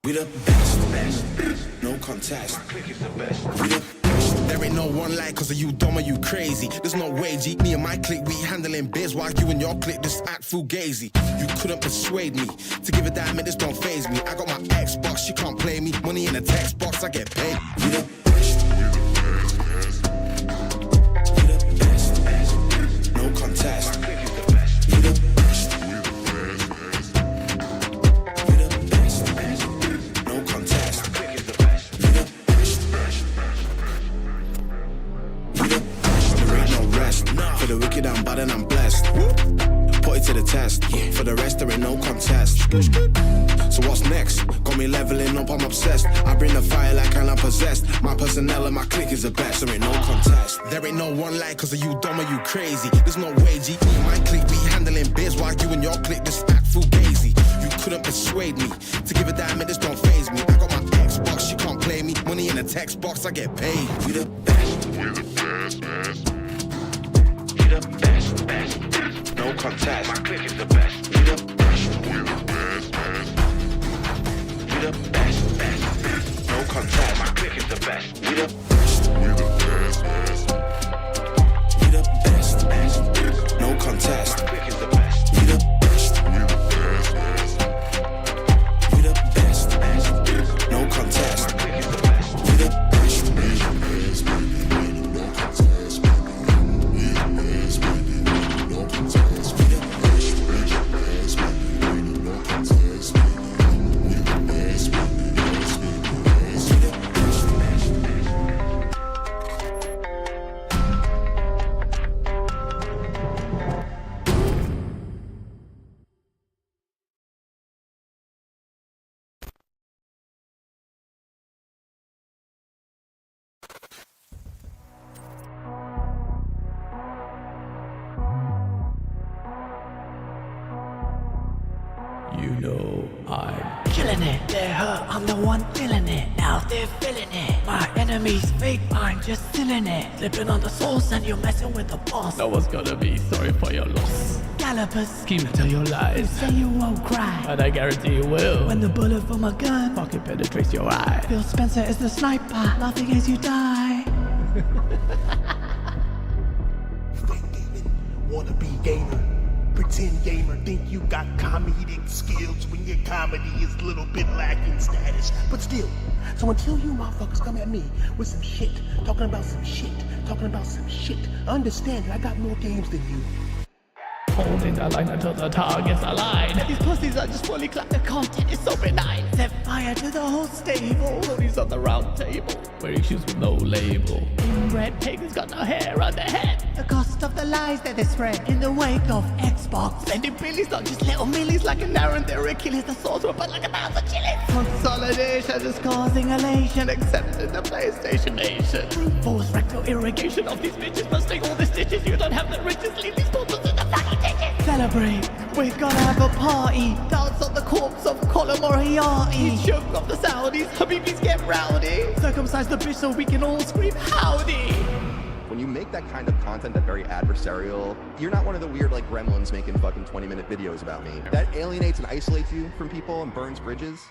We the best, no contest. My clique is the best. We the best. There ain't no one like cause of you dumb or you crazy. There's no way, G. Me and my clique, we handling biz while you and your clique just act fugazi. You couldn't persuade me to give a damn, it just don't faze me. I got my Xbox, she can't play me. Money in a text box, I get paid. We the best. We the best, no contest. My clique is the best. We the best. For the wicked, I'm bad and I'm blessed. Put it to the test. For the rest, there ain't no contest. So what's next? Got me leveling up, I'm obsessed. I bring the fire like I'm possessed. My personnel and my clique is the best. There ain't no contest. There ain't no one like cause of you dumb or you crazy. There's no way, G. Me and my clique, we handling biz while you and your clique just act fugazi. You couldn't persuade me to give a damn, it just don't faze me. I got my Xbox, she can't play me. Money in a text box, I get paid. We the best. We the best. The best, no contest. My clique is the best. We the best. We the best. We the best, no contest. My clique is the best. We the best. We the best. We the best, no contest. My clique is the best. We the best. We the best. We the best, no contest. My clique is the best. We the best. you know I'm killing it. They're hurt, I'm the one feeling it. Now they're feeling it. My enemies fake, I'm just stealing it. Slipping on the source and you're messing with the boss. No one's gonna be sorry for your loss. Scalpers scheme to tell your lies. Say you won't cry, but I guarantee you will. When the bullet from a gun fucking penetrates your eye. Phil Spencer is the sniper, laughing as you die. Fake gaming, wanna be gamer. Pretend gamer, think you got comedic skills when your comedy is a little bit lacking status. But still, so until you motherfuckers come at me with some shit, talking about some shit, understand that I got more games than you. Holding the line until the target's aligned. These pussies are just fully clapped, the content is so benign. Set fire to the whole stable. Ponies on the round table, wearing shoes with no label. Inbred pig has got no hair on their head. The cost of the lies that they spread in the wake of Xbox. Spending billions, not just little millies, like an Aaron, their Achilles, the swords were but like 1,000 chilies. Consolidation is causing elation, except in the PlayStation Nation. Brute force rectal irrigation of these bitches must take all the stitches. You don't have the riches, leave these portals in the fucking ditches. Celebrate, we're gonna have a party. Dance on the corpse of Colin Moriarty. Choke off the Saudis, Habibis get rowdy. Circumcise the bitch so we can all scream howdy. When you make that kind of content, that very adversarial, you're not one of the weird like gremlins making fucking 20-minute videos about me. That alienates and isolates you from people and burns bridges.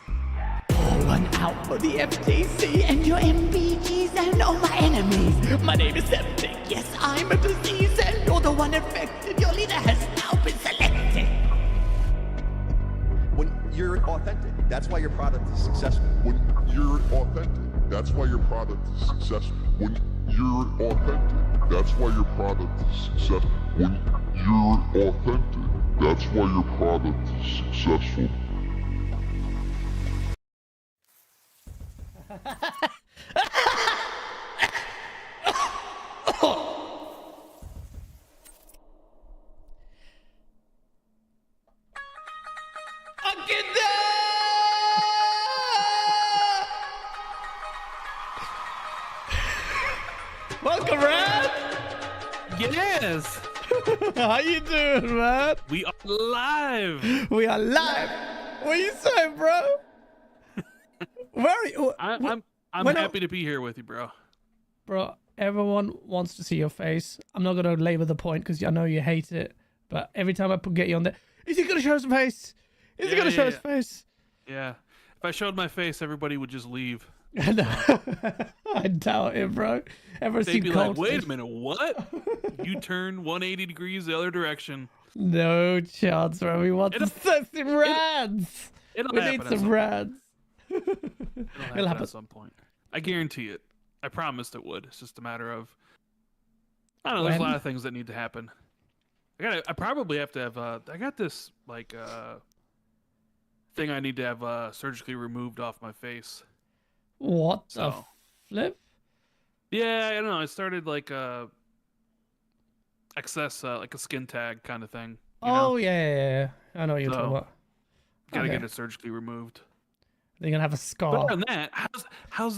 Pour one out for the FTC and your MBGs and all my enemies. My name is Septic, yes I'm a disease and you're the one infected. Your leader has now been selected. When you're authentic, that's why your product is successful. When you're authentic, that's why your product is successful. When you're authentic, that's why your product is successful. When you're authentic, that's why your product is successful. Welcome, Rad! Yes! How you doing, man? We are live! We are live! What are you saying, bro? Where are you? I'm happy to be here with you, bro. Bro, everyone wants to see your face. I'm not going to labor the point because I know you hate it. But every time I get you on there, is he going to show his face? Is he going to show his face? Yeah. If I showed my face, everybody would just leave. I doubt it, bro. They'd be like, wait a minute, what? You turn 180 degrees the other direction. No chance, bro. We want to set some rads. We need some rads. It'll happen at some point. I guarantee it. I promised it would. It's just a matter of, I don't know, there's a lot of things that need to happen. I probably have to have I got this like thing I need to have surgically removed off my face. What the flip? Yeah, I don't know. I started like excess like a skin tag kind of thing. Oh yeah. I know what you're talking about. Gotta get it surgically removed. They're gonna have a scar. But other than that, how's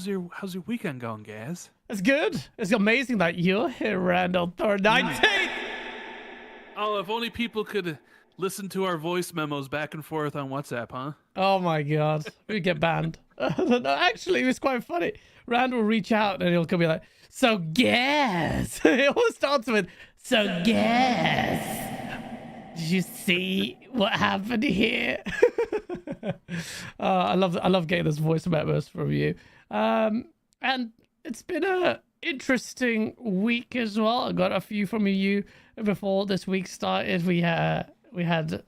your weekend going, Gaz? It's good. It's amazing that you're here, Randall Thor 19. Oh, if only people could listen to our voice memos back and forth on WhatsApp, huh? Oh my god, we get banned. No, actually, it was quite funny. Rand will reach out and he'll be like, "So Gaz." It always starts with, "So Gaz, did you see what happened here?" I love getting this voice memos from you. And it's been a interesting week as well. I got a few from you before this week started. We had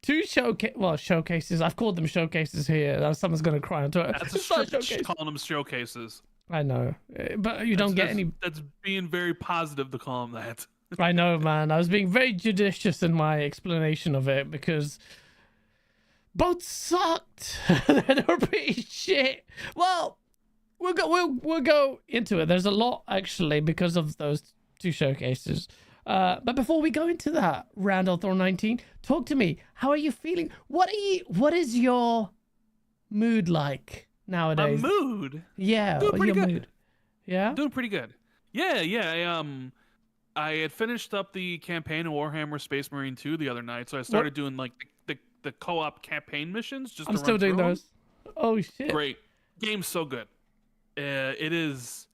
two showcases. I've called them showcases here. Someone's gonna cry on Twitter. That's a stretch calling them showcases. I know, but you don't get any. That's being very positive to call them that. I know, man. I was being very judicious in my explanation of it because both sucked. They're pretty shit. Well, we'll go into it. There's a lot actually because of those two showcases. But before we go into that, Randall Thor 19, talk to me. How are you feeling? What is your mood like nowadays? My mood? Yeah, doing pretty good. Mood? Yeah, doing pretty good. Yeah. I had finished up the campaign of Warhammer Space Marine 2 the other night, so I started doing like the co-op campaign missions. Just I'm to still run doing through 'em. those. Oh shit! Great, game's so good. It is.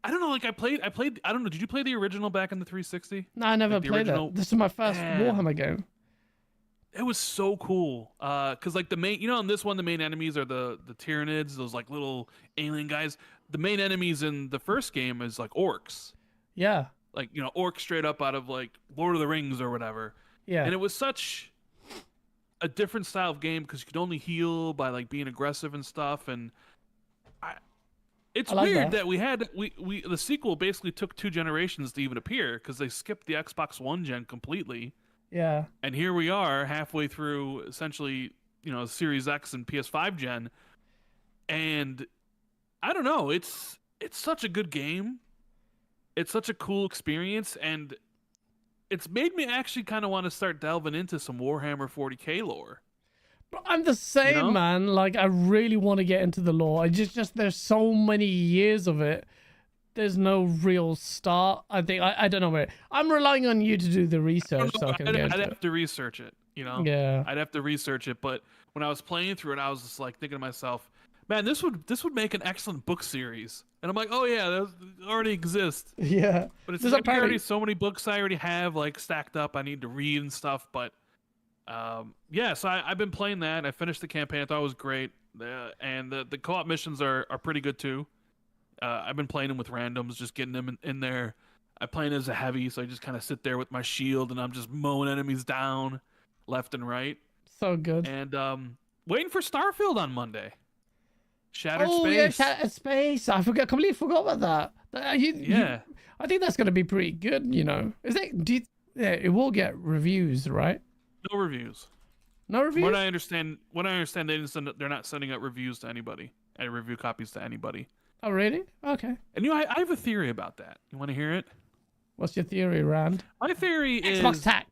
I don't know. Like I played. I don't know. Did you play the original back in the 360? No, I never Like the played original- that. This is my first Yeah. Warhammer game. It was so cool. Cause like the main, in this one, the main enemies are the Tyranids, those like little alien guys. The main enemies in the first game is like orcs. Yeah. Like, orcs straight up out of like Lord of the Rings or whatever. Yeah. And it was such a different style of game because you could only heal by like being aggressive and stuff. And it's like weird that. that the sequel basically took 2 generations to even appear because they skipped the Xbox One gen completely. Yeah. And here we are halfway through essentially, Series X and PS5 gen. And I don't know, it's such a good game. It's such a cool experience, and it's made me actually kind of want to start delving into some Warhammer 40K lore. But I'm the same, man. Like, I really want to get into the lore. I just there's so many years of it. There's no real start. I think I don't know where. I'm relying on you to do the research so I can get I'd into have it. to research it, Yeah. I'd have to research it, but when I was playing through it, I was just like thinking to myself, man, this would make an excellent book series. And I'm like, oh yeah, those already exist. Yeah. But it's There's like apparently- already so many books I already have like stacked up I need to read and stuff. But yeah, so I've been playing that. I finished the campaign. I thought it was great. And the co-op missions are pretty good too. I've been playing them with randoms, just getting them in there. I play it as a heavy, so I just kind of sit there with my shield and I'm just mowing enemies down left and right. So good. And waiting for Starfield on Monday. Shattered Oh Space. yeah, Shattered Space. I completely forgot about that. Yeah. I think that's going to be pretty good. Is it? Yeah, it will get reviews, right? No reviews. No reviews. What I understand, they're not sending out reviews to anybody, and review copies to anybody. Oh really? Okay. And I have a theory about that. You want to hear it? What's your theory, Rand? My theory is Xbox tax.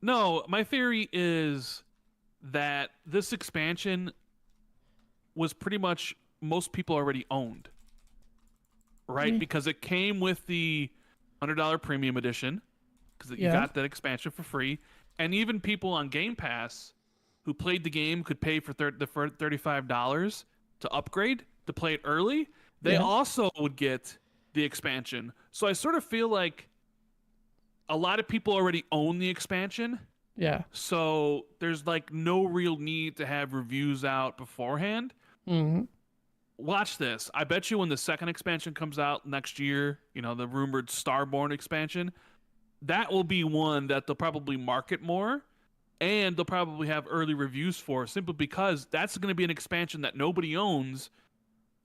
No, my theory is that this expansion was pretty much most people already owned, right? Because it came with the $100 premium edition, because you got that expansion for free, and even people on Game Pass who played the game could pay for $35 to upgrade to play it early. They also would get the expansion. So I sort of feel like a lot of people already own the expansion. Yeah. So there's like no real need to have reviews out beforehand. Mm-hmm. Watch this. I bet you when the second expansion comes out next year, the rumored Starborn expansion, that will be one that they'll probably market more, and they'll probably have early reviews for, simply because that's going to be an expansion that nobody owns,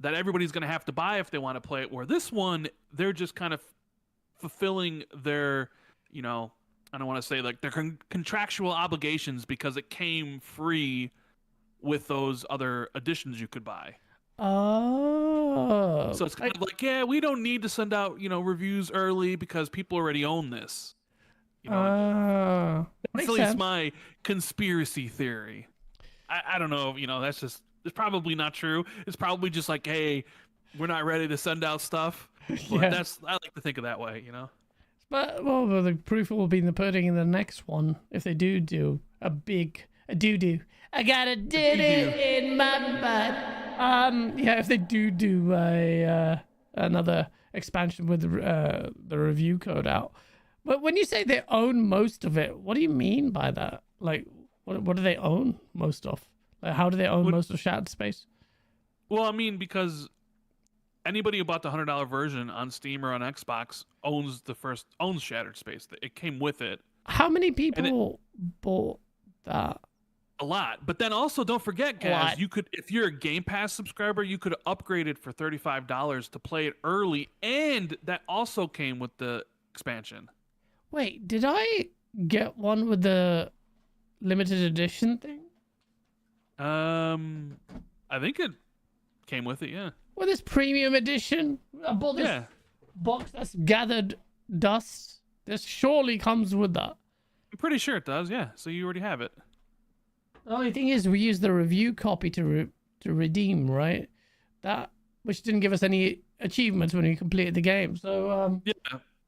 that everybody's going to have to buy if they want to play it. Where this one, they're just kind of fulfilling their, I don't want to say like their contractual obligations, because it came free with those other additions you could buy. Oh. So it's kind of like, yeah, we don't need to send out, reviews early because people already own this. That's That's at least my conspiracy theory. I don't know, it's probably not true. It's probably just like, hey, we're not ready to send out stuff. But Yeah. I like to think of that way, But the proof will be in the pudding in the next one if they do a doo-doo. I got a doo-doo in my butt. If they do another expansion with the review code out. But when you say they own most of it, what do you mean by that? Like, what do they own most of? Like, how do they own most of Shattered Space? Well, I mean, because anybody who bought the $100 version on Steam or on Xbox owns Shattered Space. It came with it. How many people bought that? A lot. But then also, don't forget, guys, if you're a Game Pass subscriber, you could upgrade it for $35 to play it early, and that also came with the expansion. Wait, did I get one with the limited edition thing? I think it came with it, yeah. With this premium edition? I bought this box that's gathered dust. This surely comes with that. I'm pretty sure it does, yeah. So you already have it. The only thing is, we used the review copy to redeem, right? That, which didn't give us any achievements when we completed the game. So Yeah.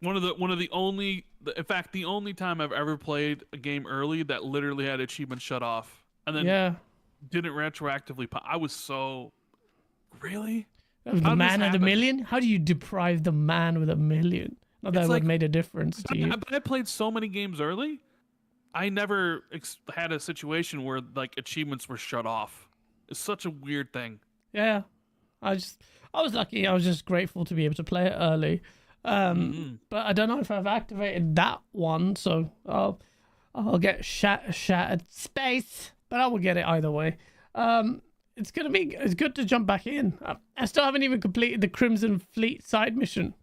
One of the only, in fact, the only time I've ever played a game early that literally had achievements shut off and then didn't retroactively. I was so really the man of the million. How do you deprive the man with a million? Not that it would made a difference to you. But I played so many games early. I never had a situation where like achievements were shut off. It's such a weird thing. Yeah, I was lucky. I was just grateful to be able to play it early. But I don't know if I've activated that one, so I'll get shattered space, but I will get it either way. It's good to jump back in. I still haven't even completed the Crimson Fleet side mission.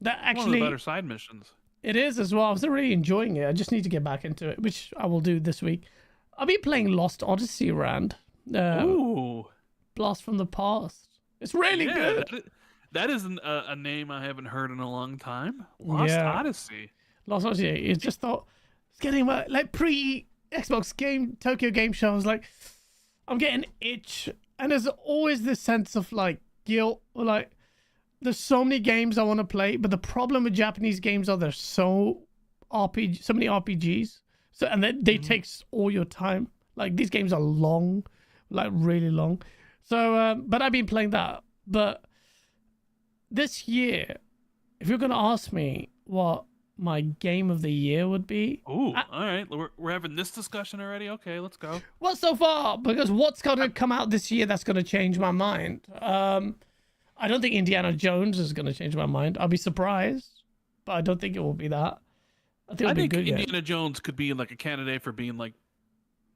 That actually one of the better side missions. It is as well. I was really enjoying it. I just need to get back into it, which I will do this week. I'll be playing Lost Odyssey around. Ooh, Blast from the Past. It's really good. That is a name I haven't heard in a long time. Lost Odyssey. Lost Odyssey. It just thought it's getting like pre-Xbox Tokyo Game Show. I was like, I'm getting itch, and there's always this sense of like guilt, or like there's so many games I want to play, but the problem with Japanese games are there's so many RPGs, so and they take all your time. Like these games are long, like really long. So, but I've been playing that. But this year, if you're gonna ask me what my game of the year would be, all right, we're having this discussion already. Okay, let's go. Well, so far, because what's gonna come out this year that's gonna change my mind? I don't think Indiana Jones is gonna change my mind. I'll be surprised, but I don't think it will be that. I think Indiana Jones could be like a candidate for being like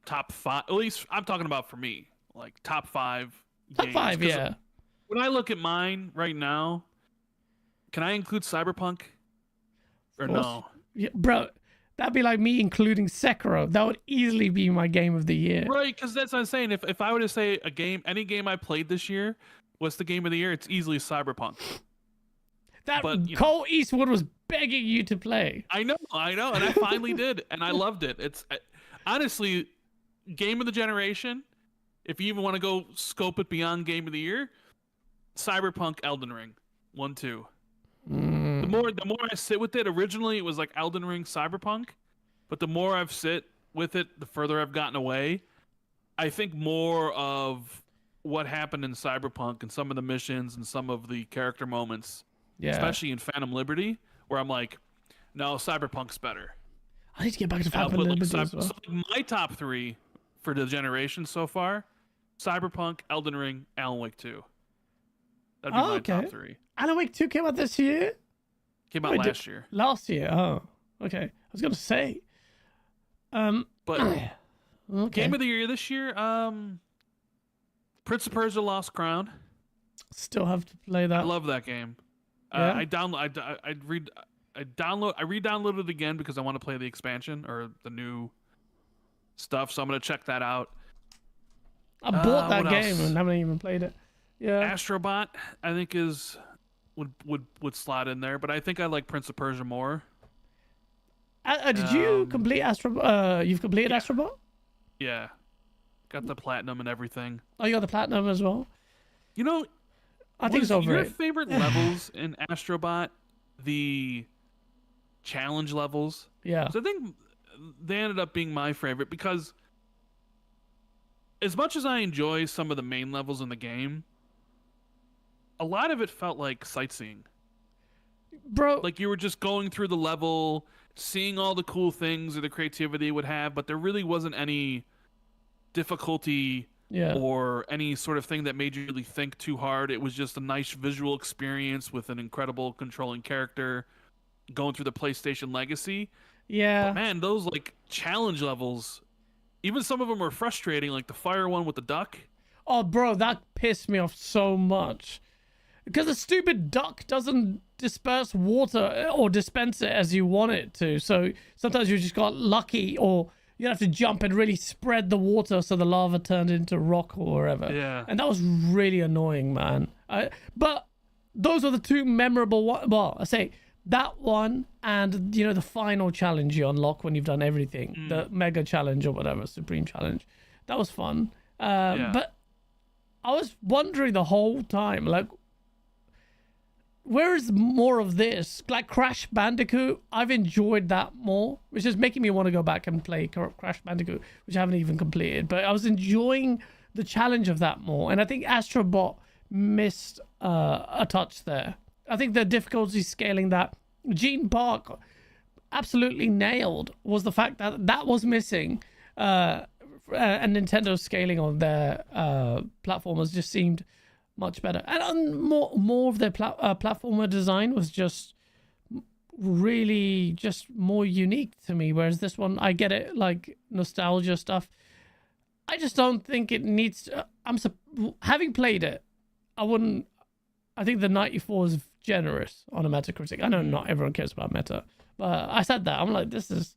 top 5. At least I'm talking about for me, like top 5. Top games. 5, yeah. When I look at mine right now, can I include Cyberpunk? Or no? Yeah, bro, that'd be like me including Sekiro. That would easily be my game of the year. Right, because that's what I'm saying. If I were to say any game I played this year was the game of the year, it's easily Cyberpunk. Cole Eastwood was begging you to play. I know, and I finally did, and I loved it. It's honestly game of the generation. If you even want to go scope it beyond game of the year, Cyberpunk, Elden Ring, 1, 2. The more I sit with it, originally it was like Elden Ring, Cyberpunk, but the more I've sit with it, the further I've gotten away. I think more of what happened in Cyberpunk and some of the missions and some of the character moments, especially in Phantom Liberty, where I'm like, no, Cyberpunk's better. I need to get back to Phantom Liberty as well. So my top 3 for the generation so far: Cyberpunk, Elden Ring, Alan Wake 2. That'd be my top 3. Alan Wake 2 came out this year? Came out last year. Last year, oh. Okay. I was going to say. But game of the year this year, Prince of Persia Lost Crown. Still have to play that. I love that game. Yeah? I re-downloaded it again because I want to play the expansion or the new stuff, so I'm going to check that out. I bought that game and haven't even played it. Yeah. Astrobot, I think would slot in there, but I think I like Prince of Persia more. Did you complete Astrobot? You've completed Astrobot? Yeah. Got the platinum and everything. Oh, you got the platinum as well? You know, I think it's over. Your favorite levels in Astrobot, the challenge levels? Yeah. So I think they ended up being my favorite because as much as I enjoy some of the main levels in the game, a lot of it felt like sightseeing. Bro. Like you were just going through the level, seeing all the cool things or the creativity it would have, but there really wasn't any difficulty or any sort of thing that made you really think too hard. It was just a nice visual experience with an incredible controlling character going through the PlayStation legacy. Yeah. But man, those like challenge levels, even some of them were frustrating, like the fire one with the duck. Oh, bro, that pissed me off so much. Because the stupid duck doesn't disperse water or dispense it as you want it to. So sometimes you just got lucky, or you have to jump and really spread the water so the lava turned into rock or whatever. Yeah. And that was really annoying, man. But those are the two memorable ones. Well, I say that one and, the final challenge you unlock when you've done everything. The mega challenge or whatever, supreme challenge. That was fun. But I was wondering the whole time, like, where's more of this? Like Crash Bandicoot, I've enjoyed that more, which is making me want to go back and play Crash Bandicoot, which I haven't even completed. But I was enjoying the challenge of that more. And I think Astrobot missed a touch there. I think the difficulty scaling that Gene Park absolutely nailed was the fact that that was missing. And Nintendo scaling on their platformers just seemed much better, and more of their platformer design was just really just more unique to me, whereas this one, I get it, like nostalgia stuff. I just don't think it needs to, having played it, I think the 94 is generous on a Metacritic. I know not everyone cares about Meta, but I said that, I'm like, this is.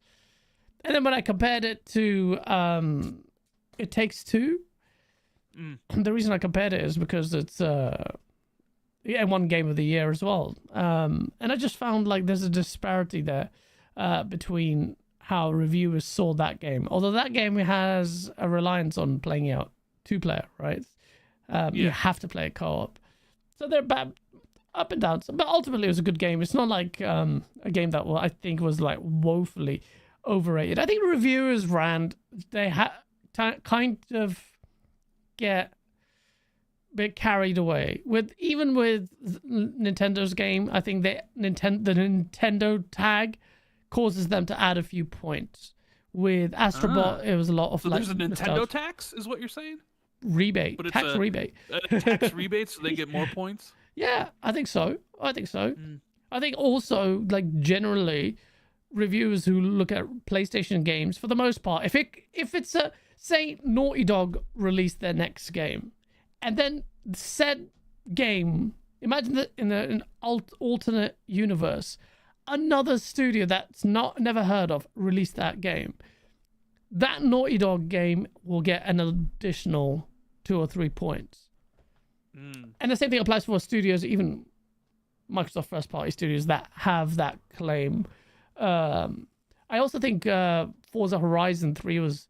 And then when I compared it to It Takes Two, the reason I compared it is because it's won Game of the Year as well. And I just found like there's a disparity there between how reviewers saw that game. Although that game has a reliance on playing out 2-player, right? You have to play a co-op. So they're bad up and down. But ultimately it was a good game. It's not like a game that I think was like woefully overrated. I think reviewers they kind of get a bit carried away with Nintendo's game. I think the Nintendo tag causes them to add a few points. With Astrobot, it was a lot of. So there's a Nintendo tax, is what you're saying? Rebate, but it's tax rebate. Tax rebate, so they get more points. Yeah, I think so. I think also, like, generally, reviewers who look at PlayStation games, for the most part, if it's a, say, Naughty Dog released their next game, and then said game, imagine that in an alternate universe, another studio that's never heard of released that game, that Naughty Dog game will get an additional 2 or 3 points. And the same thing applies for studios, even Microsoft first-party studios that have that claim. I also think Forza Horizon 3 was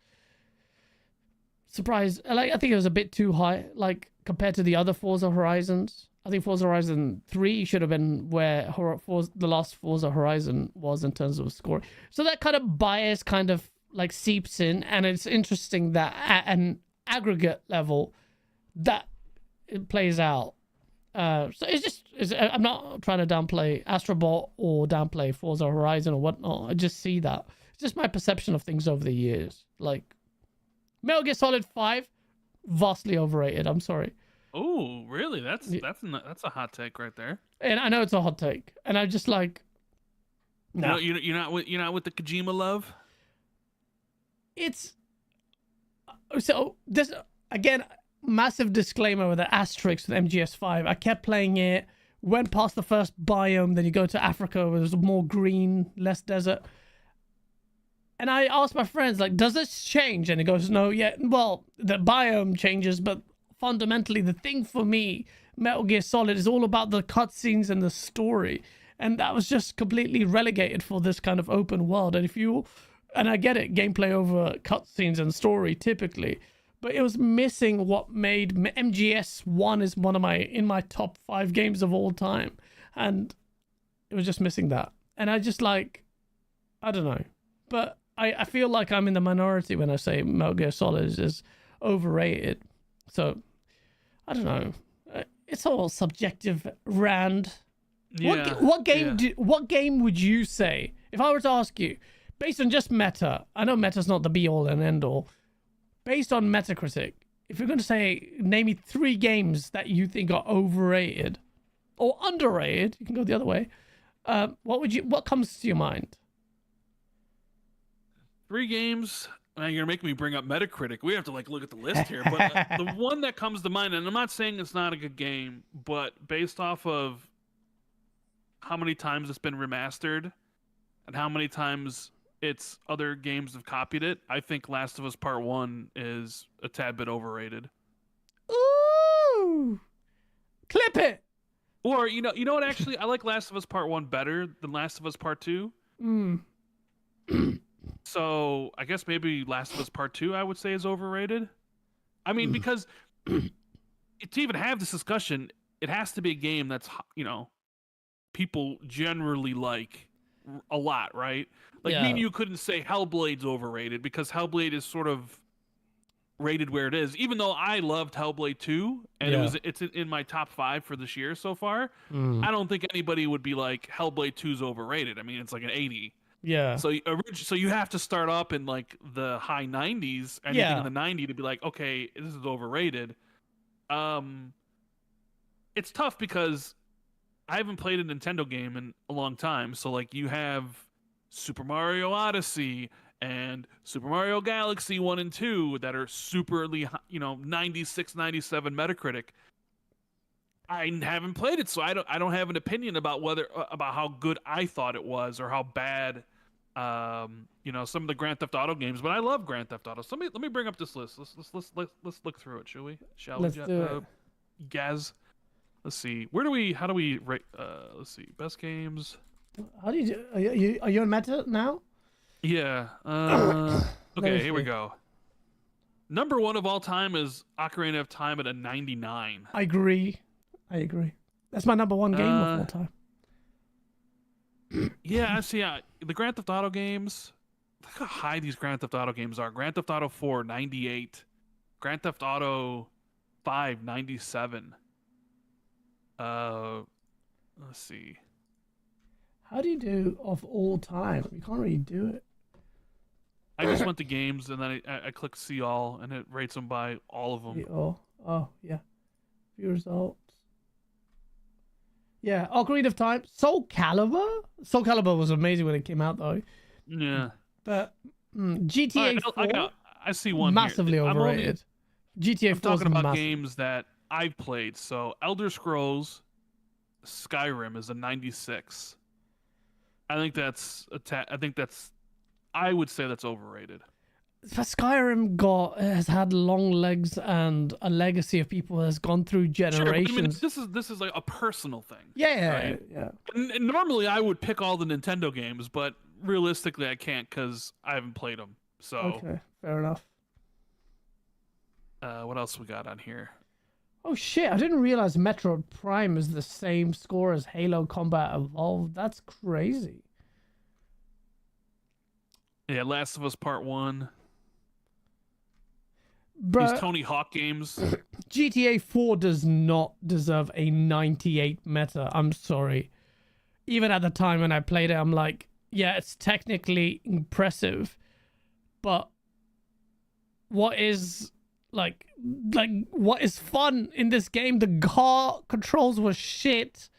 surprised. Like, I think it was a bit too high, like compared to the other Forza Horizons. I think Forza Horizon 3 should have been where the last Forza Horizon was in terms of scoring. So that kind of bias kind of like seeps in, and it's interesting that at an aggregate level that it plays out. So I'm not trying to downplay Astrobot or downplay Forza Horizon or whatnot. I just see that. It's just my perception of things over the years. Like, Metal Gear Solid 5, vastly overrated. I'm sorry. Oh, really? That's a hot take right there. And I know it's a hot take, and I'm just like, no. You're not with the Kojima love. It's so this again. Massive disclaimer with an asterisk with MGS5. I kept playing it, went past the first biome, then you go to Africa where there's more green, less desert. And I asked my friends, like, does this change? And he goes, no, yeah, well, the biome changes, but fundamentally the thing for me, Metal Gear Solid, is all about the cutscenes and the story. And that was just completely relegated for this kind of open world. And I get it, gameplay over cutscenes and story typically. But it was missing what made MGS1 is in my top 5 games of all time. And it was just missing that. And I just like, I don't know. But I feel like I'm in the minority when I say Metal Gear Solid is overrated. So, I don't know. It's all subjective, Rand. Yeah. What game would you say, if I were to ask you, based on just meta, I know meta's not the be-all and end-all, based on Metacritic, if you're going to say, name me 3 games that you think are overrated or underrated, you can go the other way. What comes to your mind? 3 games. You're gonna make me bring up Metacritic. We have to look at the list here. But the one that comes to mind, and I'm not saying it's not a good game, but based off of how many times it's been remastered and how many times its other games have copied it, I think Last of Us Part 1 is a tad bit overrated. Ooh! Clip it! Or, you know what, actually, I like Last of Us Part 1 better than Last of Us Part 2. So, I guess maybe Last of Us Part 2, I would say, is overrated. I mean, because to even have this discussion, it has to be a game that's, people generally like a lot, right? Like me and you couldn't say Hellblade's overrated because Hellblade is sort of rated where it is, even though I loved Hellblade 2 and it's in my top 5 for this year so far. I don't think anybody would be like Hellblade 2's overrated. I mean, it's like an 80. Yeah. So you have to start up in like the high 90s, anything in the 90 to be like, okay, this is overrated. It's tough because I haven't played a Nintendo game in a long time. So like you have Super Mario Odyssey and Super Mario Galaxy 1 and 2 that are superly, 96, 97 Metacritic. I haven't played it, so I don't have an opinion about how good I thought it was or how bad some of the Grand Theft Auto games, but I love Grand Theft Auto. So let me bring up this list. Let's look through it, shall we? Let's do it. Gaz. Let's see. How do we rate? Let's see. Best games. How do you do? Are you on Meta now? Yeah. Okay, here we go. Number 1 of all time is Ocarina of Time at a 99. I agree. That's my number 1 game of all time. Yeah, I see. The Grand Theft Auto games. Look how high these Grand Theft Auto games are. Grand Theft Auto 4, 98. Grand Theft Auto 5, 97. Let's see. How do you do of all time? You can't really do it. I just went to games and then I clicked see all and it rates them by all of them. Oh yeah. View results. Yeah, Ocarina of Time. Soul Calibur was amazing when it came out though. Yeah. But GTA 4. I see one massively here. overrated. GTA 4. I'm talking about games that I've played. So Elder Scrolls Skyrim is a 96. I would say that's overrated. Skyrim has had long legs and a legacy of people that has gone through generations. Sure, I mean, this is like a personal thing. Yeah, right? Yeah. And normally I would pick all the Nintendo games, but realistically I can't because I haven't played them. So okay, fair enough. What else we got on here? Oh shit! I didn't realize Metroid Prime is the same score as Halo Combat Evolved. That's crazy. Yeah, Last of Us Part 1. Bruh, these Tony Hawk games. GTA 4 does not deserve a 98 meta. I'm sorry. Even at the time when I played it, I'm like, yeah, it's technically impressive, but what is what is fun in this game? The car controls were shit.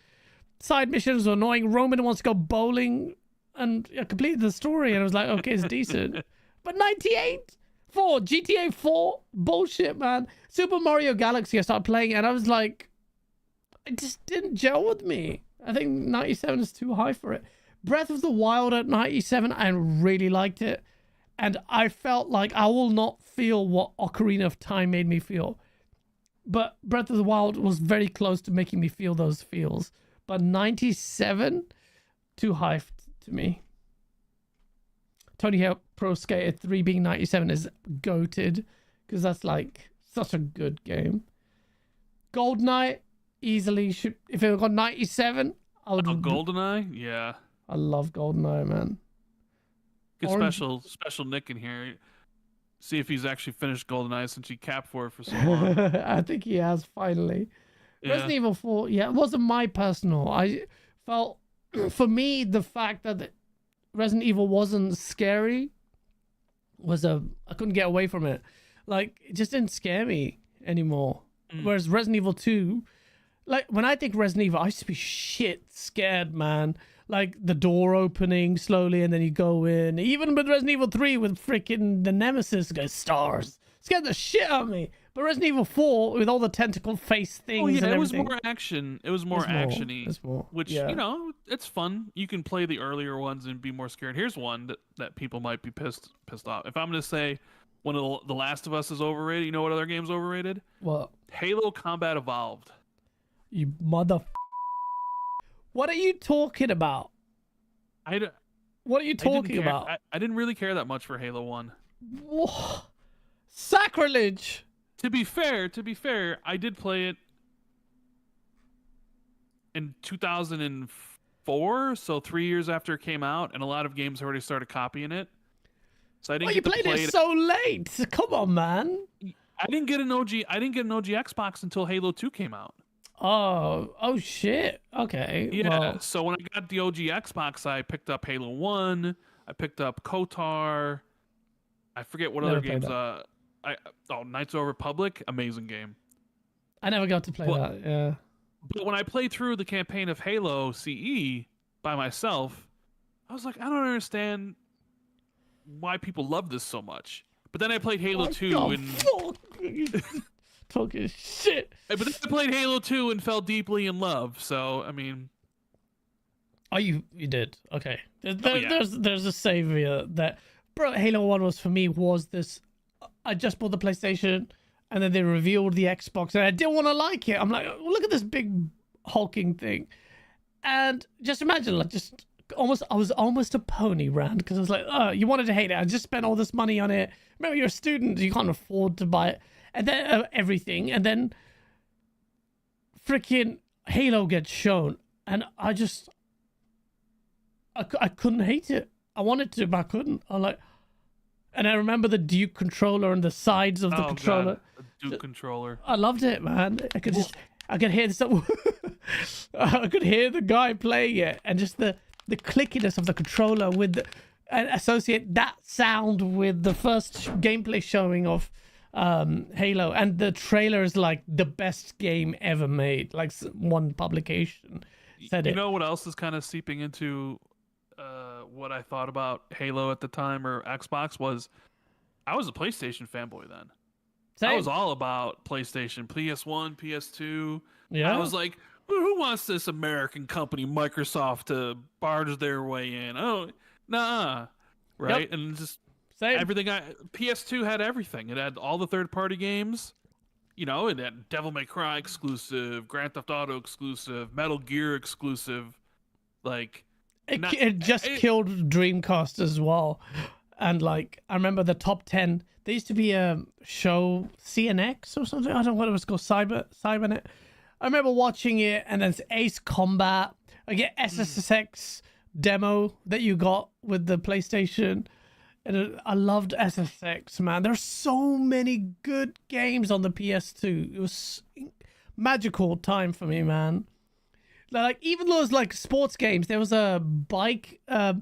Side missions were annoying. Roman wants to go bowling, and I completed the story, and I was like, okay, it's decent. But 98 for GTA 4, bullshit, man. Super Mario Galaxy, I started playing, and I was like, it just didn't gel with me. I think 97 is too high for it. Breath of the Wild at 97, I really liked it. And I felt like I will not feel what Ocarina of Time made me feel. But Breath of the Wild was very close to making me feel those feels. But 97, too high to me. Tony Hawk Pro Skater 3 being 97 is goated, because that's like such a good game. GoldenEye easily should, if it got 97, I would. Oh, GoldenEye? Yeah. I love GoldenEye, man. Get special Nick in here. See if he's actually finished GoldenEye since he capped for it for so long. I think he has finally. Yeah. Resident Evil 4, yeah, it wasn't my personal. I felt, for me, the fact that Resident Evil wasn't scary was I couldn't get away from it. Like, it just didn't scare me anymore. Whereas Resident Evil 2, like, when I think Resident Evil, I used to be shit scared, man. Like, the door opening slowly and then you go in. Even with Resident Evil 3 with freaking the Nemesis goes stars. Scared the shit out of me. But Resident Evil 4 with all the tentacle face things. Oh, yeah, and it was everything. more action. It was more action-y. It's more, which, yeah. it's fun. You can play the earlier ones and be more scared. Here's one that people might be pissed off. If I'm going to say one of The Last of Us is overrated, you know what other game's overrated? What? Halo Combat Evolved. You mother... What are you talking about? What are you talking about? I didn't really care that much for Halo 1. Whoa. Sacrilege! To be fair, I did play it in 2004 4, so 3 years after it came out, and a lot of games already started copying it. So I didn't. Oh, you get to played play it so late. Come on, man. I didn't get an OG Xbox until Halo 2 came out. Oh shit. Okay. Yeah. Well, So when I got the OG Xbox, I picked up Halo 1. I picked up KOTOR. I forget what Never other played games. Knights of the Republic, amazing game. I never got to play that. Yeah. But when I played through the campaign of Halo CE by myself, I was like, I don't understand why people love this so much. But then I played Halo 2 and talking shit. But then I played Halo 2 and fell deeply in love. So I mean, oh, you did. Okay. Yeah. There's a savior that, bro. Halo 1 was for me was this. I just bought the PlayStation, and then they revealed the Xbox, and I didn't want to like it. I'm like, oh, look at this big hulking thing, and just imagine, like, I was almost a pony rant because I was like, oh, you wanted to hate it. I just spent all this money on it. Remember, you're a student, you can't afford to buy it, and then everything, and then freaking Halo gets shown, and I couldn't hate it. I wanted to, but I couldn't. I'm like, and I remember the Duke controller and the sides of the controller. God, a Duke controller. I loved it, man. I could hear I could hear the guy playing it, and just the clickiness of the controller and associate that sound with the first gameplay showing of Halo, and the trailer is like the best game ever made. Like one publication said it. You know what else is kind of seeping into what I thought about Halo at the time or Xbox was I was a PlayStation fanboy then. Same. I was all about PlayStation, PS1, PS2. Yeah. I was like, who wants this American company, Microsoft, to barge their way in? Oh, nah. Right? Yep. And just Same. everything. PS2 had everything. It had all the third-party games. You know, it had Devil May Cry exclusive, Grand Theft Auto exclusive, Metal Gear exclusive. Like, it just killed Dreamcast as well. And like, I remember the top 10. There used to be a show, CNX or something. I don't know what it was called, Cybernet. I remember watching it, and then it's Ace Combat. I get SSX demo that you got with the PlayStation. And I loved SSX, man. There's so many good games on the PS2. It was magical time for me, man. Like, even those like sports games, there was a bike. There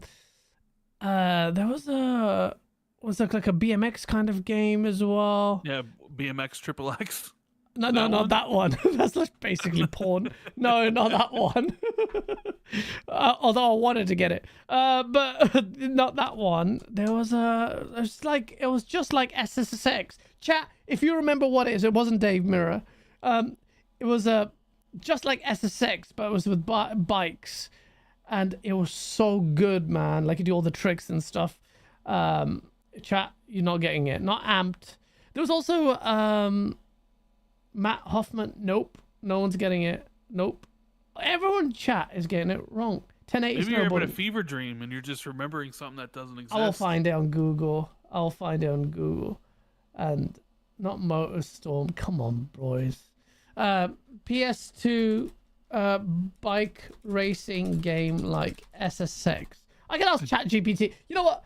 was like a BMX kind of game as well. Yeah, BMX Triple X. No, not that one. That's like basically porn. No, not that one. Although I wanted to get it, but not that one. It was just like SSX. Chat, if you remember what it is, it wasn't Dave Mirror. It was just like SSX, but it was with bikes, and it was so good, man. Like, you do all the tricks and stuff. Chat, you're not getting it. Not Amped. There was also Matt Hoffman. Nope. No one's getting it. Nope. Everyone in chat is getting it wrong. 1080 Maybe you're having a fever dream and you're just remembering something that doesn't exist. I will find it on Google. And not Motorstorm. Come on, boys. PS2 bike racing game like SSX. I can ask ChatGPT. You know what?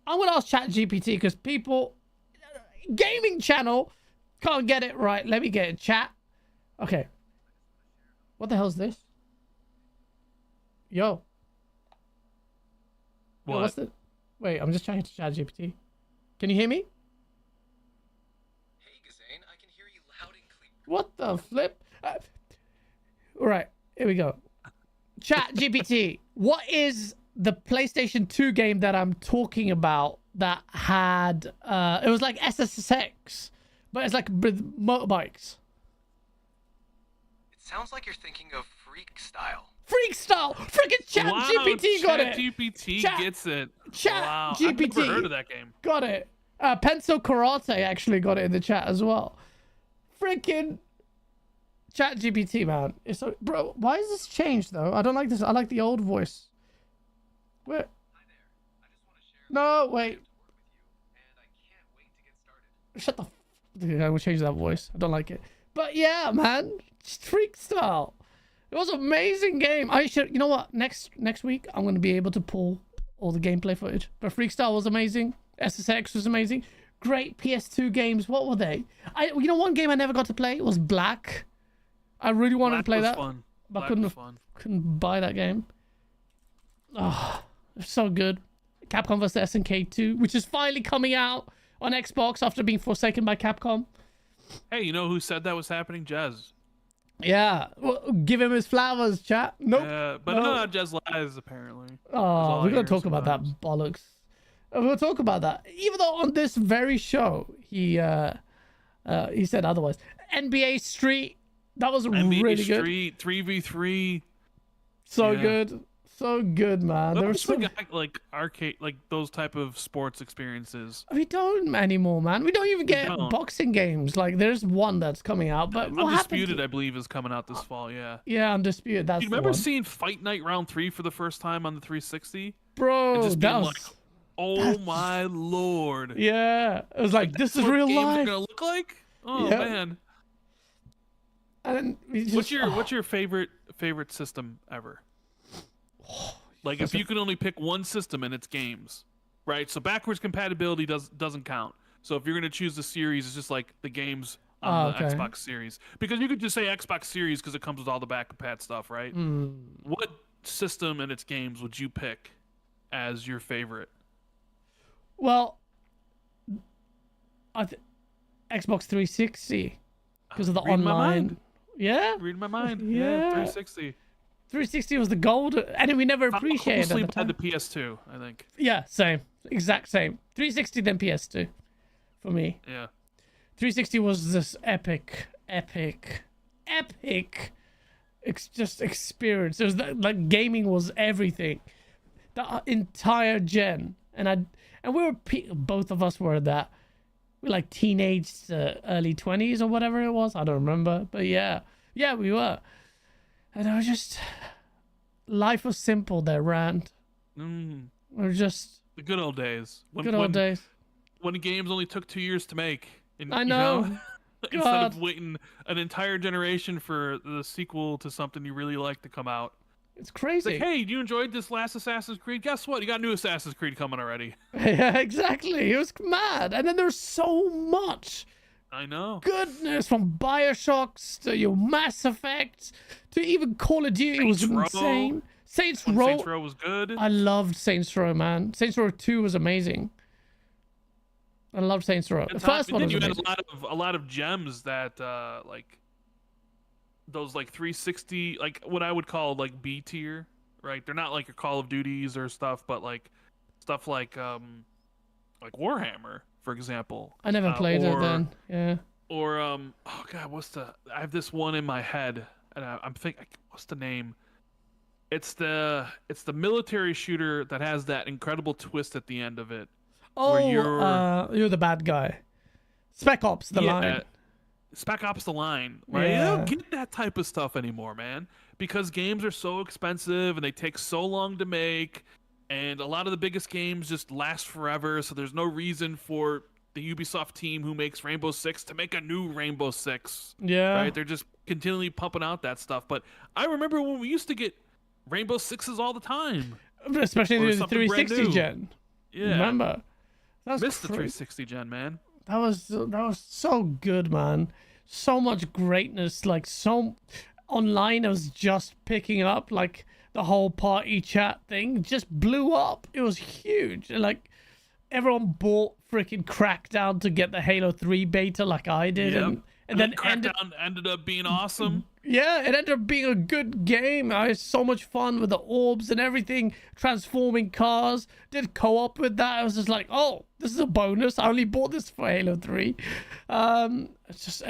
I'm going to ask ChatGPT because people... Gaming channel... Can't get it right. Let me get it, chat. Okay. What the hell's this? Yo. What? Yo, what's the... Wait, I'm just trying to chat GPT. Can you hear me? Hey, Gazane, I can hear you loud and clear. What the flip? All right, here we go. Chat GPT. What is the PlayStation 2 game that I'm talking about that had... it was like SSX. But it's like with motorbikes. It sounds like you're thinking of Freak Style. Freak Style! Freaking Chat GPT got it! GPT gets it. Chat Wow. GPT I've never heard of that game. got it. Pencil Karate actually got it in the chat as well. Freaking Chat GPT, man. It's so, bro, why is this changed though? I don't like this. I like the old voice. Where? Hi there. I just want to share No, wait. to work with you, and I can't wait to get started. Shut the I will change that voice. I don't like it. But yeah, man. Freak Style. It was an amazing game. I should, you know what? Next week I'm gonna be able to pull all the gameplay footage. But Freakstar was amazing. SSX was amazing. Great PS2 games. What were they? You know, one game I never got to play was Black. I really wanted to play that, fun. but Black couldn't buy that game. Oh, it's so good. Capcom vs SNK 2, which is finally coming out on Xbox after being forsaken by Capcom. Hey, you know who said that was happening? Jez. Yeah, well, give him his flowers, chat. Nope. But no, Jez lies apparently. Oh, we're gonna talk about that bollocks. We'll talk about that. Even though on this very show he said otherwise. NBA Street, that was NBA really good. Street 3v3. So good. So good, man. There was some like arcade, like those type of sports experiences. We don't anymore, man. We don't even get boxing games. Like there's one that's coming out, but Undisputed, I believe, is coming out this fall. Yeah. Yeah, Undisputed. That's. You remember seeing Fight Night Round 3 for the first time on the 360? Bro, just that was like, oh my lord. Yeah, it was like this is real games life. Are gonna look like? Oh Yep. man. And what's your favorite system ever? Like if you can only pick one system and it's games, right? So backwards compatibility doesn't count. So if you're gonna choose the series, it's just like the games on the Xbox Series, because you could just say Xbox Series because it comes with all the back compat stuff, right? What system and its games would you pick as your favorite? Well, Xbox 360 because of the online. Yeah, reading my mind. Yeah, 360. 360 was the gold, and we never appreciated it. Had the PS2, I think. Yeah, same, exact same. 360 then PS2, for me. Yeah. 360 was this epic just experience. It was like gaming was everything, the entire gen, and we were both of us were that. We like teenage, early 20s or whatever it was. I don't remember, but yeah, we were. And I was just, life was simple there, Rand. We're just the good old days. days. When the games only took 2 years to make. I know. Instead of waiting an entire generation for the sequel to something you really like to come out. It's crazy. It's like, hey, you enjoyed this last Assassin's Creed? Guess what? You got a new Assassin's Creed coming already. Yeah, exactly. It was mad. And then there's so much. I know. Goodness, from Bioshocks to your Mass Effects to even Call of Duty. It was insane. Saints Row was good. I loved Saints Row, man. Saints Row 2 was amazing. I loved Saints Row. The first one was amazing. You had a lot of gems that like those like 360, like what I would call like B tier, right? They're not like your Call of Duties or stuff, but like stuff like Warhammer, for example. I never played it then. Yeah. Or oh god, I have this one in my head, and I'm thinking, what's the name? It's the military shooter that has that incredible twist at the end of it. Oh, you're the bad guy. Spec Ops: The Line. Spec Ops: The Line, right? Yeah. You don't get that type of stuff anymore, man, because games are so expensive and they take so long to make, and a lot of the biggest games just last forever, so there's no reason for the Ubisoft team who makes Rainbow Six to make a new Rainbow Six. Yeah. Right? They're just continually pumping out that stuff. But I remember when we used to get Rainbow Sixes all the time. Especially in the 360 gen. Yeah. Remember? Missed the 360 gen, man. That was so good, man. So much greatness, like so online. I was just picking up, like the whole party chat thing just blew up. It was huge. Like everyone bought freaking Crackdown to get the Halo 3 beta, like I did, Yep. and then Crackdown ended up being awesome. Yeah, it ended up being a good game. I had so much fun with the orbs and everything, transforming cars. Did co-op with that. I was just like, oh, this is a bonus. I only bought this for Halo 3. It's just,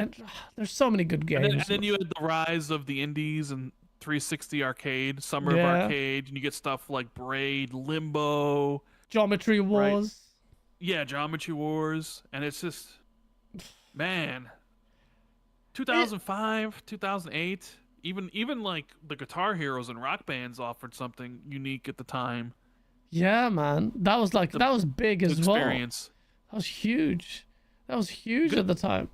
there's so many good games. And then you had the rise of the indies and 360 arcade, Summer of Arcade, and you get stuff like Braid, Limbo, Geometry Wars. Right? Yeah, Geometry Wars, and it's just, man. 2005, 2008, even like the Guitar Heroes and Rock Bands offered something unique at the time. Yeah, man, that was big as well. Experience. That was huge. That was huge at the time.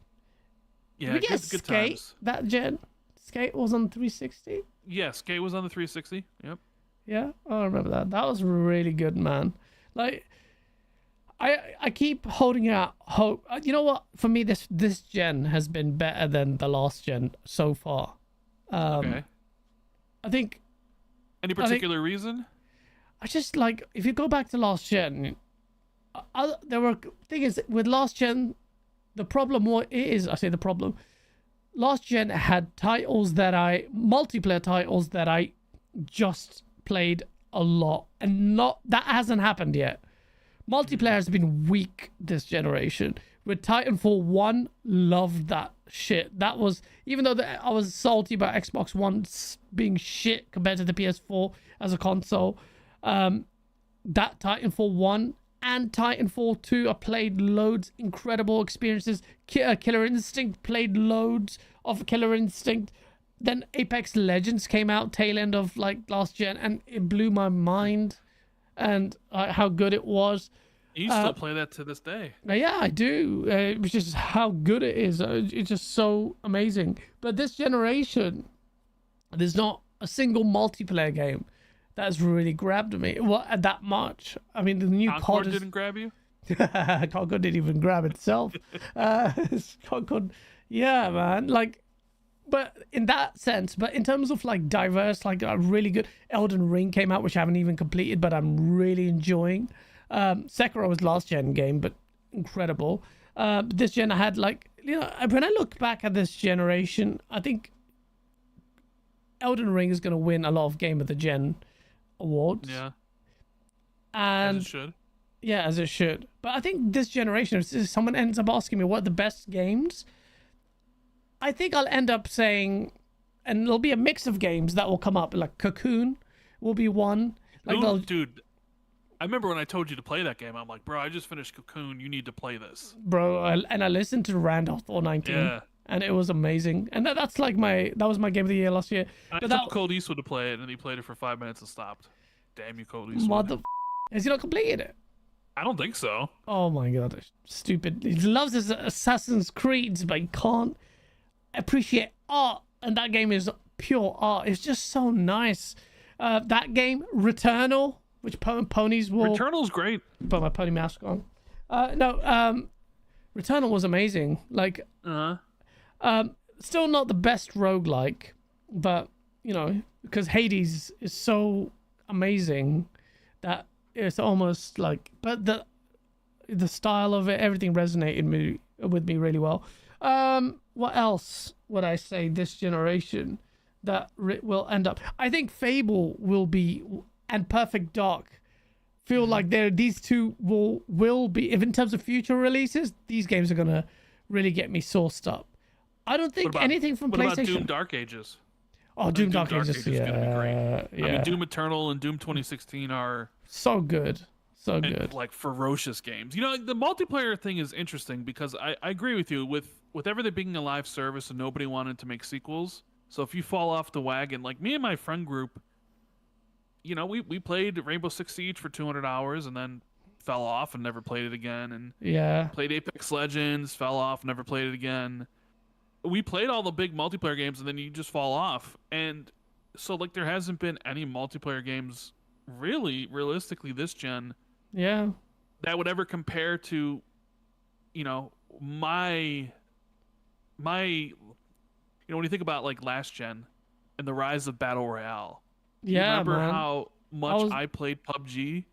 Yeah, Did we get good Skate times. that gen? Skate was on 360. Yeah, Skate was on the 360. Yep. Yeah, I remember that. That was really good, man. Like, I keep holding out hope. You know what? For me, this gen has been better than the last gen so far. Okay. I think. Any particular reason? I just like, if you go back to last gen, there were thing is with last gen, the problem I say the problem. Last gen had multiplayer titles that I just played a lot, and that hasn't happened yet. Multiplayer has been weak this generation. With Titanfall 1, loved that shit. That was, even though I was salty about Xbox One being shit compared to the PS4 as a console, that Titanfall 1 and Titanfall 2, I played loads, incredible experiences. Killer Instinct, played loads of Killer Instinct. Then Apex Legends came out tail end of like last gen, and it blew my mind, and how good it was. You still play that to this day. Yeah, I do. It's just how good it is. It's just so amazing. But this generation, there's not a single multiplayer game that's really grabbed me that much. I mean, the new Concord didn't grab you? Concord didn't even grab itself. Concord, yeah, man. Like, but in that sense, but in terms of like diverse, like a really good Elden Ring came out, which I haven't even completed, but I'm really enjoying. Sekiro was last gen game, but incredible. This gen I had like, you know, when I look back at this generation, I think Elden Ring is going to win a lot of Game of the Gen awards. Yeah. And as it should. Yeah, as it should. But I think this generation, if someone ends up asking me what are the best games, I think I'll end up saying, and there'll be a mix of games that will come up. Like Cocoon will be one. Like dude, I remember when I told you to play that game. I'm like, bro, I just finished Cocoon. You need to play this, bro. I listened to Randolph 419. Yeah. And it was amazing. And that was my game of the year last year. And I told Cold Eastwood to play it, and he played it for 5 minutes and stopped. Damn you, Cold Eastwood. Has he not completed it? I don't think so. Oh my god, stupid. He loves his Assassin's Creeds, but he can't appreciate art. And that game is pure art. It's just so nice. That game, Returnal, which Ponies will... Returnal's great. Put my pony mask on. Returnal was amazing. Like... still not the best roguelike, but, you know, because Hades is so amazing that it's almost like, but the style of it, everything resonated with me really well. What else would I say this generation that will end up? I think Fable will be, and Perfect Dark feel like these two will be, if in terms of future releases, these games are gonna really get me sourced up. I don't think anything from PlayStation. What about Doom Dark Ages? Oh, Doom Dark Ages, is gonna be great. I mean, Doom Eternal and Doom 2016 are so good. So good. Like ferocious games. You know, the multiplayer thing is interesting because I agree with you with everything being a live service and nobody wanted to make sequels. So if you fall off the wagon, like me and my friend group, you know, we played Rainbow Six Siege for 200 hours and then fell off and never played it again. And played Apex Legends, fell off, never played it again. We played all the big multiplayer games and then you just fall off. And so like there hasn't been any multiplayer games really realistically this gen that would ever compare to, you know, my you know, when you think about like last gen and the rise of Battle Royale. You remember how much I played PUBG?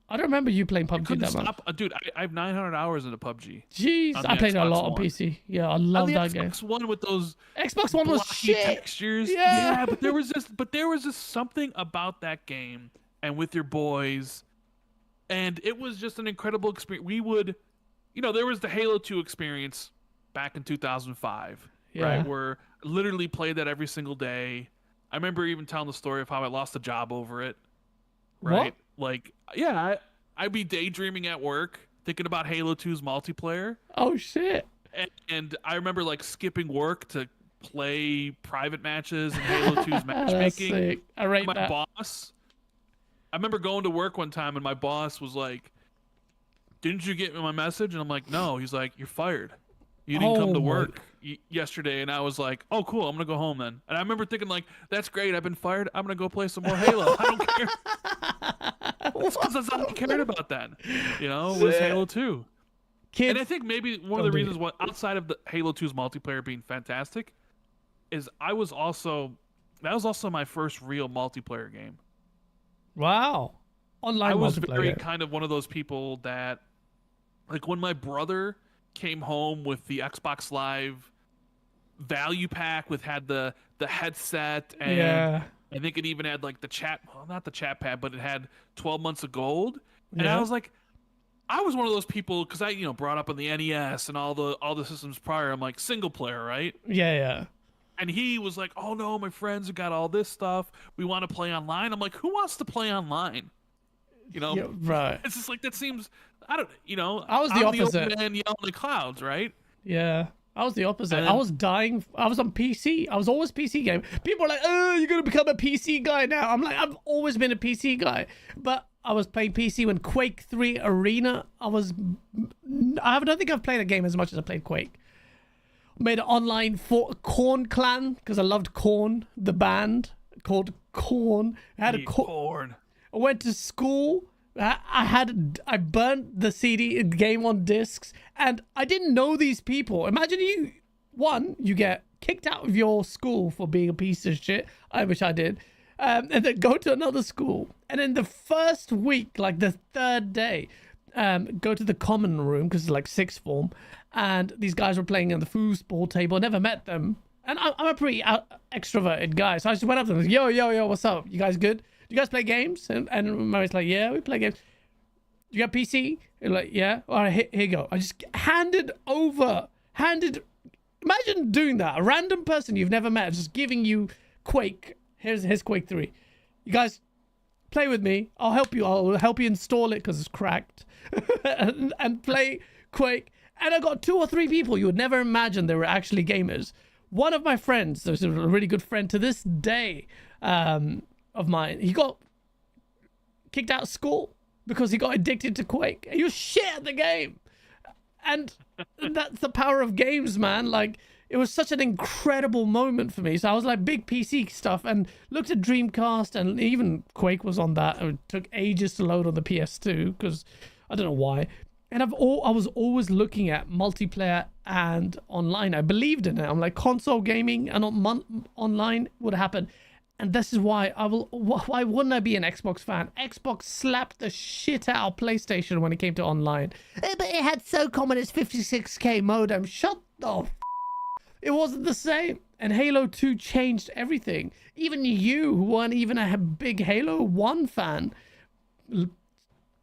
I don't remember you playing PUBG that much. Dude, I have 900 hours into PUBG. Jeez, I played a lot on PC. Yeah, I love that game. Xbox One with those Xbox One was shit textures. Yeah, but there was just something about that game and with your boys, and it was just an incredible experience. We would, you know, there was the Halo 2 experience back in 2005, right? Where I literally played that every single day. I remember even telling the story of how I lost a job over it. Right? What? Like, yeah, I'd be daydreaming at work, thinking about Halo 2's multiplayer. Oh, shit. And I remember, like, skipping work to play private matches in Halo 2's matchmaking. Sick. I rate my boss. I remember going to work one time, and my boss was like, "Didn't you get my message?" And I'm like, "No." He's like, "You're fired. You didn't come to work. yesterday, and I was like, "Oh, cool! I'm gonna go home then." And I remember thinking, like, "That's great! I've been fired. I'm gonna go play some more Halo. I don't care." Because that's all I cared about then, was Halo 2. Kids, and I think maybe one of the reasons why, outside of the Halo 2's multiplayer being fantastic, is that was also my first real multiplayer game. Wow. Online I was multiplayer. very kind of one of those people that, like, when my brother came home with the Xbox Live value pack had the headset, and I think it even had like the chat, well, not the chat pad, but it had 12 months of gold. And I was like, I was one of those people, because I brought up on the NES and all the systems prior. I'm like, single player, right? Yeah. And he was like, "Oh no, my friends have got all this stuff. We want to play online." I'm like, "Who wants to play online?" Yeah, right. It's just like, that seems, I don't, I was the opposite. The old man yelling at the clouds, right? Yeah. I was the opposite. And I was dying. I was on PC. I was always PC game. People are like, "Oh, you're going to become a PC guy now." I'm like, I've always been a PC guy. But I was playing PC when Quake 3 Arena, I don't think I've played a game as much as I played Quake. Made an online for Korn clan, because I loved Korn, the band called Korn. I had Korn. I went to school. I burnt the CD game on discs, and I didn't know these people. Imagine you get kicked out of your school for being a piece of shit. I wish I did. And then go to another school, and in the first week, like the third day, go to the common room, because it's like sixth form, and these guys were playing on the foosball table. I never met them, and I'm a pretty extroverted guy, so I just went up to them, like, yo, what's up? You guys good? Do you guys play games? And Mary's like, "Yeah, we play games." "You got PC?" They're like, "Yeah." "All right, here you go." I just handed. Imagine doing that. A random person you've never met just giving you Quake. Here's Quake 3. You guys play with me. I'll help you install it because it's cracked, and play Quake. And I got 2 or 3 people you would never imagine they were actually gamers. One of my friends, there's a really good friend to this day, of mine, he got kicked out of school because he got addicted to Quake. He was shit at the game. And that's the power of games, man. Like, it was such an incredible moment for me. So I was like, big PC stuff, and looked at Dreamcast, and even Quake was on that. It took ages to load on the PS2 because I don't know why. And I was always looking at multiplayer and online. I believed in it. I'm like, console gaming and online would happen. And this is why why wouldn't I be an Xbox fan? Xbox slapped the shit out of PlayStation when it came to online. But it had SOCOM and its 56k modem. Shut the It wasn't the same. And Halo 2 changed everything. Even you, who weren't even a big Halo 1 fan,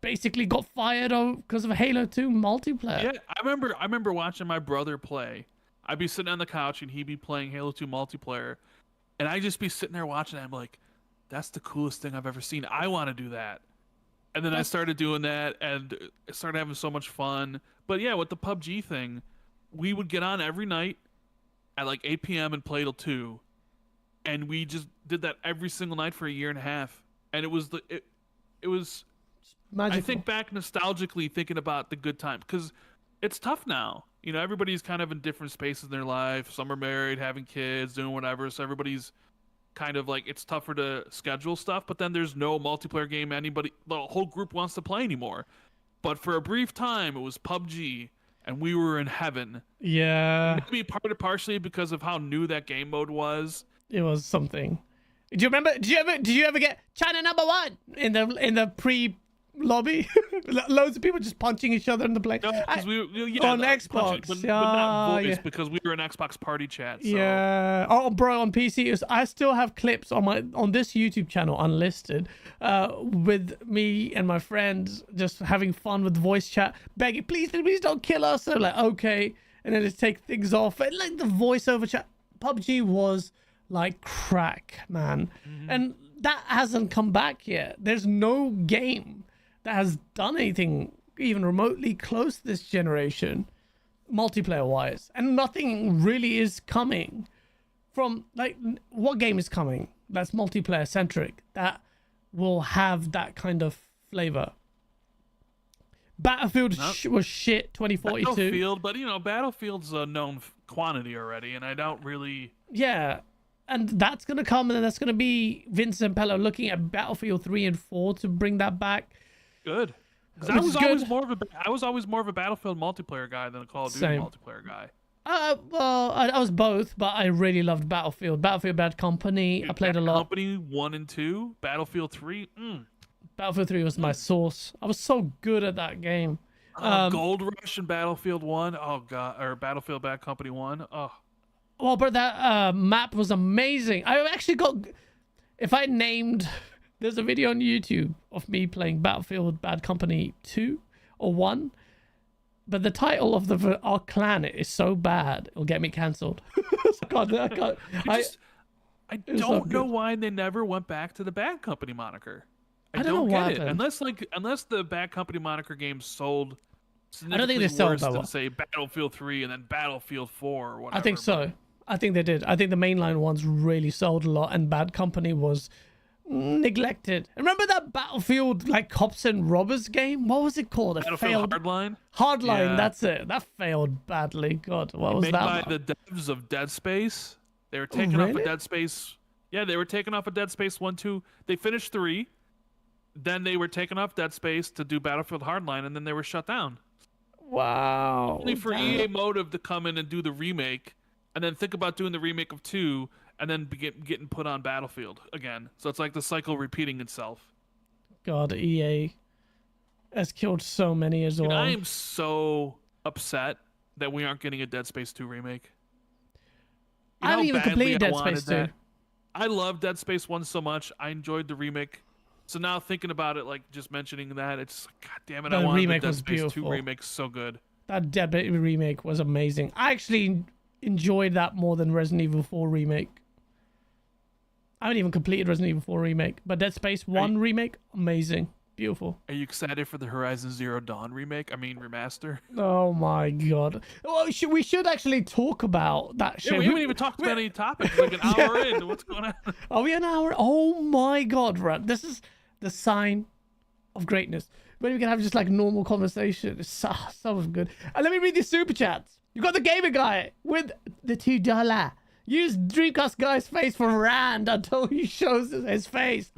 basically got fired because of Halo 2 multiplayer. Yeah, I remember watching my brother play. I'd be sitting on the couch and he'd be playing Halo 2 multiplayer, and I'd just be sitting there watching it. I'm like, that's the coolest thing I've ever seen. I want to do that. And then I started doing that, and I started having so much fun. But yeah, with the PUBG thing, we would get on every night at like 8 p.m. and play till 2. And we just did that every single night for a year and a half. And it was magical. I think back nostalgically thinking about the good time, because it's tough now. You know, everybody's kind of in different spaces in their life. Some are married, having kids, doing whatever. So everybody's kind of like, it's tougher to schedule stuff. But then there's no multiplayer game the whole group wants to play anymore. But for a brief time, it was PUBG, and we were in heaven. Yeah. Maybe partially because of how new that game mode was. It was something. Do you remember? Did you ever get China #1 in the pre lobby? Loads of people just punching each other in the play. No, because on Xbox, but not voice, because we were in Xbox party chat. So. Yeah. Oh, bro, on PC, I still have clips on this YouTube channel unlisted, with me and my friends just having fun with voice chat, begging, please don't kill us. So like, okay, and then just take things off. And like the voiceover chat, PUBG was like crack, man. Mm-hmm. And that hasn't come back yet. There's no game that has done anything even remotely close to this generation, multiplayer wise, and nothing really is coming from, like, what game is coming that's multiplayer centric that will have that kind of flavor? Battlefield was shit. 2042. Battlefield, but Battlefield's known quantity already, and I don't really. Yeah, and that's gonna come, and then that's gonna be Vincent Pello looking at Battlefield 3 and 4 to bring that back. Good. Because I was always more of a Battlefield multiplayer guy than a Call of Duty multiplayer guy. Well, I was both, but I really loved Battlefield. Battlefield Bad Company, I played a lot. Company 1 and 2, Battlefield 3. Battlefield 3 was my source. I was so good at that game. Gold Rush and Battlefield 1. Oh god, or Battlefield Bad Company 1. Oh. Well, but that map was amazing. I actually got. If I named, there's a video on YouTube of me playing Battlefield Bad Company 2 or 1. But the title of our clan is so bad, it'll get me cancelled. I don't know why they never went back to the Bad Company moniker. I don't get it. Unless the Bad Company moniker games sold significantly worse than say Battlefield 3 and then Battlefield 4 or whatever. I think so. I think they did. I think the mainline ones really sold a lot, and Bad Company was neglected. Remember that Battlefield like cops and robbers game? What was it called? Battlefield Hardline. Hardline, that's it. That failed badly. God, what was that? Made by the devs of Dead Space. They were taking off of Dead Space. Yeah, they were taking off of Dead Space 1, 2. They finished 3. Then they were taken off Dead Space to do Battlefield Hardline, and then they were shut down. Wow. Only for EA Motive to come in and do the remake, and then think about doing the remake of 2, and then getting put on Battlefield again. So it's like the cycle repeating itself. God, EA has killed so many as well. I am so upset that we aren't getting a Dead Space 2 remake. I haven't even completed Dead Space 2. I love Dead Space 1 so much. I enjoyed the remake. So now thinking about it, like just mentioning that, it's god damn it, I wanted the Dead Space 2 remake so good. That Dead Space remake was amazing. I actually enjoyed that more than Resident Evil 4 remake. I haven't even completed Resident Evil 4 remake, but Dead Space 1 remake, amazing. Beautiful. Are you excited for the Horizon Zero Dawn remake? I mean, remaster? Oh my god. Well, we should actually talk about that shit. Yeah, we haven't even talked about any topics. Like an hour in. What's going on? Are we an hour? Oh my god, Rat. This is the sign of greatness. When we can have just like normal conversation. It's so good. And let me read these super chats. You got the gamer guy with the $2. Use Dreamcast guy's face for Rand until he shows his face.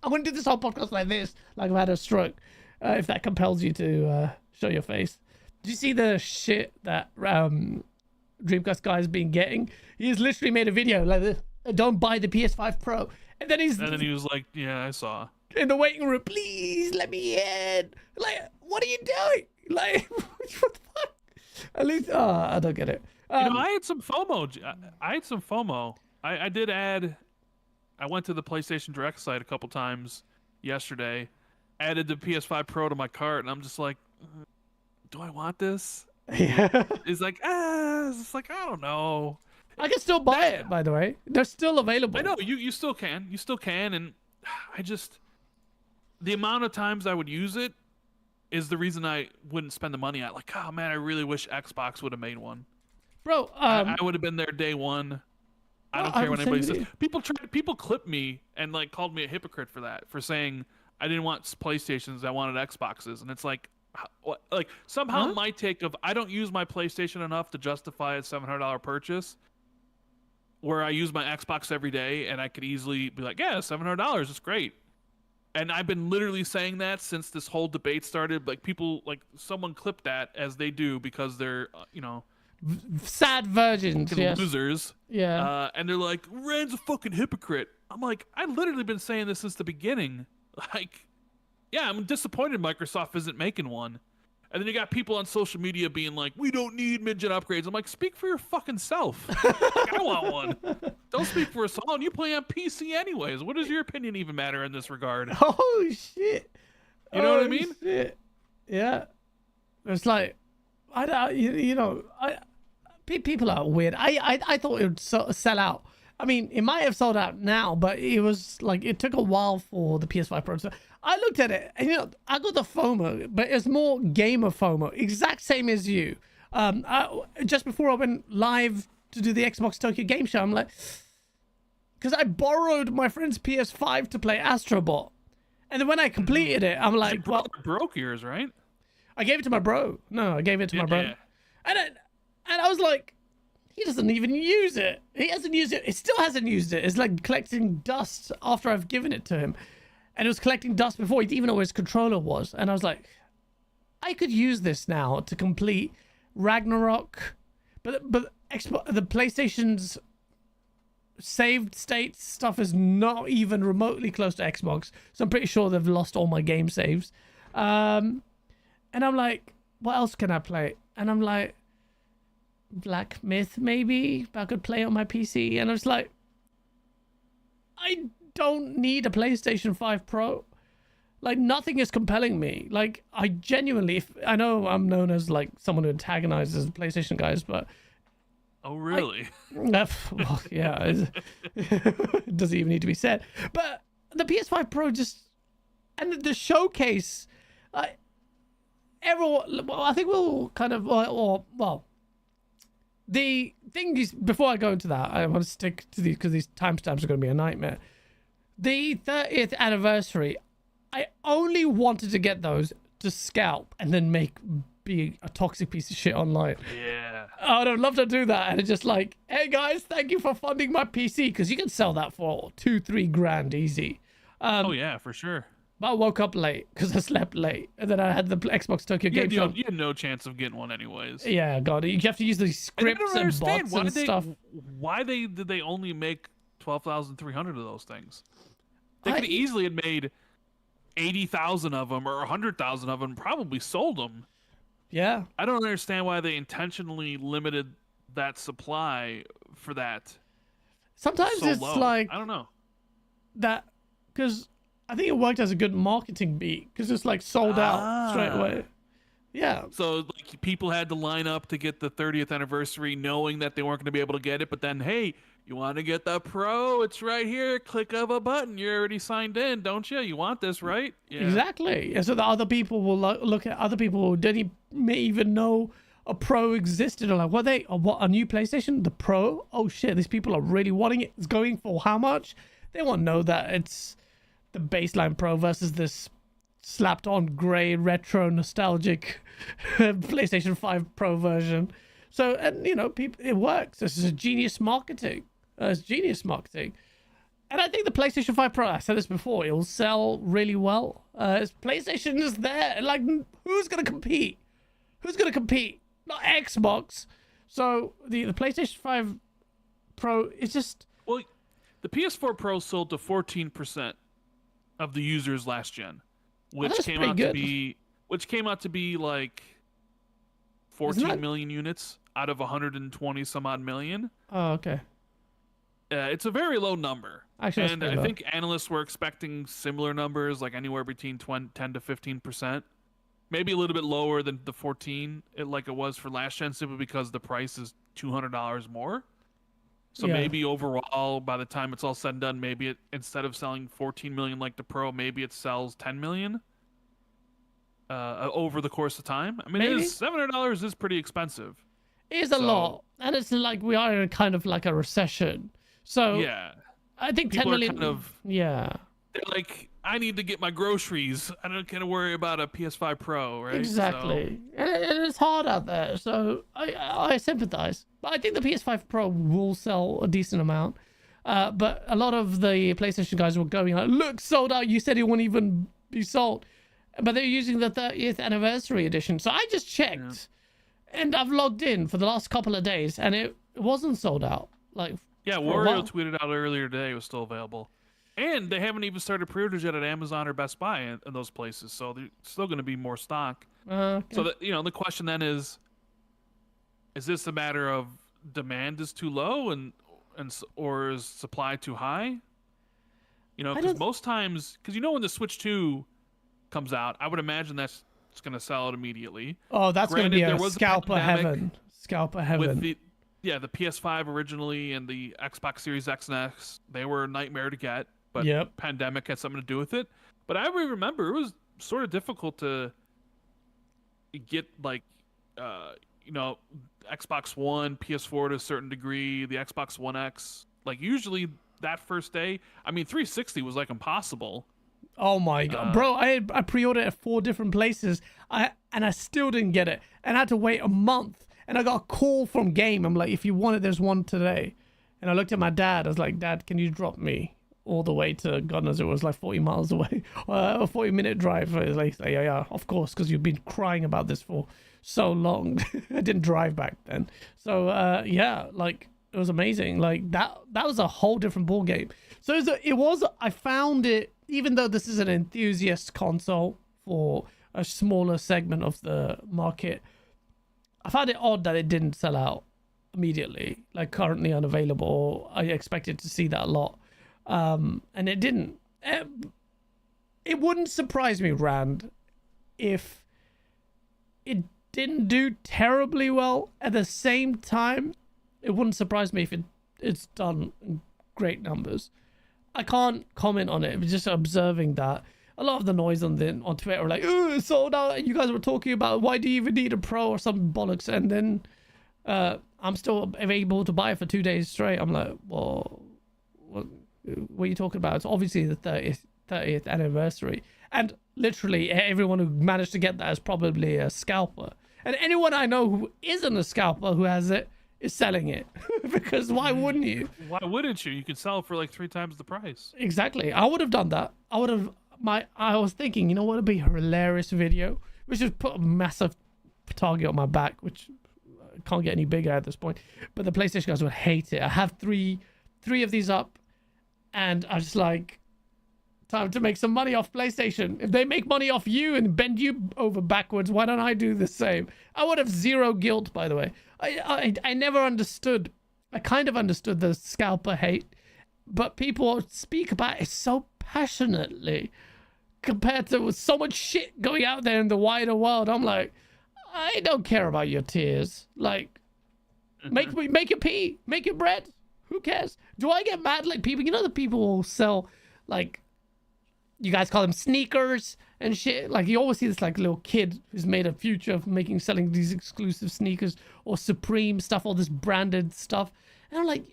I'm going to do this whole podcast like this, like I've had a stroke, if that compels you to show your face. Did you see the shit that Dreamcast guy's been getting? He's literally made a video like this, don't buy the PS5 Pro. And then he was like, yeah, I saw. In the waiting room, please let me in. Like, what are you doing? Like, what the fuck? At least, I don't get it. I had some FOMO. I did add. I went to the PlayStation Direct site a couple times yesterday, added the PS5 Pro to my cart, and I'm just like, do I want this? Yeah. It's like, I don't know. I can still buy it, by the way. They're still available. I know, you still can. You still can, and the amount of times I would use it is the reason I wouldn't spend the money on it. Like, oh man, I really wish Xbox would have made one. Bro, I would have been there day one. I don't care what anybody says. People clipped me and like called me a hypocrite for that, for saying I didn't want PlayStations, I wanted Xboxes, and it's like, what? Like somehow my take of I don't use my PlayStation enough to justify a $700 purchase, where I use my Xbox every day, and I could easily be like, yeah, $700 is great. And I've been literally saying that since this whole debate started. Like people, like someone clipped that as they do because they're, sad virgins, losers. Yeah. And they're like, Rand's a fucking hypocrite. I'm like, I've literally been saying this since the beginning. Like, yeah, I'm disappointed Microsoft isn't making one. And then you got people on social media being like, we don't need midget upgrades. I'm like, speak for your fucking self. Like, I want one. Don't speak for us all. And you play on PC anyways. What does your opinion even matter in this regard? Oh, shit. You know what I mean? Shit. Yeah. It's like, people are weird. I thought it would sell out. I mean, it might have sold out now, but it was like, it took a while for the PS5 Pro. So I looked at it and, I got the FOMO, but it's more gamer FOMO. Exact same as you. Just before I went live to do the Xbox Tokyo Game Show, I'm like, because I borrowed my friend's PS5 to play Astro Bot. And then when I completed it, I'm like, well, broke yours, right? I gave it to my bro. No, I gave it to my bro. Yeah. And I was like, He doesn't even use it. He hasn't used it. It still hasn't used it. It's like collecting dust after I've given it to him. And it was collecting dust before he'd even know where his controller was. And I was like, I could use this now to complete Ragnarok. But the PlayStation's saved state stuff is not even remotely close to Xbox. So I'm pretty sure they've lost all my game saves. And I'm like, what else can I play? And I'm like, Black Myth, maybe I could play on my PC. And I was like, I don't need a PlayStation 5 Pro. Like, nothing is compelling me. Like, I genuinely, I know I'm known as like someone who antagonizes the PlayStation guys, but oh really? Well, yeah, it doesn't even need to be said. But the PS5 Pro just, and the showcase, everyone, well, I think we'll kind of, well, the thing is, before I go into that, I want to stick to these because these timestamps are going to be a nightmare. The 30th anniversary, I only wanted to get those to scalp and then be a toxic piece of shit online. Yeah. I'd have loved to do that. And it's just like, hey guys, thank you for funding my PC, because you can sell that for $2-3 grand easy. Oh yeah, for sure. But I woke up late because I slept late, and then I had the Xbox Tokyo Game Show. You had no chance of getting one anyways. Yeah, God, you have to use these scripts and bots and stuff. Why did they only make 12,300 of those things? They could easily have made 80,000 of them or 100,000 of them, probably sold them. Yeah. I don't understand why they intentionally limited that supply for that. Sometimes so it's low. like, I don't know. That, because I think it worked as a good marketing beat, because it's like sold out straight away. Yeah. So like people had to line up to get the 30th anniversary knowing that they weren't going to be able to get it, but then, hey, you want to get the Pro? It's right here. Click of a button. You're already signed in, don't you? You want this, right? Yeah. Exactly. And so the other people will look at other people who didn't even know a Pro existed. Or like, what, a new PlayStation? The Pro? Oh shit, these people are really wanting it. It's going for how much? They won't know that it's the baseline Pro versus this slapped on grey retro nostalgic PlayStation 5 Pro version. So, and you know, people, it works. This is a genius marketing. It's genius marketing. And I think the PlayStation 5 Pro, I said this before, it will sell really well. PlayStation is there. Like, who's going to compete? Who's going to compete? Not Xbox. So the PlayStation 5 Pro is just... Well, the PS4 Pro sold to 14% of the users last gen, which came out to be like 14 million units out of 120 some odd million. Oh, okay. It's a very low number. Actually, and I think analysts were expecting similar numbers, like anywhere between 10 to 15%. Maybe a little bit lower than the 14, like it was for last gen, simply because the price is $200 more. So maybe overall, by the time it's all said and done, maybe it, instead of selling 14 million like the Pro, maybe it sells 10 million over the course of time. I mean, $700 is pretty expensive. It is a lot, and it's like we are in kind of like a recession. So yeah, I think people 10 million. Kind of, they're like, I need to get my groceries. I don't kind of worry about a PS5 Pro, right? Exactly, and it's hard out there. So I sympathize, but I think the PS5 Pro will sell a decent amount. But a lot of the PlayStation guys were going like, "Look, sold out. You said it won't even be sold," but they're using the 30th anniversary edition. So I just checked, and I've logged in for the last couple of days, and it wasn't sold out. Like. Yeah, Wario tweeted out earlier today it was still available. And they haven't even started pre-orders yet at Amazon or Best Buy in those places, so there's still going to be more stock. Okay. So, the question then is this a matter of demand is too low or is supply too high? Because most times, because when the Switch 2 comes out, I would imagine it's going to sell it immediately. Oh, that's going to be a scalper heaven. Scalper heaven. The PS5 originally and the Xbox Series X and X, they were a nightmare to get, but pandemic had something to do with it. But I remember it was sort of difficult to get Xbox One, PS4 to a certain degree, the Xbox One X. Like usually that first day, 360 was like impossible. Oh my god, bro! I pre-ordered at 4 different places, and I still didn't get it, and I had to wait a month. And I got a call from Game. I'm like, if you want it, there's one today. And I looked at my dad. I was like, Dad, can you drop me all the way to, God knows, it was like 40 miles away, a 40-minute drive. I was like, yeah, of course, because you've been crying about this for so long. I didn't drive back then. So yeah, like, it was amazing. Like, that was a whole different ball game. So I found it, even though this is an enthusiast console for a smaller segment of the market, I found it odd that it didn't sell out immediately, like currently unavailable. I expected to see that a lot. And it didn't. It wouldn't surprise me, Rand, if it didn't do terribly well. At the same time, it wouldn't surprise me if it's done great numbers. I can't comment on it. It's just observing that a lot of the noise on Twitter were like, "Oh, it's sold out." You guys were talking about why do you even need a Pro or some bollocks, and then I'm still able to buy it for 2 days straight. I'm like, well, what are you talking about? It's obviously the 30th anniversary, and literally everyone who managed to get that is probably a scalper. And anyone I know who isn't a scalper who has it is selling it. Because why wouldn't you? Why wouldn't you? You can sell it for like 3 times the price. Exactly. I would have done that. I was thinking, you know what would be a hilarious video? We should put a massive target on my back, which can't get any bigger at this point. But the PlayStation guys would hate it. I have three of these up, and I'm just like, time to make some money off PlayStation. If they make money off you and bend you over backwards, why don't I do the same? I would have zero guilt, by the way. I never understood. I kind of understood the scalper hate, but people speak about it so passionately compared to so much shit going out there in the wider world. I'm like, I don't care about your tears. Like, make your pee, make your bread. Who cares? Do I get mad like people? You know the people who sell, like, you guys call them sneakers and shit. Like, you always see this like little kid who's made a future of selling these exclusive sneakers or Supreme stuff, all this branded stuff. And I'm like,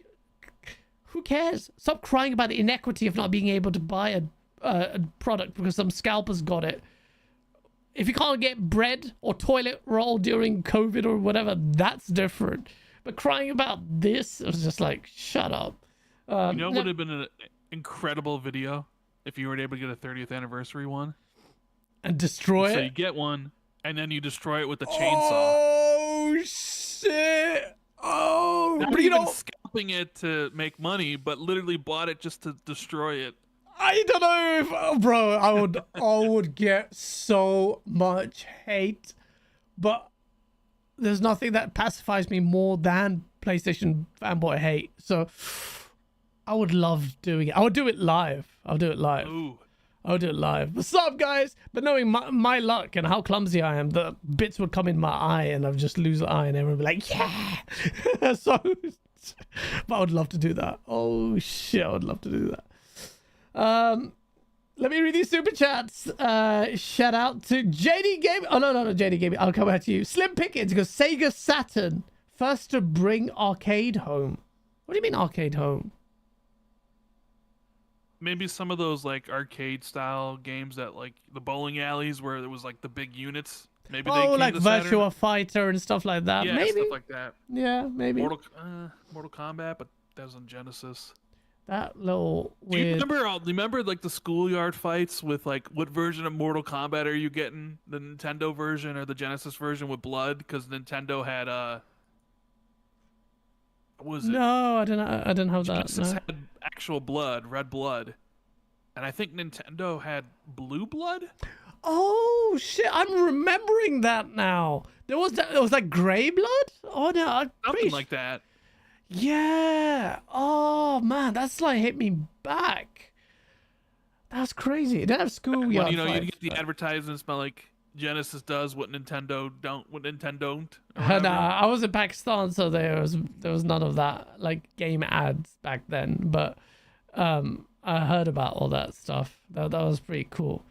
who cares? Stop crying about the inequity of not being able to buy a product because some scalpers got it. If you can't get bread or toilet roll during COVID or whatever, that's different. But crying about this, it was just like, shut up. You know what would have been an incredible video if you were able to get a 30th anniversary one? And destroy it? So you get one, and then you destroy it with a chainsaw. Oh, shit. Oh, Not but even scalping it to make money, but literally bought it just to destroy it. I don't know if, bro, I would get so much hate, but there's nothing that pacifies me more than PlayStation fanboy hate. So I would love doing it. I would do it live. I'll do it live. Ooh. I'll do it live. What's up, guys? But knowing my luck and how clumsy I am, the bits would come in my eye and I'd just lose the eye and everyone would be like, yeah. So, but I would love to do that. Oh, shit. I would love to do that. Let me read these super chats. Shout out to JD Gaming. Oh, no, JD Gaming. I'll come back to you. Slim Pickens goes, Sega Saturn, first to bring arcade home. What do you mean arcade home? Maybe some of those like arcade style games that like the bowling alleys where there was like the big units. Maybe they came like to Virtua Saturn. Fighter and stuff like that. Yeah, maybe stuff like that. Yeah, maybe. Mortal Kombat, but that was on Genesis. That little weird. Do you remember like the schoolyard fights with like what version of Mortal Kombat are you getting? The Nintendo version or the Genesis version with blood? Because Nintendo had what was it? No, I didn't have that. Genesis No. had actual blood, red blood, and I think Nintendo had blue blood. Oh shit! I'm remembering that now. There was like gray blood. Oh no, Something like that. Yeah. Oh man, that's like hit me back. That's crazy. It didn't have schoolyard When, you fights, get the but... advertisements about like Genesis does what Nintendo don't. Nah, I was in Pakistan, so there was none of that like game ads back then. But I heard about all that stuff. That was pretty cool.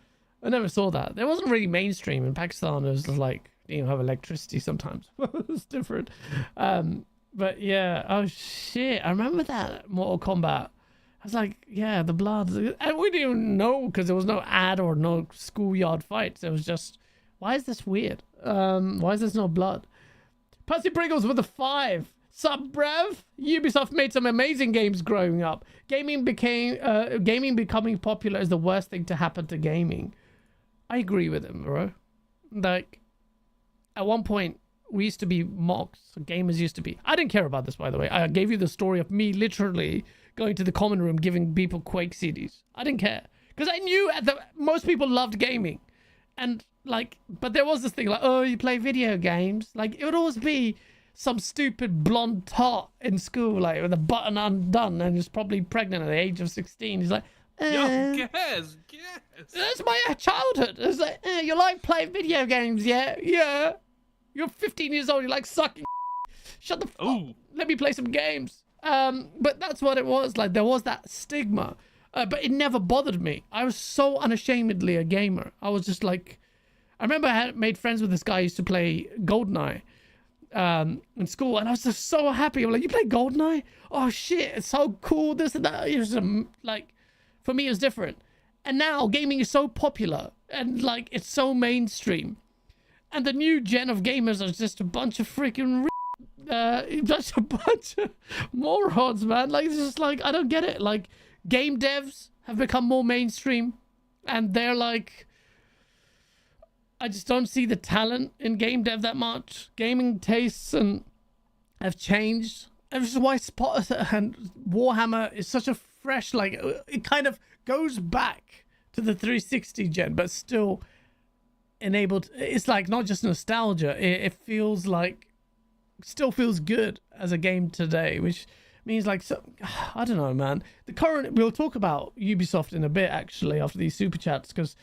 I never saw that. It wasn't really mainstream in Pakistan. It was just like you didn't have electricity sometimes. It was different. But yeah, oh shit, I remember that Mortal Kombat. I was like, yeah, the blood. And we didn't even know because there was no ad or no schoolyard fights. It was just, why is this weird? Why is there no blood? Percy Pringles with a 5. Sup, brev? Ubisoft made some amazing games growing up. Gaming becoming popular is the worst thing to happen to gaming. I agree with him, bro. Like, at one point, we used to be mocked. Gamers used to be. I didn't care about this, by the way. I gave you the story of me literally going to the common room giving people Quake CDs. I didn't care. Because I knew most people loved gaming. And, like, but there was this thing like, oh, you play video games? Like, it would always be some stupid blonde tot in school, like, with a button undone and is probably pregnant at the age of 16. He's like, Yo, guess. That's my childhood. It's like, you like playing video games, yeah? Yeah. You're 15 years old, you like sucking. Shut the fuck up. Let me play some games. But that's what it was. Like, there was that stigma. But it never bothered me. I was so unashamedly a gamer. I was just like... I remember I had made friends with this guy who used to play GoldenEye in school, and I was just so happy. I'm like, you play GoldenEye? Oh shit, it's so cool, this and that. It was like, for me, it was different. And now gaming is so popular, and like, it's so mainstream. And the new gen of gamers are just a bunch of freaking just a bunch of morons, man. Like, it's just like, I don't get it. Like, game devs have become more mainstream, and they're like, I just don't see the talent in game dev that much. Gaming tastes and have changed. And this is why and Warhammer is such a fresh, like, it kind of goes back to the 360 gen, but still enabled. It's like not just nostalgia. It feels like, still feels good as a game today, which means like, so, I don't know, man. We'll talk about Ubisoft in a bit, actually, after these super chats, because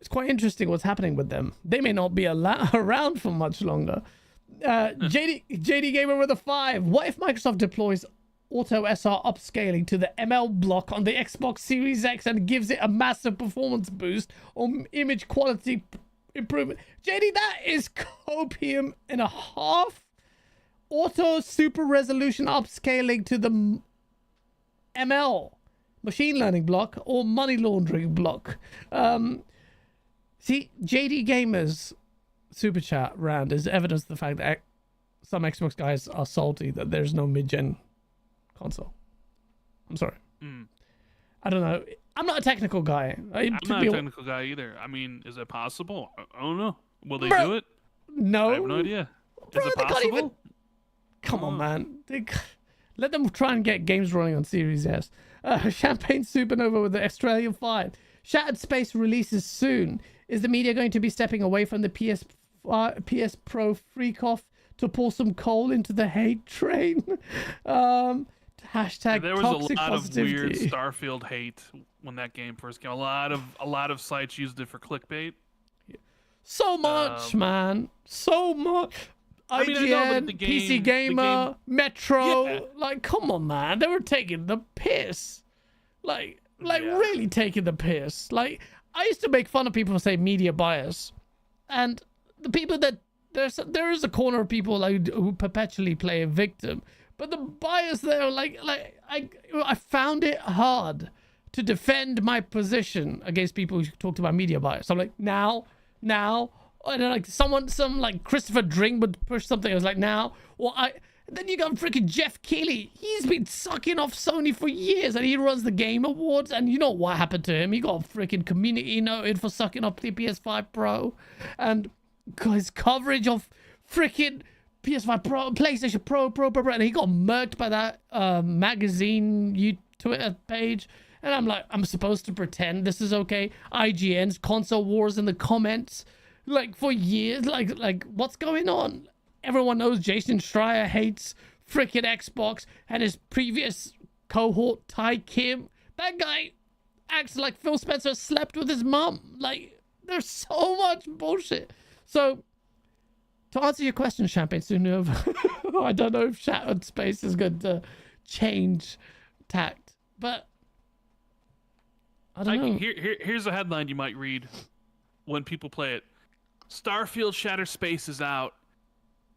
it's quite interesting what's happening with them. They may not be around for much longer. JD Gamer with a 5. What if Microsoft deploys Auto SR upscaling to the ML block on the Xbox Series X and gives it a massive performance boost or image quality improvement? JD, that is copium and a half. Auto super resolution upscaling to the ML machine learning block or money laundering block. See, JD Gamer's super chat round is evidence of the fact that some Xbox guys are salty that there's no mid-gen console. I'm sorry. I don't know. I'm not a technical guy. I'm not a technical guy either. I mean, is it possible? I don't know. Will they do it? No. I have no idea. Is it possible? Come on, man. Let them try and get games running on Series S. Champagne Supernova with the Australian 5. Shattered Space releases soon. Is the media going to be stepping away from the PS Pro freak-off to pour some coal into the hate train? Hashtag there was toxic a lot positivity. of weird Starfield hate when that game first came. A lot of sites used it for clickbait. So much, man. So much. I mean, IGN, I know the game, PC Gamer, Metro. Yeah. Like, come on, man. They were taking the piss. Like really taking the piss. Like, I used to make fun of people who say media bias. And the people that... There is a corner of people like who perpetually play a victim. But the bias there, I found it hard to defend my position against people who talked about media bias. So I'm like, now, and then like some like Christopher Dring would push something. I was like, now, then you got freaking Jeff Keighley. He's been sucking off Sony for years, and he runs the Game Awards. And you know what happened to him? He got freaking community noted for sucking off the PS5 Pro, and his coverage of freaking PS5 Pro, PlayStation Pro, and he got murked by that magazine Twitter page. And I'm like, I'm supposed to pretend this is okay? IGN's console wars in the comments, like for years, like what's going on? Everyone knows Jason Schreier hates freaking Xbox, and his previous cohort, Ty Kim, that guy acts like Phil Spencer slept with his mum. Like, there's so much bullshit. So, to answer your question, Champagne Supernova, I don't know if Shattered Space is going to change tact, but I don't know. Here's a headline you might read when people play it. Starfield Shattered Space is out,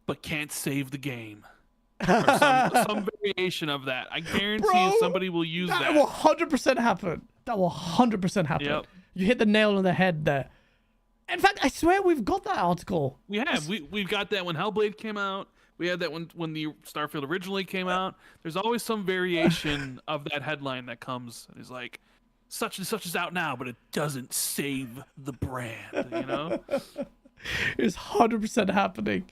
but can't save the game. Or some variation of that. I guarantee somebody will use that. That will 100% happen. That will 100% happen. Yep. You hit the nail on the head there. In fact, I swear we've got that article. We have. We've got that when Hellblade came out. We had that when the Starfield originally came out. There's always some variation of that headline that comes and is like, such and such is out now, but it doesn't save the brand, you know? It's 100% happening.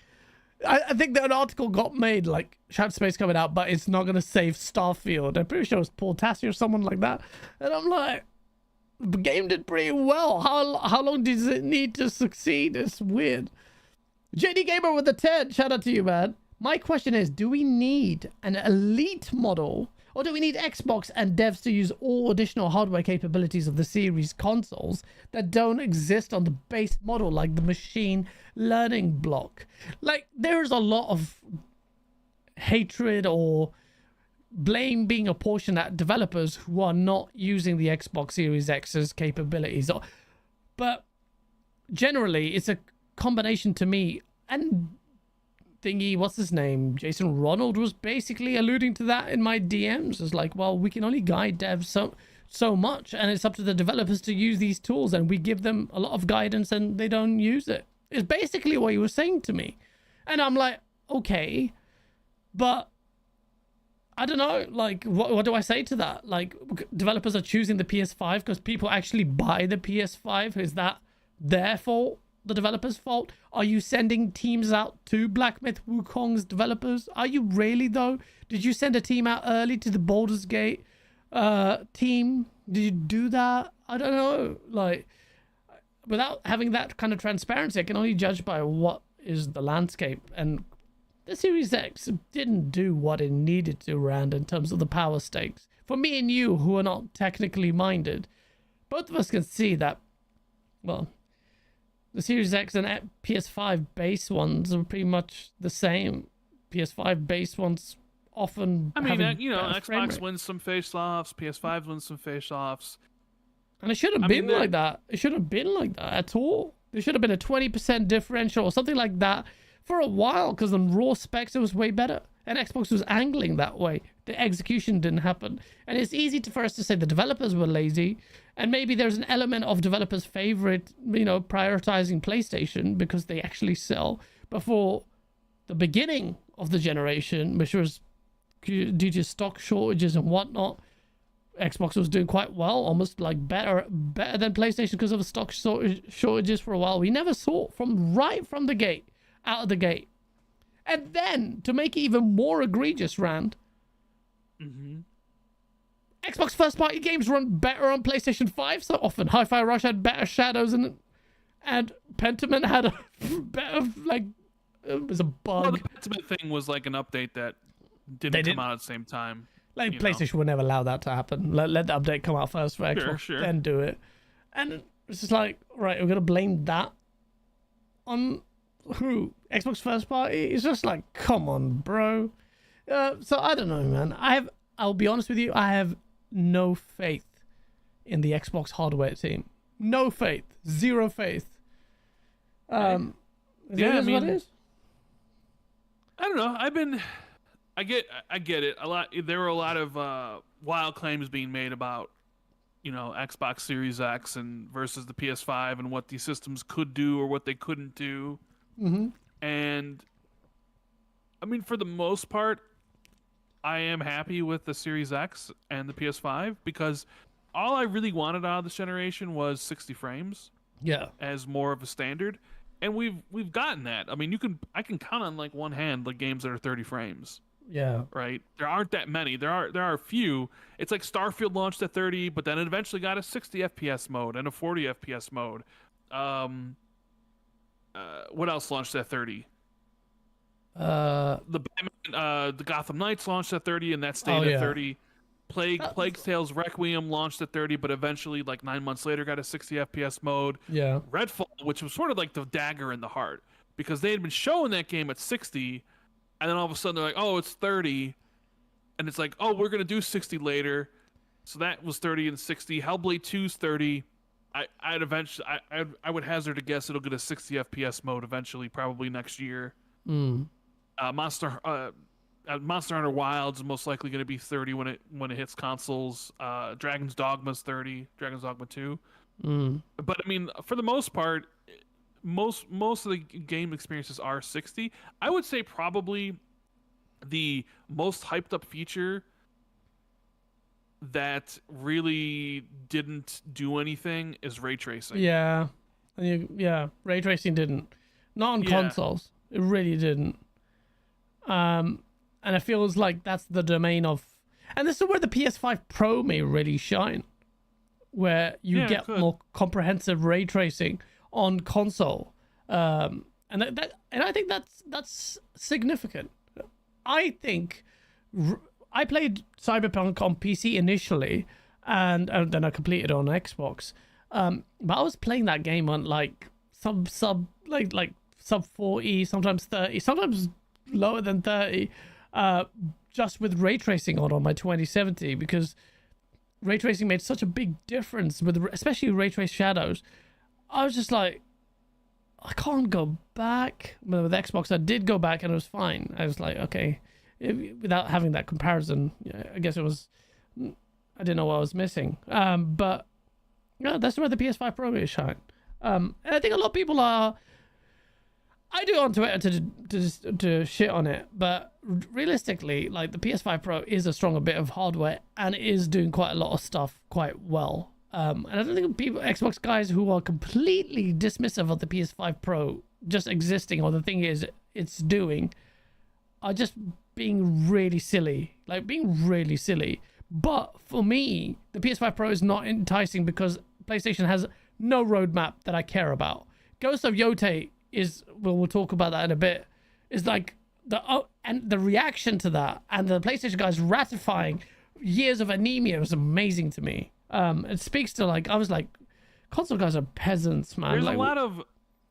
I think that an article got made, like, Shattered Space coming out, but it's not going to save Starfield. I'm pretty sure it was Paul Tassi or someone like that. And I'm like, the game did pretty well. How long does it need to succeed? It's weird. JD Gamer with the 10. Shout out to you, man. My question is, do we need an elite model, or do we need Xbox and devs to use all additional hardware capabilities of the series consoles that don't exist on the base model, like the machine learning block? Like, there's a lot of hatred or blame being apportioned at developers who are not using the Xbox Series X's capabilities. But generally, it's a combination to me. And thingy, what's his name? Jason Ronald was basically alluding to that in my DMs. It's like, well, we can only guide devs so much, and it's up to the developers to use these tools, and we give them a lot of guidance and they don't use it. It's basically what he was saying to me. And I'm like, okay, but I don't know, like, what do I say to that? Like, developers are choosing the PS5 because people actually buy the PS5. Is that their fault? The developer's fault? Are you sending teams out to Black Myth Wukong's developers? Are you really, though? Did you send a team out early to the Baldur's Gate team? Did you do that? I don't know. Like, without having that kind of transparency, I can only judge by what is the landscape. And the Series X didn't do what it needed to, Rand, in terms of the power stakes. For me and you, who are not technically minded, both of us can see that, well, the Series X and PS5 base ones are pretty much the same. PS5 base ones often. I mean, you know, Xbox wins some face-offs, PS5 wins some face-offs. And it should have been like that. It shouldn't have been like that at all. There should have been a 20% differential or something like that for a while, because on raw specs it was way better. And Xbox was angling that way. The execution didn't happen. And it's easy for us to say the developers were lazy. And maybe there's an element of developers' favorite, you know, prioritizing PlayStation because they actually sell. But for the beginning of the generation, which was due to stock shortages and whatnot, Xbox was doing quite well, almost like better than PlayStation because of the stock shortages for a while. We never saw right from the gate, out of the gate. And then, to make it even more egregious, Rand, Xbox first-party games run better on PlayStation 5 so often. Hi-Fi Rush had better shadows, and Pentiment had a better, like, it was a bug. Well, the Pentiment thing was like an update that didn't come out at the same time. Like, PlayStation would never allow that to happen. Let the update come out first for Xbox, then do it. And it's just like, right, we're going to blame that on who? Xbox first party? It's just like, come on, bro. So I don't know, man. I'll be honest with you, I have no faith in the Xbox hardware team. No faith. Zero faith. Yeah, I mean, what it is. I don't know. I get it. There were a lot of wild claims being made about, you know, Xbox Series X and versus the PS5 and what these systems could do or what they couldn't do. And I mean, for the most part, I am happy with the Series X and the PS5 because all I really wanted out of this generation was 60 frames. Yeah. As more of a standard, and we've gotten that. I mean, I can count on like one hand the games that are 30 frames. Yeah. Right. There aren't that many. There are a few. It's like Starfield launched at 30, but then it eventually got a 60 FPS mode and a 40 FPS mode. What else launched at 30? The Gotham Knights launched at 30, and that stayed at 30. Plague Tales Requiem launched at 30, but eventually, like 9 months later, got a 60 FPS mode. Yeah. Redfall, which was sort of like the dagger in the heart, because they had been showing that game at 60, and then all of a sudden they're like, oh, it's 30, and it's like, oh, we're gonna do 60 later. So that was 30 and 60. Hellblade 2's 30. I would hazard a guess it'll get a 60 FPS mode eventually, probably next year. Monster Hunter Wilds is most likely going to be 30 when it hits consoles. Dragon's Dogma's 30. Dragon's Dogma 2. But I mean, for the most part, most of the game experiences are 60. I would say probably the most hyped up feature that really didn't do anything is ray tracing. Yeah, ray tracing didn't. Not on consoles. It really didn't. And it feels like that's the domain of, and this is where the PS5 Pro may really shine, where you get more comprehensive ray tracing on console, and I think that's significant. I think I played Cyberpunk on PC initially, and then I completed it on Xbox. But I was playing that game on like sub 40, sometimes 30, sometimes lower than 30, just with ray tracing on my 2070, because ray tracing made such a big difference with especially ray trace shadows. I was just like, I can't go back. But with Xbox, I did go back and it was fine. I was like, okay, without having that comparison, I guess it was, I didn't know what I was missing. But yeah, that's where the PS5 Pro is shine. And I think a lot of people are. I do on Twitter to shit on it, but realistically, like the PS5 Pro is a stronger bit of hardware and is doing quite a lot of stuff quite well. And I don't think Xbox guys who are completely dismissive of the PS5 Pro just existing or the thing is it's doing are just being really silly. But for me, the PS5 Pro is not enticing because PlayStation has no roadmap that I care about. Ghost of Yotei is, we'll talk about that in a bit, is like and the reaction to that and the PlayStation guys ratifying years of anaemia was amazing to me. It speaks to like, I was like, console guys are peasants, man. There's like, a lot of,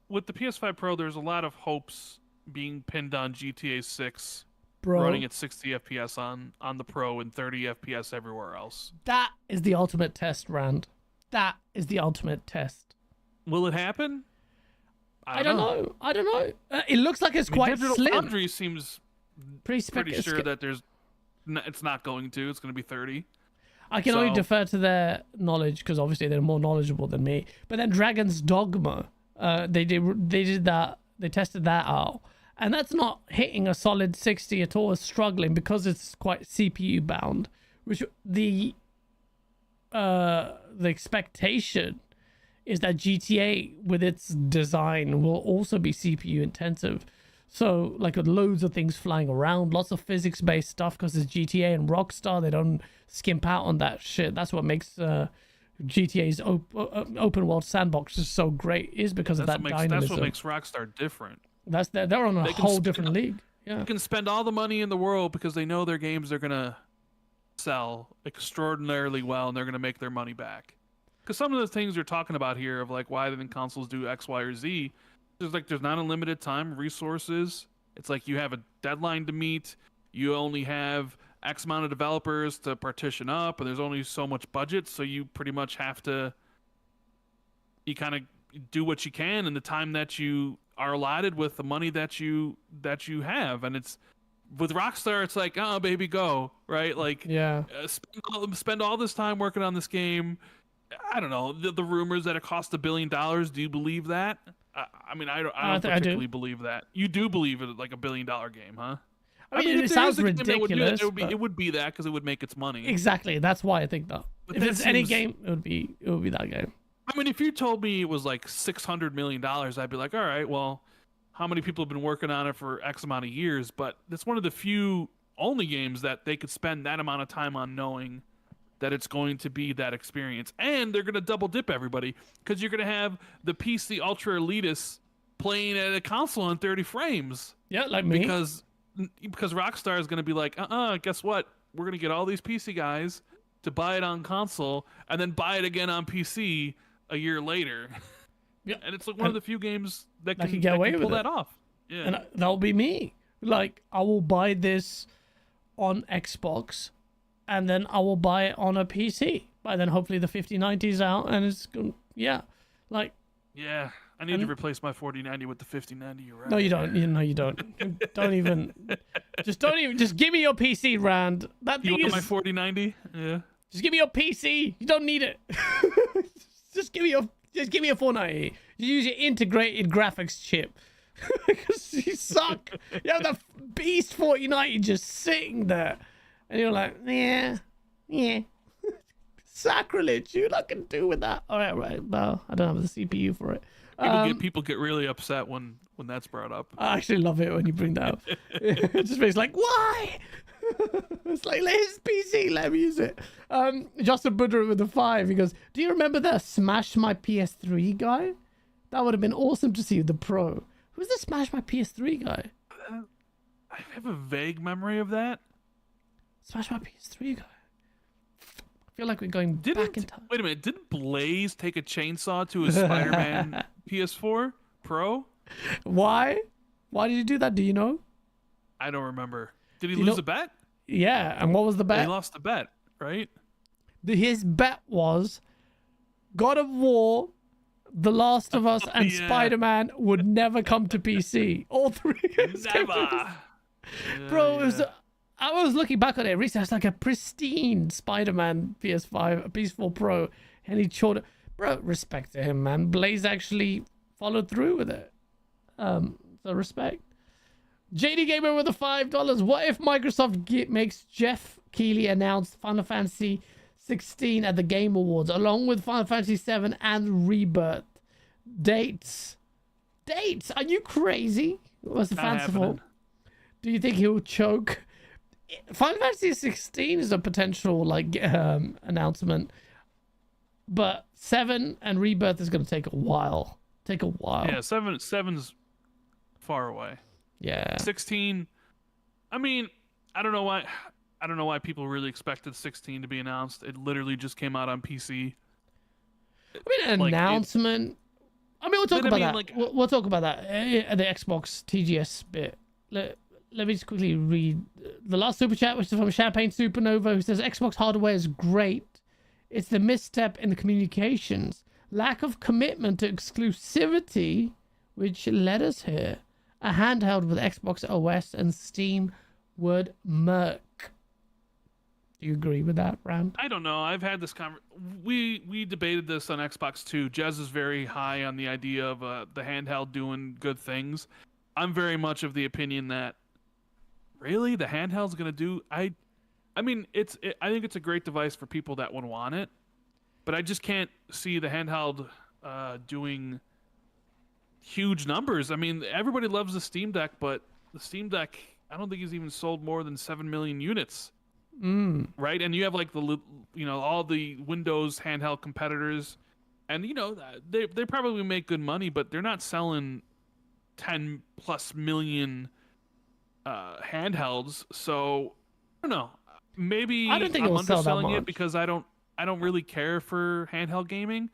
with the PS5 Pro, there's a lot of hopes being pinned on GTA 6 running at 60 FPS on the Pro and 30 FPS everywhere else. That is the ultimate test, Rand. That is the ultimate test. Will it happen? I don't know. It looks like it's quite Digital slim. Foundry seems pretty it's sure that it's not going to. It's going to be 30. I can only defer to their knowledge because obviously they're more knowledgeable than me. But then Dragon's Dogma, they did that. They tested that out, and that's not hitting a solid 60 at all. It's struggling because it's quite CPU bound, which the expectation is that GTA with its design will also be CPU intensive. So like with loads of things flying around, lots of physics based stuff because it's GTA and Rockstar, they don't skimp out on that shit. That's what makes GTA's open world sandbox is so great, is because of that dynamism. That's what makes Rockstar different. They're on a whole different league. Yeah. They can spend all the money in the world because they know their games are gonna sell extraordinarily well and they're gonna make their money back. Because some of the things you're talking about here of like why didn't consoles do X, Y, or Z, there's not unlimited time, resources. It's like you have a deadline to meet. You only have X amount of developers to partition up, and there's only so much budget, so you pretty much have to. You kind of do what you can in the time that you are allotted with the money that you have, and it's with Rockstar. It's like, oh baby, go right, like spend all this time working on this game. I don't know the rumors that it cost $1 billion. Do you believe that? I mean, I don't particularly believe that. You do believe it like $1 billion game, huh? I mean, it sounds ridiculous. It would be that because it would make its money. Exactly. That's why I think that. But if it's any game, it would be that game. I mean, if you told me it was like $600 million, I'd be like, all right, well, how many people have been working on it for X amount of years? But it's one of the few only games that they could spend that amount of time on knowing that it's going to be that experience. And they're going to double dip everybody because you're going to have the PC ultra elitists playing at a console in 30 frames. Yeah, like me. Because Rockstar is going to be like, guess what? We're going to get all these PC guys to buy it on console and then buy it again on PC a year later. Yeah, and it's like one of the few games that can get away with that off. Yeah, and that'll be me. Like, I will buy this on Xbox, and then I will buy it on a PC. By then, hopefully, the 5090's out, and it's going. Yeah, like. Yeah, I need to replace my 4090 with the 5090. You're right. No, you don't. No, you don't. Don't even. Just give me your PC, Rand. That thing is my 4090. Yeah. Just give me your PC. You don't need it. Just give me your Just give me a 490. You use your integrated graphics chip. Because you suck. You have the Beast 4090 just sitting there. And you're like, yeah. Sacrilege. You lot can do with that. All right. Well, I don't have the CPU for it. People get really upset when that's brought up. I actually love it when you bring that up. It just makes like, why? It's like, let his PC, let him use it. Justin Buddha with the 5. He goes, do you remember the Smash My PS3 guy? That would have been awesome to see with the Pro. Who's the Smash My PS3 guy? I have a vague memory of that. Smash My PS3 guy. I feel like we're going back in time. Wait a minute. Didn't Blaze take a chainsaw to his Spider-Man PS4 Pro? Why? Why did you do that? Do you know? I don't remember. Did he lose a bet? Yeah, and what was the bet? He lost the bet, right? His bet was God of War, The Last of Us, and Spider-Man would never come to PC. All three games came to PC. Bro, it was... I was looking back on it recently. It's like a pristine Spider-Man PS4 Pro, and he showed it. Bro, respect to him, man. Blaze actually followed through with it. So respect. JD Gamer with the $5. What if Microsoft makes Jeff Keighley announce Final Fantasy 16 at the Game Awards, along with Final Fantasy 7 and Rebirth? Dates. Are you crazy? Was it fanciful? Happening. Do you think he'll choke? Final Fantasy 16 is a potential announcement, but 7 and Rebirth is going to take a while. Yeah, 7's far away. Yeah. 16. I mean, I don't know why people really expected 16 to be announced. It literally just came out on PC. I mean, an announcement. We'll talk about that. We'll talk about that at the Xbox TGS bit. Let me just quickly read the last super chat, which is from Champagne Supernova, who says Xbox hardware is great. It's the misstep in the communications, lack of commitment to exclusivity, which led us here. A handheld with Xbox OS and Steam would murk. Do you agree with that, Rand? I don't know. I've had this we debated this on Xbox too. Jez is very high on the idea of the handheld doing good things. I'm very much of the opinion that really the handheld's gonna do. I think it's a great device for people that would want it, but I just can't see the handheld doing huge numbers. I mean, everybody loves the Steam Deck, but the Steam Deck, I don't think he's even sold more than 7 million units. Right? And you have like all the Windows handheld competitors, and they probably make good money, but they're not selling 10 plus million handhelds. So I don't know. Maybe I don't think I'm it'll sell that underselling much. it because I don't really care for handheld gaming.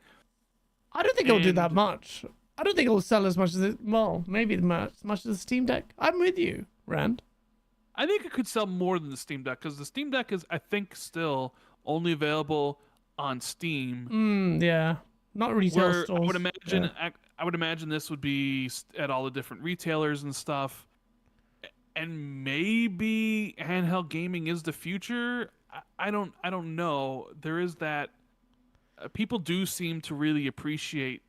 I don't think it'll do that much. I don't think it'll sell as much as maybe as much as the Steam Deck. I'm with you, Rand. I think it could sell more than the Steam Deck because the Steam Deck is, I think, still only available on Steam. Yeah, not retail stores. I would imagine this would be at all the different retailers and stuff. And maybe handheld gaming is the future. I don't know. There is that. People do seem to really appreciate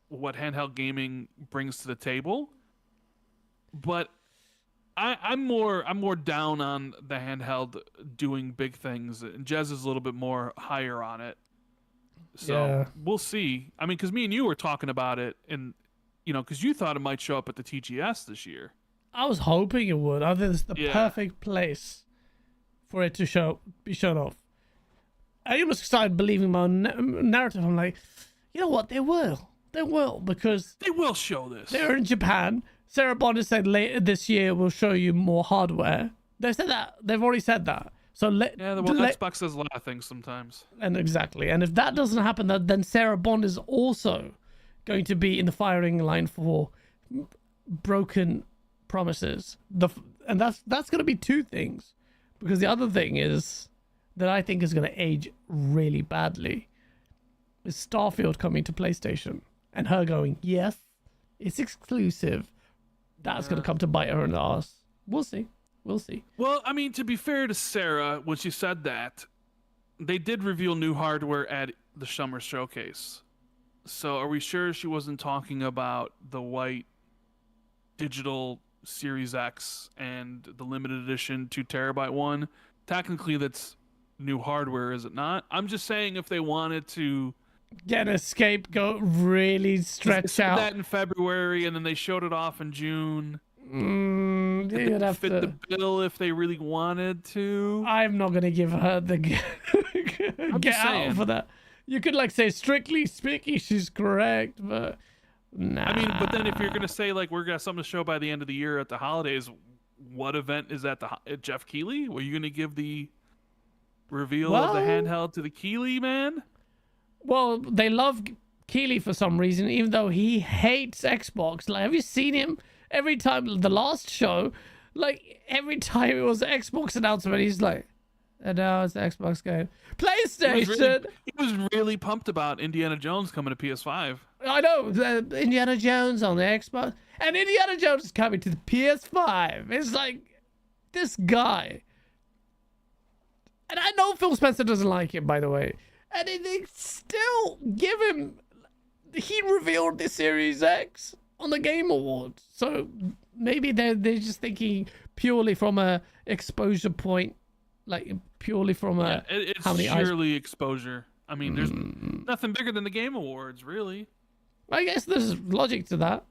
what handheld gaming brings to the table, but I'm more down on the handheld doing big things. And Jez is a little bit more higher on it. So we'll see. I mean, because me and you were talking about it, and because you thought it might show up at the TGS this year. I was hoping it would. I think it's the perfect place for it to be shown off. I almost started believing my narrative. I'm like, you know what? They will, because they will show this. They're in Japan. Sarah Bond has said later this year we'll show you more hardware. They said that. They've already said that. So Xbox says a lot of things sometimes. And exactly. And if that doesn't happen, then Sarah Bond is also going to be in the firing line for broken promises. And that's going to be two things, because the other thing is that I think is going to age really badly is Starfield coming to PlayStation and her going, yes, it's exclusive. That's going to come to bite her in the ass. We'll see. Well, I mean, to be fair to Sarah, when she said that, they did reveal new hardware at the Summer Showcase. So are we sure she wasn't talking about the white digital Series X and the limited edition 2 terabyte one? Technically, that's new hardware, is it not? I'm just saying if they wanted to get a scapegoat, really stretch out that in February, and then they showed it off in June. You'd have fit to... the bill if they really wanted to. I'm not gonna give her the get out for that. You could like say strictly speaking, she's correct, but nah. I mean, but then if you're gonna say like we're gonna have something to show by the end of the year at the holidays, what event is at Jeff Keighley? Were you gonna give the reveal of the handheld to the Keighley man? Well, they love Keighley for some reason, even though he hates Xbox. Like, have you seen him? Every time the last show, like every time it was an Xbox announcement, he's like, and now it's the Xbox game. PlayStation! He was really pumped about Indiana Jones coming to PS5. I know, Indiana Jones on the Xbox. And Indiana Jones is coming to the PS5. It's like, this guy. And I know Phil Spencer doesn't like him, by the way. And they still give him... He revealed the Series X on the Game Awards. So maybe they're just thinking purely from a exposure point. Like, purely from a... It's how many purely exposure. I mean, there's nothing bigger than the Game Awards, really. I guess there's logic to that.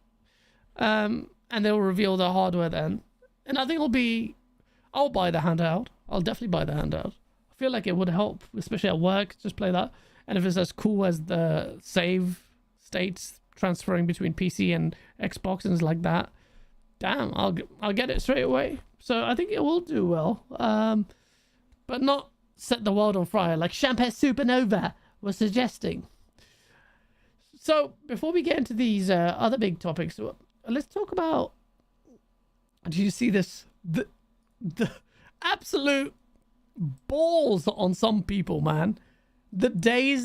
And they'll reveal the hardware then. And I think I'll buy the handheld. I'll definitely buy the handheld. I feel like it would help, especially at work, just play that. And if it's as cool as the save states transferring between PC and Xbox and it's like that, damn, I'll get it straight away. So I think it will do well. But not set the world on fire like Champagne Supernova was suggesting. So before we get into these other big topics, let's talk about... Do you see this? The absolute balls on some people, man. The day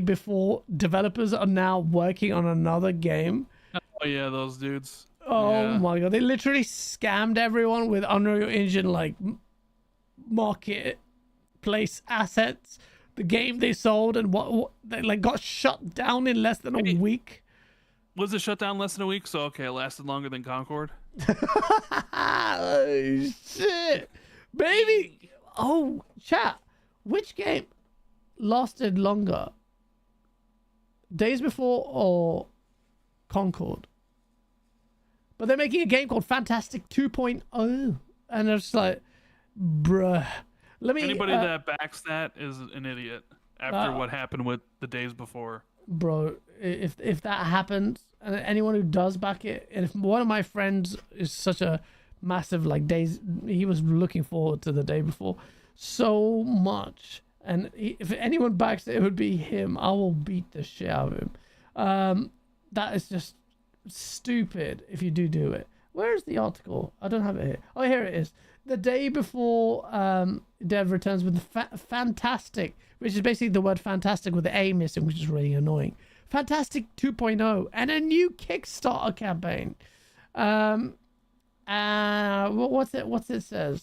before developers are now working on another game. Oh yeah, those dudes. Oh my god, they literally scammed everyone with Unreal Engine like marketplace assets. The game they sold and what they like got shut down in less than a week. Was it shut down less than a week? So okay, it lasted longer than Concord. Oh shit, baby! Oh chat, which game lasted longer? Days Before or Concord? But they're making a game called Fantastic 2.0, and it's like, bruh. Anybody that backs that is an idiot after what happened with the Days Before. Bro, if that happens, and anyone who does back it, and if one of my friends is such a massive like he was looking forward to the Day Before so much, and if anyone backs it, it would be him. I will beat the shit out of him. That is just stupid if you do it. Where's the article? I don't have it here. Oh, here it is. The Day Before Dev returns with the Fantastic, which is basically the word fantastic with the A missing, which is really annoying. Fantastic 2.0 and a new Kickstarter campaign. What's it says?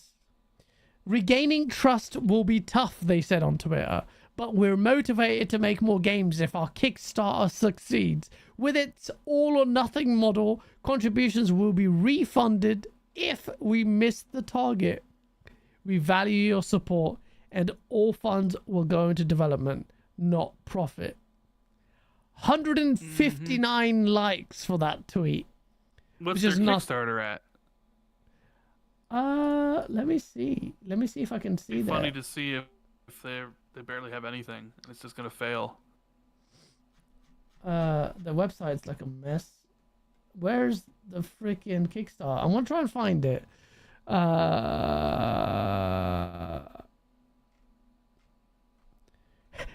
Regaining trust will be tough, they said on Twitter, but we're motivated to make more games if our Kickstarter succeeds. With its all or nothing model, contributions will be refunded if we miss the target. We value your support and all funds will go into development, not profit. 159 likes for that tweet. What's their Kickstarter at? Let me see. Let me see if I can see that. Funny to see if they barely have anything and it's just gonna fail. The website's like a mess. Where's the freaking Kickstarter? I want to try and find it.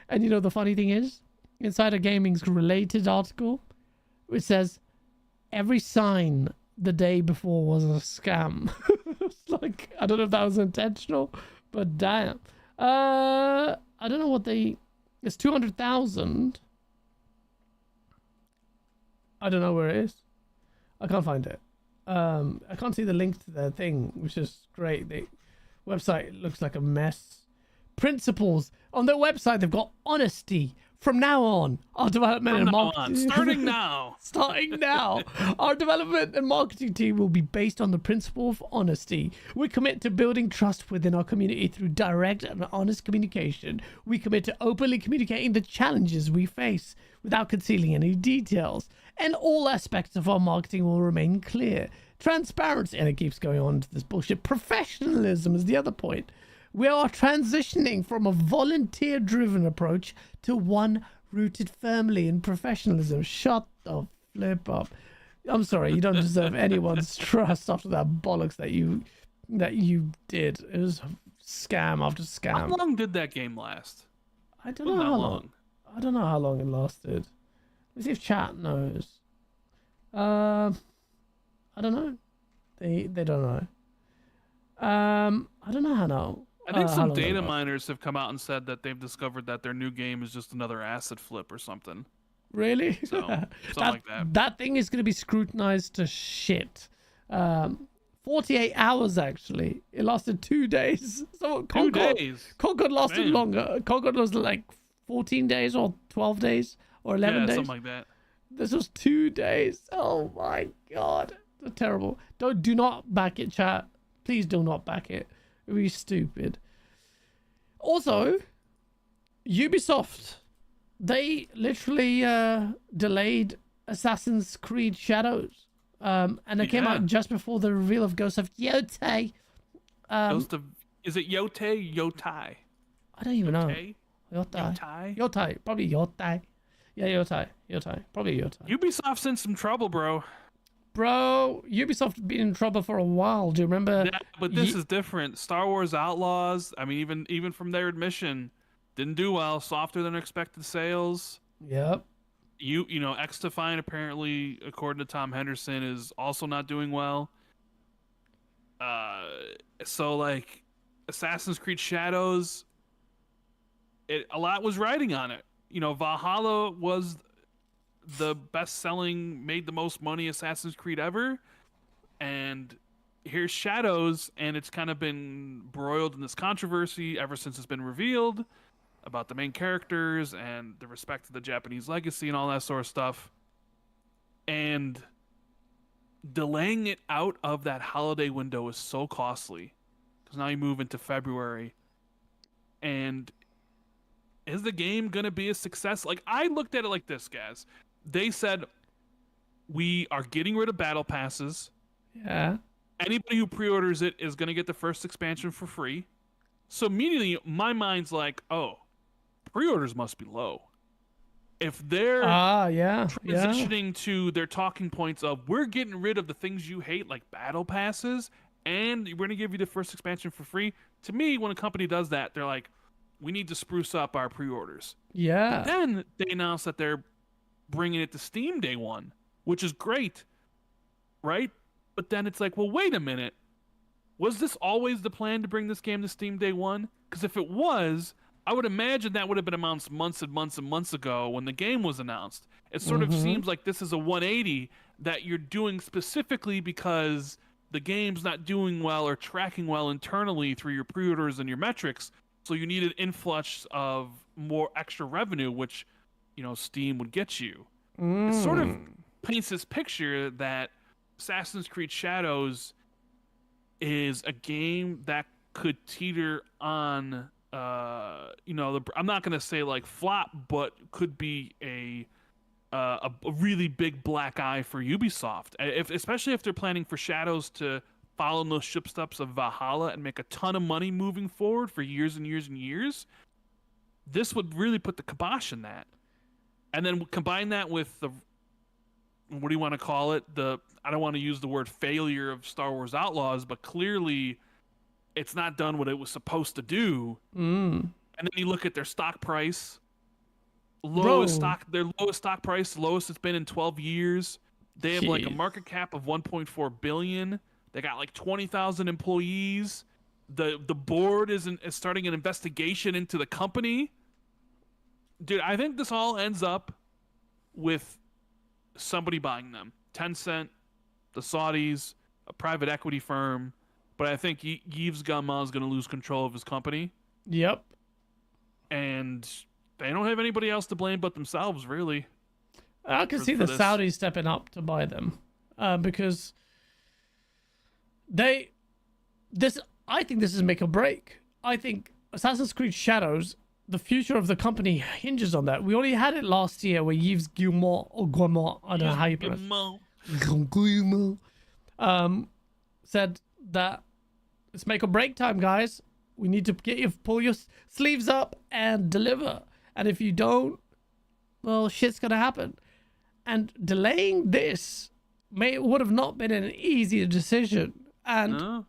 And you know the funny thing is, Insider Gaming's related article, which says every sign the day before was a scam. It's like, I don't know if that was intentional, but damn. I don't know what it's 200,000. I don't know where it is. I can't find it. I can't see the link to the thing, which is great. The website looks like a mess. Principles. On their website, they've got honesty, From now on, our development and marketing... Starting now. Starting now. Our development and marketing team will be based on the principle of honesty. We commit to building trust within our community through direct and honest communication. We commit to openly communicating the challenges we face without concealing any details. And all aspects of our marketing will remain clear. Transparency, and it keeps going on to this bullshit. Professionalism is the other point. We are transitioning from a volunteer-driven approach to one rooted firmly in professionalism. Shut the flip up. I'm sorry, you don't deserve anyone's trust after that bollocks that you did. It was scam after scam. How long did that game last? I don't know how long. I don't know how long it lasted. Let's see if chat knows. I don't know. They don't know. I don't know how now. I think some data miners have come out and said that they've discovered that their new game is just another asset flip or something. Really? So, something like that. That thing is going to be scrutinized to shit. 48 hours, actually. It lasted 2 days. So 2 days? Concord lasted longer. Concord was like 14 days or 12 days or 11 days. Something like that. This was 2 days. Oh, my God. That's terrible. Do not back it, chat. Please do not back it. It would be stupid. Also, Ubisoft, they literally delayed Assassin's Creed Shadows. And it came out just before the reveal of Ghost of Yotei. Is it Yotei? Yotai? I don't even know. Yotai? Yotei. Probably Yotei. Yeah, Yotei. Probably Yotei. Ubisoft's in some trouble, bro. Bro, Ubisoft been in trouble for a while. Do you remember? Yeah, but this is different. Star Wars Outlaws, I mean, even from their admission, didn't do well. Softer than expected sales. Yep. You know, X-Defiant apparently, according to Tom Henderson, is also not doing well. So like, Assassin's Creed Shadows, a lot was riding on it. You know, Valhalla was the best-selling, made the most money Assassin's Creed ever, and here's Shadows, and it's kind of been broiled in this controversy ever since it's been revealed about the main characters and the respect to the Japanese legacy and all that sort of stuff. And delaying it out of that holiday window is so costly, because now you move into February, and is the game gonna be a success? Like, I looked at it like this, guys. They said, we are getting rid of battle passes. Yeah. Anybody who pre-orders it is going to get the first expansion for free. So immediately, my mind's like, oh, pre-orders must be low. If they're transitioning to their talking points of, we're getting rid of the things you hate, like battle passes, and we're going to give you the first expansion for free. To me, when a company does that, they're like, we need to spruce up our pre-orders. Yeah. But then they announced that they're bringing it to Steam day one, which is great, right? But then it's like, well, wait a minute. Was this always the plan to bring this game to Steam day one? Because if it was, I would imagine that would have been announced months and months and months ago when the game was announced. It sort of seems like this is a 180 that you're doing specifically because the game's not doing well or tracking well internally through your pre-orders and your metrics. So you need an influx of more extra revenue, which, you know, Steam would get you. It sort of paints this picture that Assassin's Creed Shadows is a game that could teeter on, I'm not going to say like flop, but could be a really big black eye for Ubisoft. Especially if they're planning for Shadows to follow in those footsteps of Valhalla and make a ton of money moving forward for years and years and years. This would really put the kibosh in that. And then combine that with the, what do you want to call it? I don't want to use the word failure of Star Wars Outlaws, but clearly it's not done what it was supposed to do. And then you look at their stock price, their lowest stock price, lowest it's been in 12 years. They have like a market cap of 1.4 billion. They got like 20,000 employees. The board is starting an investigation into the company. Dude, I think this all ends up with somebody buying them. Tencent, the Saudis, a private equity firm. But I think Yves Guillemot is going to lose control of his company. Yep. And they don't have anybody else to blame but themselves, really. I can see the Saudis stepping up to buy them because I think this is make or break. I think Assassin's Creed Shadows, the future of the company hinges on that. We only had it last year where Yves Guillemot, or Guillemot, I don't know how you pronounce it. Guillemot, said that it's make or break time, guys. We need to pull your sleeves up and deliver. And if you don't, well, shit's gonna happen. And delaying this would have not been an easy decision. And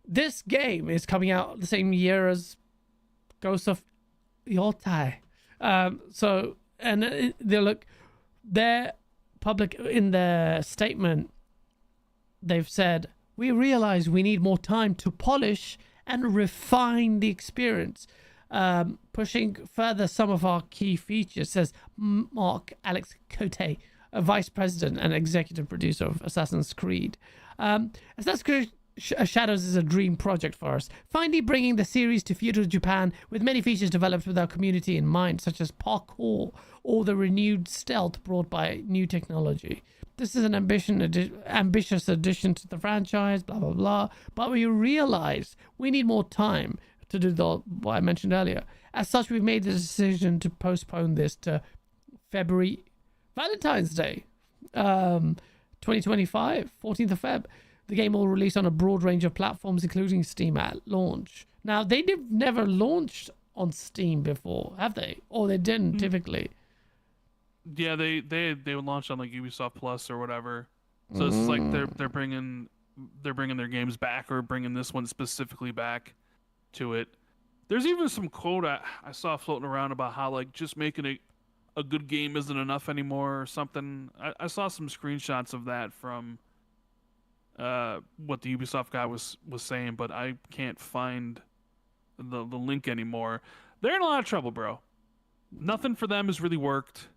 this game is coming out the same year as Ghost of Yotei. They're public in their statement. They've said, we realize we need more time to polish and refine the experience, pushing further some of our key features, says Mark Alex Cote, a vice president and executive producer of Assassin's Creed. Assassin's Creed Shadows is a dream project for us, finally bringing the series to feudal Japan with many features developed with our community in mind, such as parkour or the renewed stealth brought by new technology. This is an ambitious addition to the franchise, blah, blah, blah. But we realize we need more time to do what I mentioned earlier. As such, we've made the decision to postpone this to February, Valentine's Day, 2025, 14th of Feb. The game will release on a broad range of platforms, including Steam at launch. Now, they've never launched on Steam before, have they? Or they didn't typically. Yeah, they would launch on like Ubisoft Plus or whatever. So it's like they're bringing their games back, or bringing this one specifically back to it. There's even some quote I saw floating around about how like just making a good game isn't enough anymore or something. I saw some screenshots of that from what the Ubisoft guy was saying, but I can't find the link anymore. They're in a lot of trouble, bro. Nothing for them has really worked.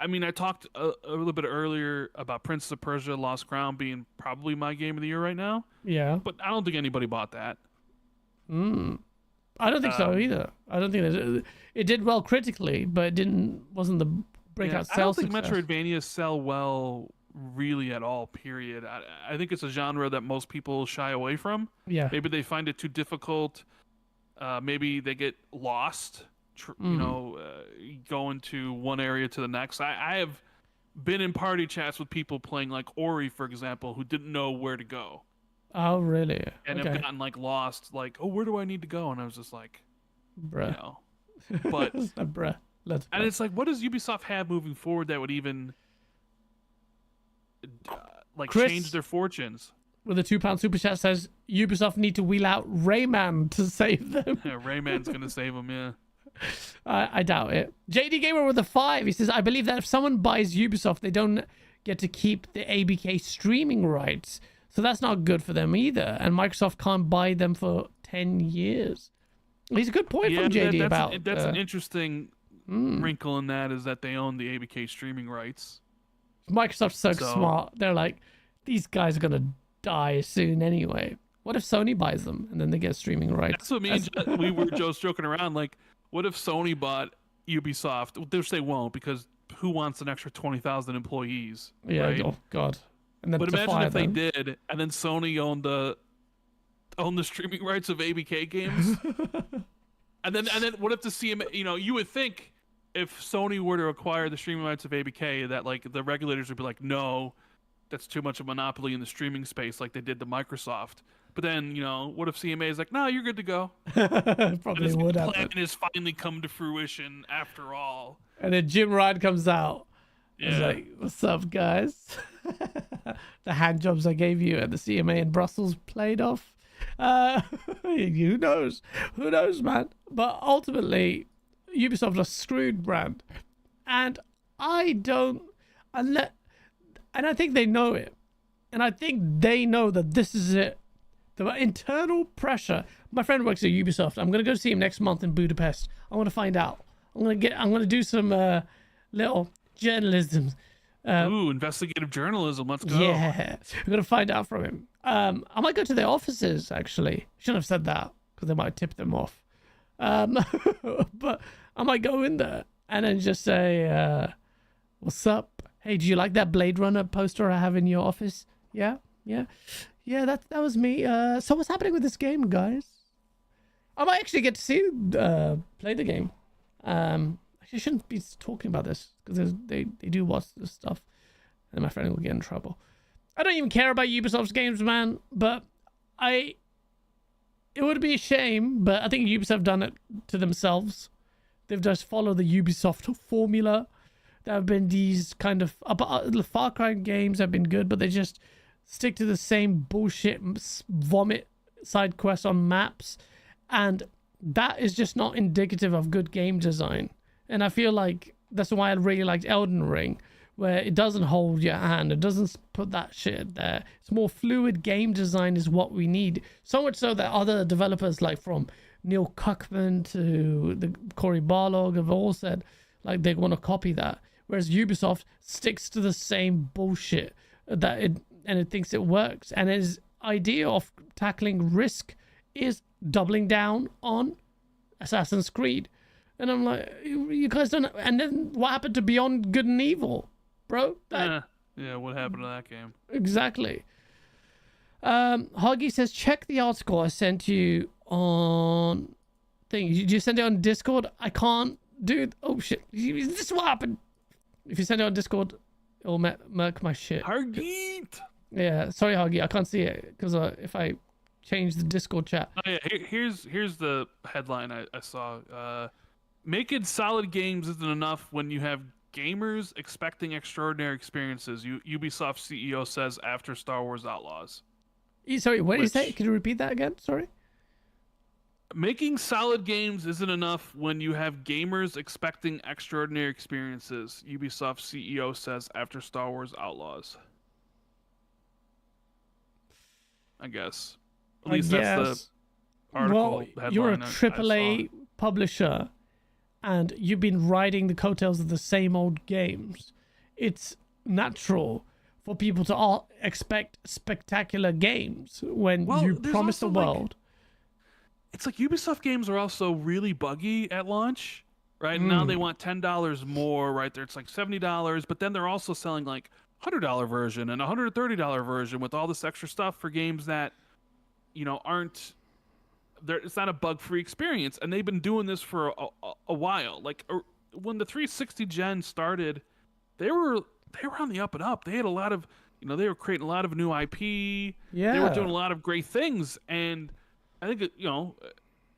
I mean, I talked a little bit earlier about Prince of Persia: Lost Crown being probably my game of the year right now. Yeah. But I don't think anybody bought that. I don't think so either. I don't think it did well critically, but wasn't the breakout sales success. I don't think Metroidvania sell well really at all, period. I think it's a genre that most people shy away from. Yeah. Maybe they find it too difficult. Maybe they get lost. Going to one area to the next. I have been in party chats with people playing like Ori, for example, who didn't know where to go. Oh, really? And have gotten like lost, like, oh, where do I need to go? And I was just like, bruh. But bruh. And it's like, what does Ubisoft have moving forward that would even Chris, change their fortunes? With a £2 super chat says Ubisoft need to wheel out Rayman to save them. Yeah, Rayman's gonna save them. Yeah. I doubt it. JD Gamer with a 5. He says, I believe that if someone buys Ubisoft, they don't get to keep the ABK streaming rights. So that's not good for them either. And Microsoft can't buy them for 10 years. He's a good point from JD that's an interesting wrinkle in that, is that they own the ABK streaming rights. Microsoft's so smart. They're like, these guys are going to die soon anyway. What if Sony buys them and then they get streaming rights? That's what me and we were just joking around. Like, what if Sony bought Ubisoft? Which they won't, because who wants an extra 20,000 employees? Yeah. Right? Oh God. And then but imagine if they did, and then Sony owned the streaming rights of ABK games. and then what if the CMA? You would think if Sony were to acquire the streaming rights of ABK, that like the regulators would be like, no, that's too much of a monopoly in the streaming space, like they did to Microsoft. But then, what if CMA is like, no, you're good to go? Probably would happen. Plan has finally come to fruition after all. And then Jim Ryan comes out. Yeah. He's like, what's up, guys? The hand jobs I gave you at the CMA in Brussels played off. Who knows? Who knows, man? But ultimately, Ubisoft are screwed, brand. And I think they know it. And I think they know that this is it. The internal pressure. My friend works at Ubisoft. I'm going to go see him next month in Budapest. I want to find out. I'm going to do some little journalism. Investigative journalism. Let's go. Yeah. I'm going to find out from him. I might go to their offices, actually. Shouldn't have said that, because they might tip them off. But I might go in there and then just say, what's up? Hey, do you like that Blade Runner poster I have in your office? Yeah, that was me. So what's happening with this game, guys? I might actually get to see play the game. I shouldn't be talking about this because they do watch this stuff, and my friend will get in trouble. I don't even care about Ubisoft's games, man. But it would be a shame. But I think Ubisoft done it to themselves. They've just followed the Ubisoft formula. There have been these kind of the Far Cry games have been good, but they just stick to the same bullshit vomit side quests on maps, and that is just not indicative of good game design. And I feel like that's why I really liked Elden Ring, where it doesn't hold your hand, it doesn't put that shit there. It's more fluid game design is what we need. So much so that other developers, like from Neil Cuckman to the Cory Barlog, have all said like they want to copy that. Whereas Ubisoft sticks to the same bullshit and it thinks it works. And its idea of tackling risk is doubling down on Assassin's Creed. And I'm like, you guys don't know. And then what happened to Beyond Good and Evil, bro? Yeah, what happened to that game? Exactly. Huggy says, check the article I sent you on thing. You send it on Discord? I can't do it. Oh, shit. This is what happened. If you send it on Discord, it'll murk my shit. Huggy! Yeah, sorry, Huggy. I can't see it because if I change the Discord chat. Oh, yeah. Here's the headline I saw. Making solid games isn't enough when you have gamers expecting extraordinary experiences, Ubisoft CEO says after Star Wars Outlaws. Sorry, what did you say? Can you repeat that again? Sorry. Making solid games isn't enough when you have gamers expecting extraordinary experiences, Ubisoft CEO says after Star Wars Outlaws. I guess. At least that's the article headline. You're a AAA publisher, and you've been riding the coattails of the same old games. It's natural for people to all expect spectacular games when you promise the world. It's like Ubisoft games are also really buggy at launch, right? And now they want $10 more, right? There, it's like $70, but then they're also selling like $100 version and $130 version with all this extra stuff for games that, aren't. It's not a bug-free experience, and they've been doing this for a while. Like when the 360 gen started, they were on the up and up. They had a lot of, they were creating a lot of new IP. Yeah, they were doing a lot of great things, and I think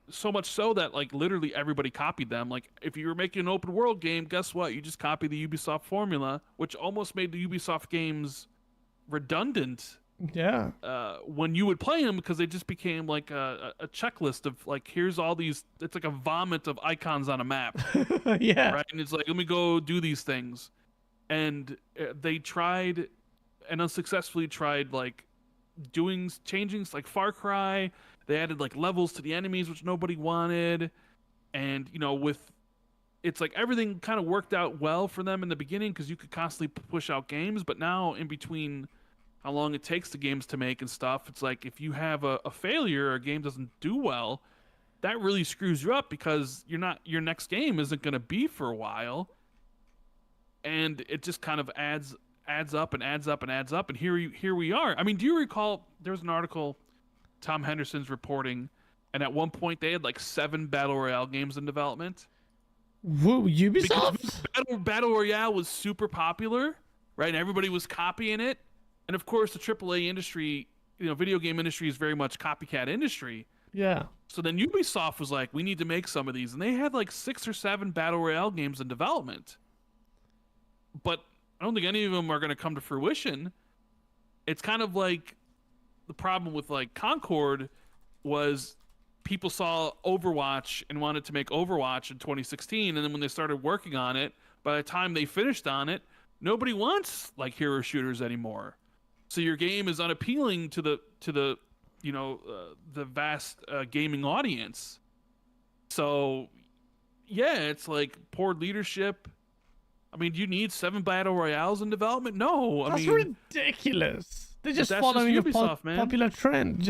so much so that like literally everybody copied them. Like if you were making an open world game, guess what? You just copy the Ubisoft formula, which almost made the Ubisoft games redundant. Yeah. When you would play them, because they just became like a checklist of like, here's all these. It's like a vomit of icons on a map. Yeah. Right. And it's like, let me go do these things, and they tried, and unsuccessfully tried like changing like Far Cry. They added like levels to the enemies, which nobody wanted, and it's like everything kind of worked out well for them in the beginning because you could constantly push out games, but now in between how long it takes the games to make and stuff, it's like if you have a failure or a game doesn't do well, that really screws you up because your next game isn't going to be for a while, and it just kind of adds up and adds up and adds up, and here we are. I mean, do you recall there was an article Tom Henderson's reporting, and at one point they had like 7 Battle Royale games in development. Whoa, Ubisoft? Because Battle Royale was super popular, right? And everybody was copying it. And of course, the AAA industry, video game industry is very much copycat industry. Yeah. So then Ubisoft was like, we need to make some of these. And they had like 6 or 7 Battle Royale games in development. But I don't think any of them are going to come to fruition. It's kind of like the problem with like Concord was people saw Overwatch and wanted to make Overwatch in 2016, and then when they started working on it, by the time they finished on it, nobody wants like hero shooters anymore. So your game is unappealing to the vast gaming audience. So yeah, it's like poor leadership. I mean, do you need 7 Battle Royales in development? No, That's ridiculous. They're just following Ubisoft, a popular trend.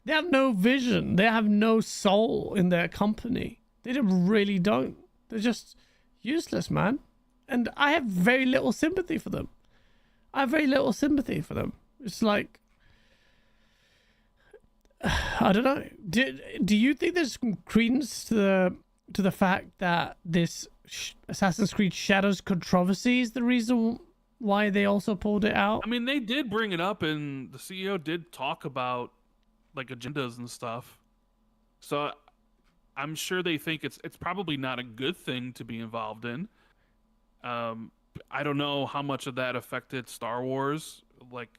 They have no vision. They have no soul in their company. They really don't. They're just useless, man. And I have very little sympathy for them. It's like, I don't know. Do you think there's credence to the fact that this Assassin's Creed Shadows controversy is the reason why they also pulled it out? I mean, they did bring it up, and the CEO did talk about like agendas and stuff. So I'm sure they think it's probably not a good thing to be involved in. I don't know how much of that affected Star Wars, like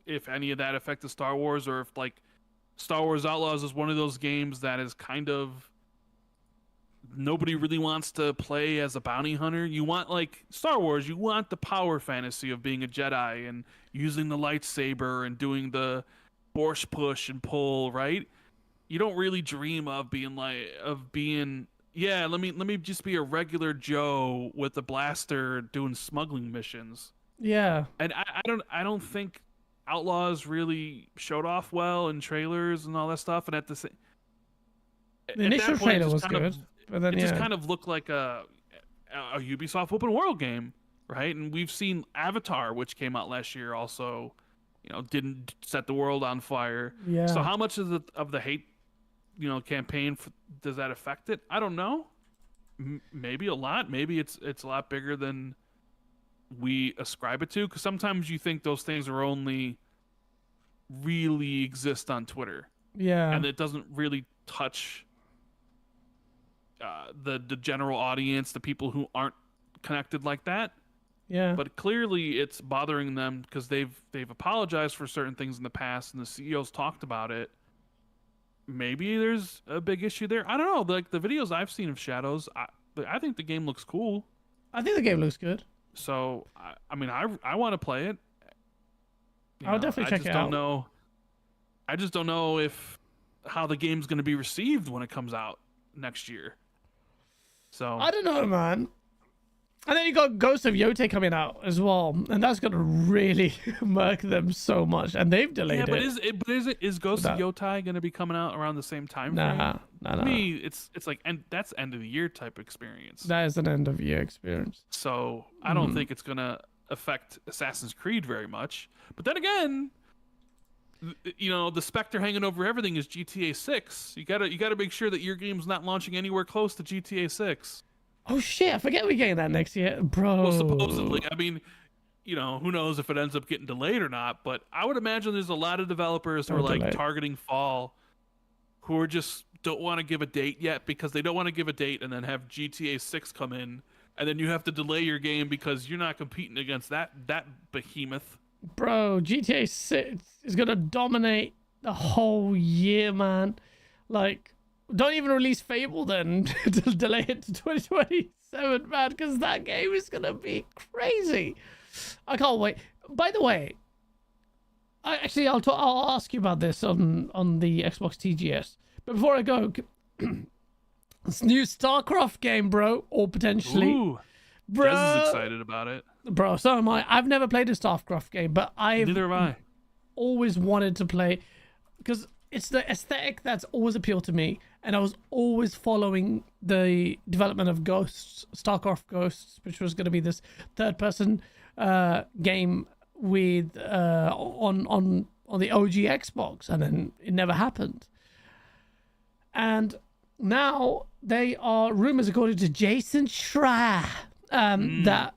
if any of that affected Star Wars, or if like Star Wars Outlaws is one of those games that is kind of nobody really wants to play as a bounty hunter. You want, like Star Wars, you want the power fantasy of being a Jedi and using the lightsaber and doing the force push and pull, right? You don't really dream of being yeah, let me just be a regular Joe with a blaster doing smuggling missions. Yeah. And I don't think Outlaws really showed off well in trailers and all that stuff. And the initial trailer was good, but then it just kind of looked like a Ubisoft open world game, right? And we've seen Avatar, which came out last year, also, didn't set the world on fire. Yeah. So how much of the hate, campaign does that affect it? I don't know. Maybe a lot. Maybe it's a lot bigger than we ascribe it to, because sometimes you think those things are only really exist on Twitter. Yeah. And it doesn't really touch the general audience, the people who aren't connected like that. Yeah. But clearly it's bothering them because they've apologized for certain things in the past, and the CEO's talked about it. Maybe there's a big issue there. I don't know. Like the videos I've seen of Shadows, I think the game looks cool. I think the game looks good. So I mean, I want to play it. I'll definitely check it out. I just don't know how the game's going to be received when it comes out next year. So I don't know, man. And then you got Ghost of Yotei coming out as well, and that's gonna really murk them so much. And they've delayed it. But is Ghost of Yotei going to be coming out around the same time frame? Nah. To me, it's like, and that's end of the year type experience. That is an end of year experience. So I don't think it's gonna affect Assassin's Creed very much. But then again, the specter hanging over everything is GTA 6. You gotta make sure that your game's not launching anywhere close to GTA 6. Oh shit! I forget we're getting that next year, bro. Well, supposedly, I mean, who knows if it ends up getting delayed or not? But I would imagine there's a lot of developers who are targeting fall, who are just don't want to give a date yet because they don't want to give a date and then have GTA 6 come in, and then you have to delay your game because you're not competing against that behemoth. Bro, GTA 6 is gonna dominate the whole year, man. Like, don't even release Fable then to delay it to 2027, man, because that game is gonna be crazy. I can't wait. By the way, I'll ask you about this on the Xbox TGS. But before I go, this new Starcraft game, bro, or potentially. Ooh, bro, Jez is excited about it. Bro, so am I. I've never played a Starcraft game, but Neither have I. Always wanted to play because it's the aesthetic that's always appealed to me, and I was always following the development of Starcraft Ghosts, which was going to be this third-person game with on the OG Xbox, and then it never happened. And now they are rumors, according to Jason Schreier, that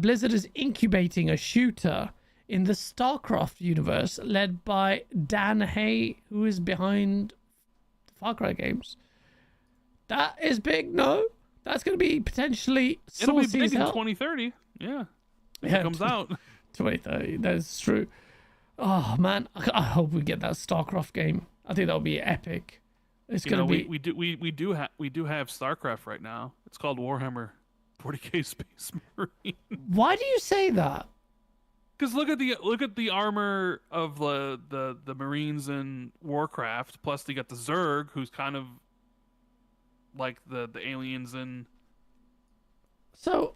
Blizzard is incubating a shooter in the Starcraft universe led by Dan Hay, who is behind the Far Cry games. That is big, no? That's going to be potentially It'll be big in hell. 2030. Yeah. If it comes out. 2030, that is true. Oh, man. I hope we get that Starcraft game. I think that'll be epic. It's going to be... We do have StarCraft right now. It's called Warhammer 40K Space Marine. Why do you say that? Because look at the armor of the Marines in Warcraft. Plus, they got the Zerg, who's kind of like the aliens in. So,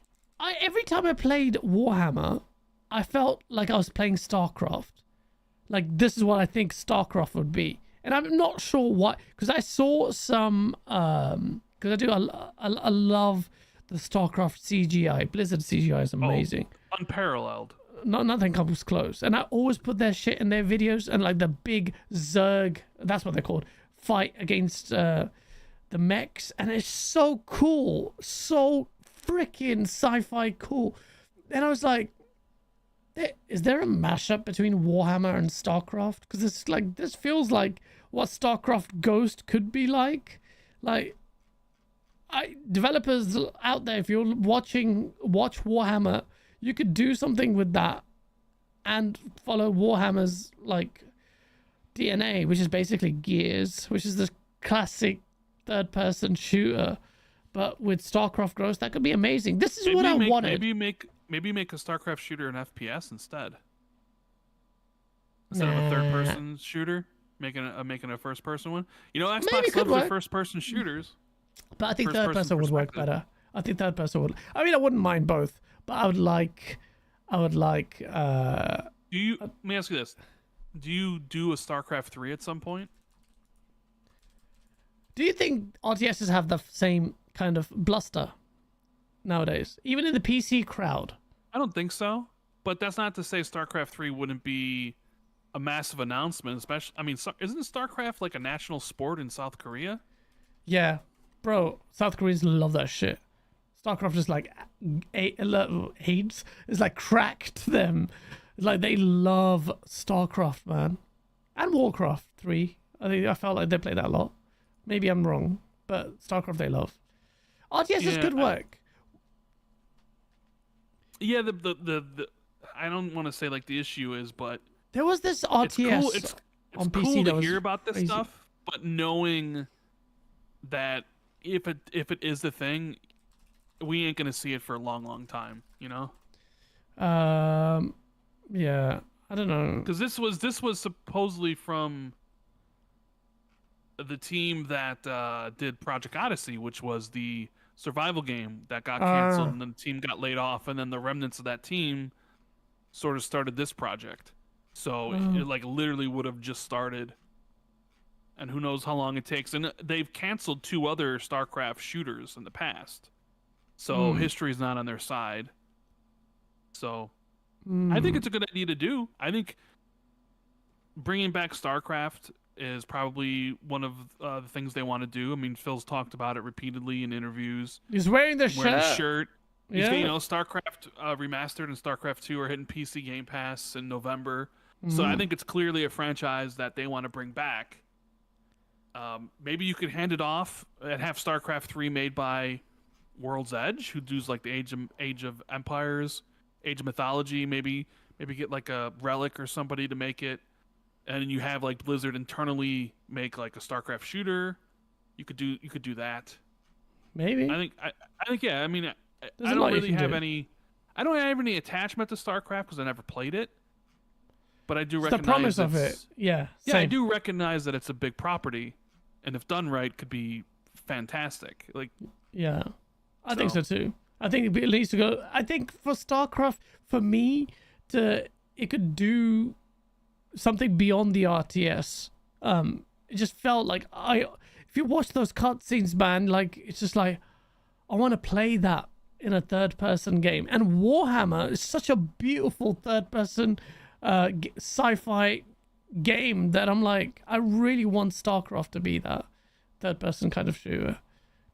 every time I played Warhammer, I felt like I was playing StarCraft, Like, this is what I think StarCraft would be. And I'm not sure what, because I saw some, because I love the StarCraft CGI. Blizzard CGI is amazing. Oh, unparalleled. Nothing comes close. And I always put their shit in their videos, and like the big Zerg, that's what they're called, fight against the mechs. And it's so cool. So freaking sci-fi cool. And I was like, is there a mashup between Warhammer and StarCraft? Because it's like, this feels like what StarCraft Ghost could be like. Like, developers out there, if you're watch Warhammer, you could do something with that and follow Warhammer's like DNA, which is basically Gears, which is this classic third-person shooter. But with StarCraft Ghost, that could be amazing. This is what I wanted. Maybe make a StarCraft shooter an FPS instead. Instead of a third-person shooter, making a first-person one. You know, Xbox loves their first-person shooters. But I think third-person would work better. I think third-person would. I mean, I wouldn't mind both, but I would like. Let me ask you this: do you do a StarCraft 3 at some point? Do you think RTSs have the same kind of bluster nowadays, even in the PC crowd? I don't think so, but that's not to say StarCraft 3 wouldn't be a massive announcement. Especially, I mean, isn't StarCraft like a national sport in South Korea? Yeah, bro, South Koreans love that shit. StarCraft is like hates. It's like cracked them. Like they love StarCraft, man, and Warcraft 3. I felt like they played that a lot. Maybe I'm wrong, but StarCraft they love. RTS is good work. Yeah, the I don't want to say like the issue is, but there was this RTS it's on cool PC to hear about this stuff, but knowing that if it is the thing, we ain't gonna see it for a long time, you know. Yeah, I don't know, because this was supposedly from the team that did Project Odyssey, which was the survival game that got canceled, and then the team got laid off, and then the remnants of that team sort of started this project. So it like literally would have just started, and who knows how long it takes. And they've canceled 2 other StarCraft shooters in the past, so history is not on their side. So I think it's a good idea to do. I think bringing back StarCraft is probably one of the things they want to do. I mean, Phil's talked about it repeatedly in interviews. He's wearing the shirt. Yeah. You know, StarCraft Remastered and StarCraft 2 are hitting PC Game Pass in November. So I think it's clearly a franchise that they want to bring back. Maybe you could hand it off and have StarCraft 3 made by World's Edge, who does like the Age of Empires, Age of Mythology. Maybe get like a Relic or somebody to make it. And you have like Blizzard internally make like a StarCraft shooter. You could do that. Maybe. I think yeah. I mean, I don't really have any. I don't have any attachment to StarCraft because I never played it. But I do recognize the promise of it. Yeah. Yeah, same. I do recognize that it's a big property, and if done right, could be fantastic. Like. Yeah, I think so too. I think it needs to go. I think for StarCraft, for me, it could do something beyond the RTS. It just felt like if you watch those cutscenes, man, like it's just like I want to play that in a third-person game. And Warhammer is such a beautiful third-person sci-fi game that I'm like, I really want StarCraft to be that third-person kind of shooter.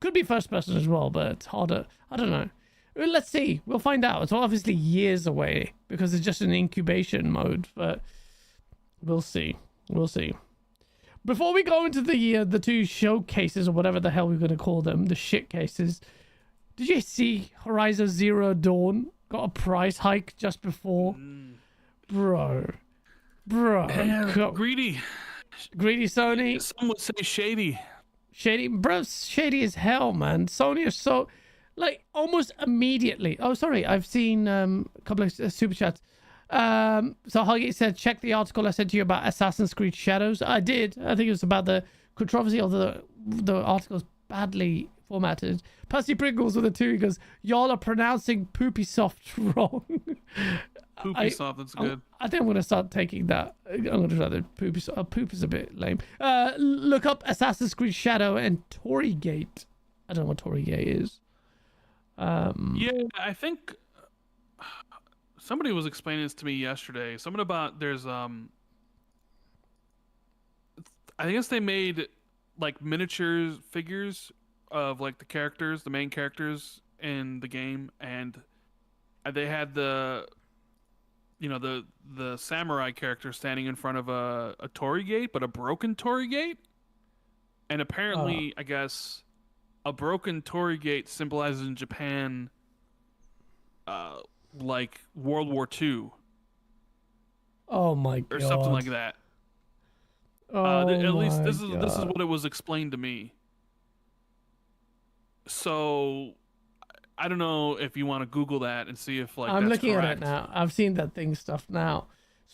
Could be first-person as well, but it's harder. I don't know. Well, let's see. We'll find out. It's obviously years away because it's just an incubation mode, but we'll see. We'll see. Before we go into the 2 showcases or whatever the hell we're going to call them, the shit cases, did you see Horizon Zero Dawn got a price hike just before? Bro. Yeah, greedy Sony. Some would say shady. Bro, shady as hell, man. Sony is so, like, almost immediately. Oh, sorry, I've seen a couple of super chats. So Huggy said, check the article I sent to you about Assassin's Creed Shadows. I did. I think it was about the controversy of the article's badly formatted. Percy Pringles with a 2. He goes, y'all are pronouncing Poopysoft wrong. Poopy soft, that's good. I think I'm going to start taking that. I'm going to try the poopy soft. Poop is a bit lame. Look up Assassin's Creed Shadow and Torygate. I don't know what Torygate is. Yeah, I think somebody was explaining this to me yesterday. Something about there's I guess they made like miniature figures of like the characters, the main characters in the game, and they had the samurai character standing in front of a torii gate, but a broken torii gate. And apparently, I guess a broken torii gate symbolizes in Japan like World War II. Oh my god. Or something like that. At least this is what it was explained to me. So I don't know if you want to Google that and see if like I'm that's looking correct. at it now. I've seen that thing stuff now.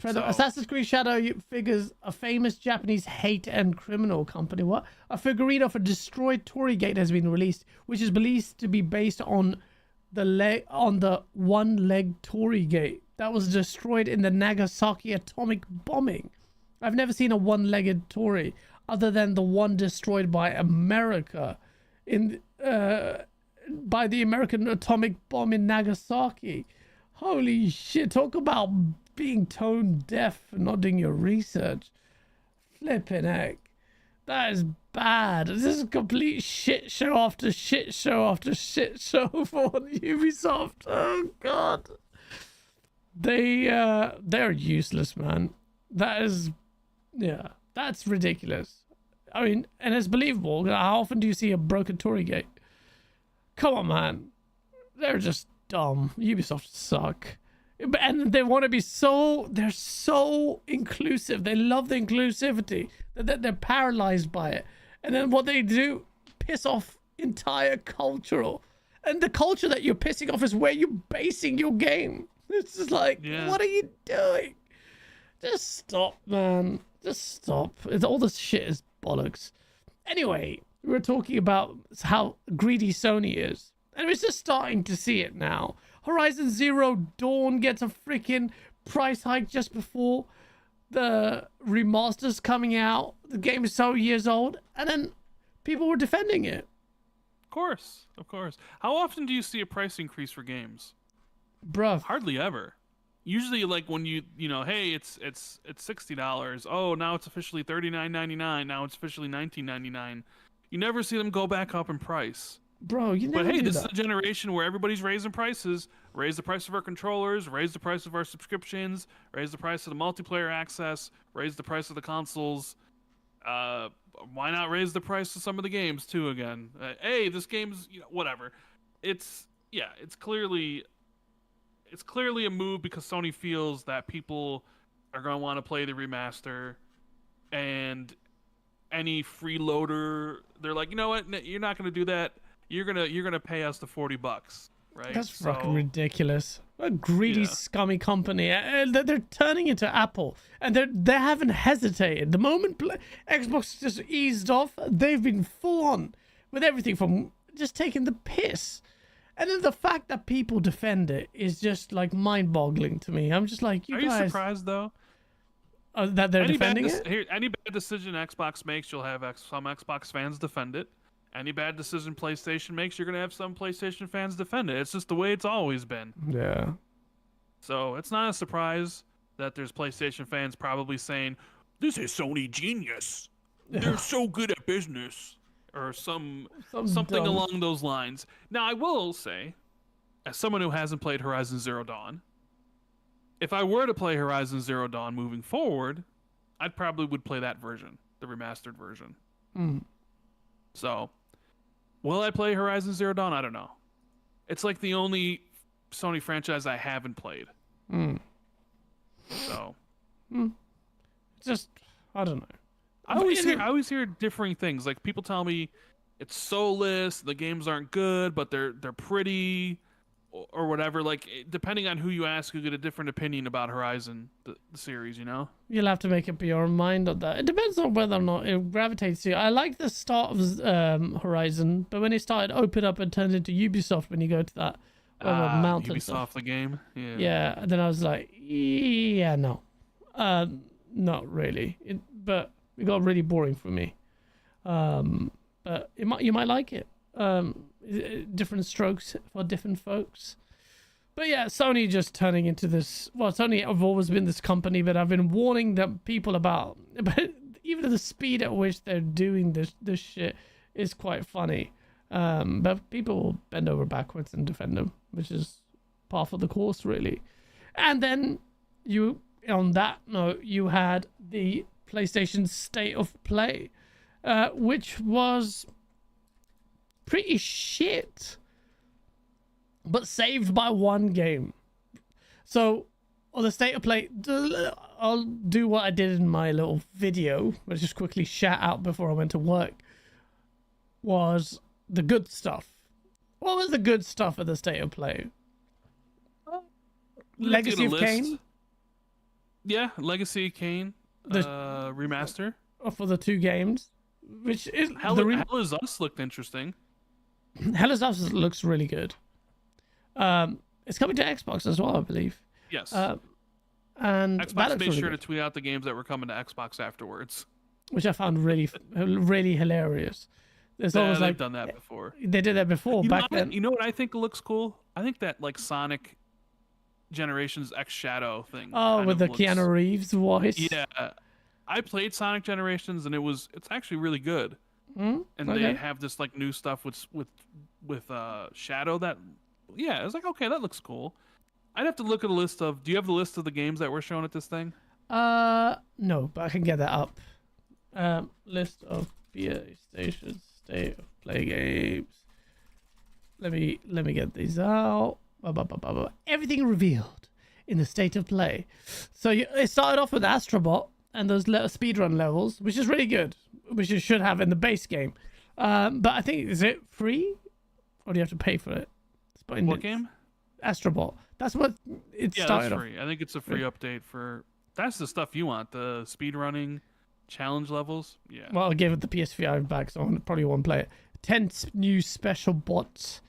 Assassin's Creed Shadow figures a famous Japanese hate and criminal company. What? A figurine of a destroyed torii gate has been released, which is believed to be based on the one-leg torii gate that was destroyed in the Nagasaki atomic bombing. I've never seen a one-legged torii other than the one destroyed by America by the American atomic bomb in Nagasaki. Holy shit, talk about being tone deaf and not doing your research. Flipping heck. That is bad. This is a complete shit show after shit show after shit show for Ubisoft. Oh god. They're useless, man. That's ridiculous. I mean, and it's believable. How often do you see a broken torii gate? Come on, man. They're just dumb. Ubisoft suck. And they want to be they're so inclusive. They love the inclusivity. They're paralyzed by it. And then what they do, piss off entire cultural. And the culture that you're pissing off is where you're basing your game. It's just like, What are you doing? Just stop, man. Just stop. All this shit is bollocks. Anyway, we were talking about how greedy Sony is. And we're just starting to see it now. Horizon Zero Dawn gets a freaking price hike just before the remaster's coming out. The game is so years old. And then people were defending it. Of course. How often do you see a price increase for games? Bruh. Hardly ever. Usually, like when hey, it's $60. Oh, now it's officially $39.99. Now it's officially $19.99. You never see them go back up in price. Bro, you never. But hey, do this that. is a generation where everybody's raising prices. Raise the price of our controllers. Raise the price of our subscriptions. Raise the price of the multiplayer access. Raise the price of the consoles. Why not raise the price of some of the games too again? Hey, this game's whatever. It's clearly a move because Sony feels that people are going to want to play the remaster, and any freeloader, they're like, you know what? You're not going to do that. You're gonna pay us the $40, right? That's fucking ridiculous. What a greedy, scummy company. They're turning into Apple, and they haven't hesitated. The moment Xbox just eased off, they've been full on with everything from just taking the piss. And then the fact that people defend it is just like mind-boggling to me. I'm just like, Are you surprised though? That they're defending it? Any bad decision Xbox makes, you'll have some Xbox fans defend it. Any bad decision PlayStation makes, you're going to have some PlayStation fans defend it. It's just the way it's always been. Yeah. So it's not a surprise that there's PlayStation fans probably saying, this is Sony genius. They're so good at business. Or something dumb. along those lines. Now, I will say, as someone who hasn't played Horizon Zero Dawn, if I were to play Horizon Zero Dawn moving forward, I probably would play that version, the remastered version. So, will I play Horizon Zero Dawn? I don't know. It's like the only Sony franchise I haven't played. So, just I don't know. I always hear differing things. Like people tell me it's soulless, the games aren't good, but they're pretty, or whatever. Like depending on who you ask, you get a different opinion about Horizon, the series. You'll have to make up your mind on that. It depends on whether or not it gravitates to you. I like the start of Horizon, but when it started open up and turned into Ubisoft, when you go to that mountain Ubisoft stuff. the game. Yeah. Yeah, and then I was like, yeah, no, not really. But it got really boring for me. But you might like it. Different strokes for different folks. But yeah, Sony just turning into this. Well, Sony have always been this company that I've been warning them people about. But even the speed at which they're doing this shit is quite funny. But people will bend over backwards and defend them, which is par for the course, really. And then on that note, you had the PlayStation State of Play, which was pretty shit, but saved by one game. So on the State of Play, I'll do what I did in my little video, but just quickly shout out before I went to work, was the good stuff. What was the good stuff at the State of Play? Legacy of Kain? Yeah, Legacy of Kain remaster. For the 2 games. Which is... Hell is Us looked interesting. Hell is Us looks really good. It's coming to Xbox as well, I believe. Yes. And Xbox made sure to tweet out the games that were coming to Xbox afterwards, which I found really hilarious. There's always they've done that before. They did that before back then. You know what I think looks cool? I think that like Sonic Generations X Shadow thing. Oh, with the Keanu Reeves voice. Yeah, I played Sonic Generations and it's actually really good. And they have this like new stuff with Shadow that, yeah, it's like, okay, that looks cool. I'd have to look at a list of. Do you have the list of the games that were shown at this thing? No, but I can get that up. List of PlayStation State of Play games. Let me get these out. Everything revealed in the State of Play. So it started off with Astrobot and those speedrun levels, which is really good, which you should have in the base game. But I think, is it free, or do you have to pay for it? What game? Astrobot. That's what it started that's free. I think it's a free update for. That's the stuff you want. The speedrunning challenge levels. Yeah. Well, I gave it the PS5 back, so I probably won't play it. 10 new special bots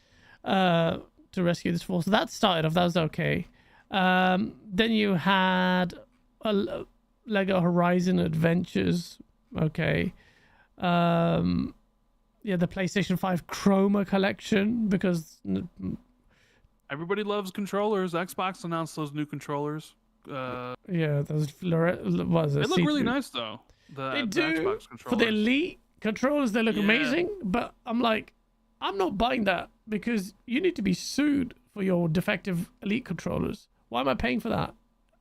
to rescue this force. So that started off. That was okay. Then you had Lego Horizon Adventures. Okay. Yeah, the PlayStation 5 Chroma collection, because everybody loves controllers. Xbox announced those new controllers. Yeah, those they look really nice though. They do. Xbox controllers. For the Elite controllers, they look amazing. But I'm like, I'm not buying that, because you need to be sued for your defective Elite controllers. Why am I paying for that